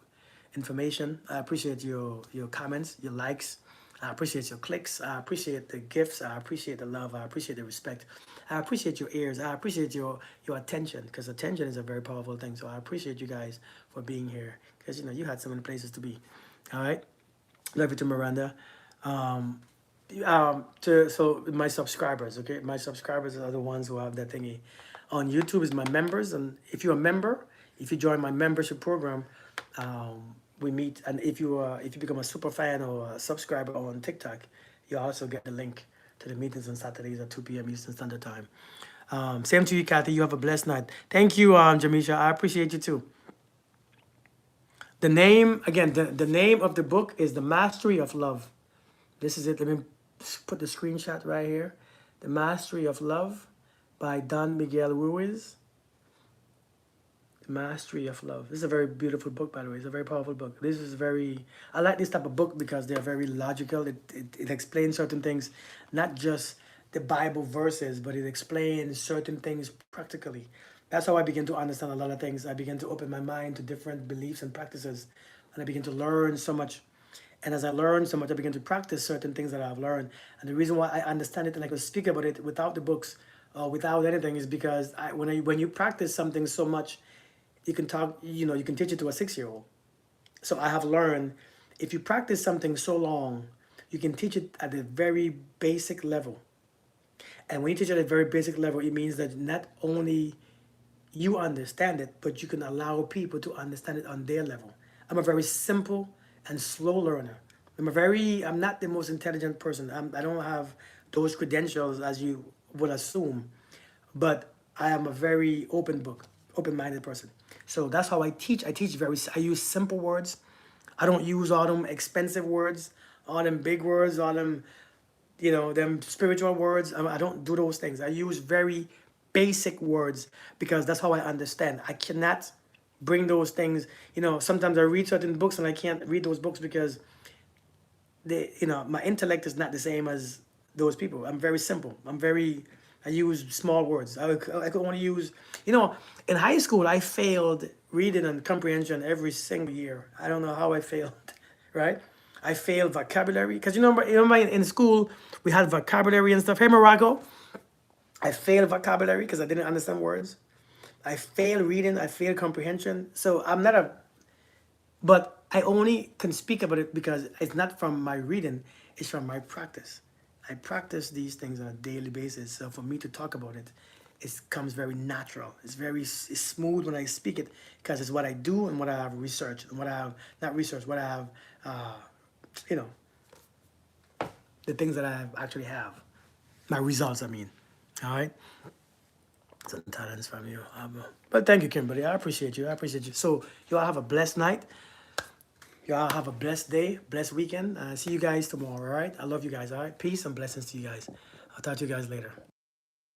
information. I appreciate your comments, your likes. I appreciate your clicks. I appreciate the gifts. I appreciate the love. I appreciate the respect. I appreciate your ears. I appreciate your attention, because attention is a very powerful thing. So I appreciate you guys for being here, because you had so many places to be. All right. Love you to Miranda. So my subscribers, okay? My subscribers are the ones who have that thingy. On YouTube is my members, and if you're a member, if you join my membership program, we meet. And if you become a super fan or a subscriber on TikTok, you also get the link to the meetings on Saturdays at 2 p.m. Eastern Standard Time. Same to you, Kathy. You have a blessed night. Thank you, Jamisha. I appreciate you too. The name, again, the name of the book is The Mastery of Love. This is it. Let me put the screenshot right here. The Mastery of Love by Don Miguel Ruiz. The Mastery of Love. This is a very beautiful book, by the way. It's a very powerful book. This is very, I like this type of book because they're very logical. It explains certain things, not just the Bible verses, but it explains certain things practically. That's how I begin to understand a lot of things. I begin to open my mind to different beliefs and practices, and I begin to learn so much. And as I learn so much, I begin to practice certain things that I've learned. And the reason why I understand it and I can speak about it without the books or without anything is because when you practice something so much, you can talk, you can teach it to a 6-year-old. So I have learned if you practice something so long, you can teach it at a very basic level. And when you teach it at a very basic level, it means that not only you understand it, but you can allow people to understand it on their level. I'm a very simple and slow learner. I'm not the most intelligent person. I don't have those credentials as you would assume, but I am a very open-minded person. So that's how I teach. I use simple words. I don't use all them expensive words, all them big words, all them, them spiritual words. I don't do those things. I use very basic words because that's how I understand. I cannot bring those things. Sometimes I read certain books and I can't read those books because my intellect is not the same as those people. I'm very simple. I use small words. I could only use, in high school, I failed reading and comprehension every single year. I don't know how I failed, right? I failed vocabulary. Because remember in school, we had vocabulary and stuff. Hey, Morocco. I failed vocabulary because I didn't understand words. I failed reading. I failed comprehension. So I'm not but I only can speak about it because it's not from my reading. It's from my practice. I practice these things on a daily basis. So for me to talk about it, it comes very natural. It's smooth when I speak it because it's what I do and what I have researched and what I have, not researched, what I have, the things that I actually have. My results, I mean. All right? Some talents from you. But thank you, Kimberly. I appreciate you. So you all have a blessed night. You all have a blessed day, blessed weekend. See you guys tomorrow, all right? I love you guys, all right? Peace and blessings to you guys. I'll talk to you guys later.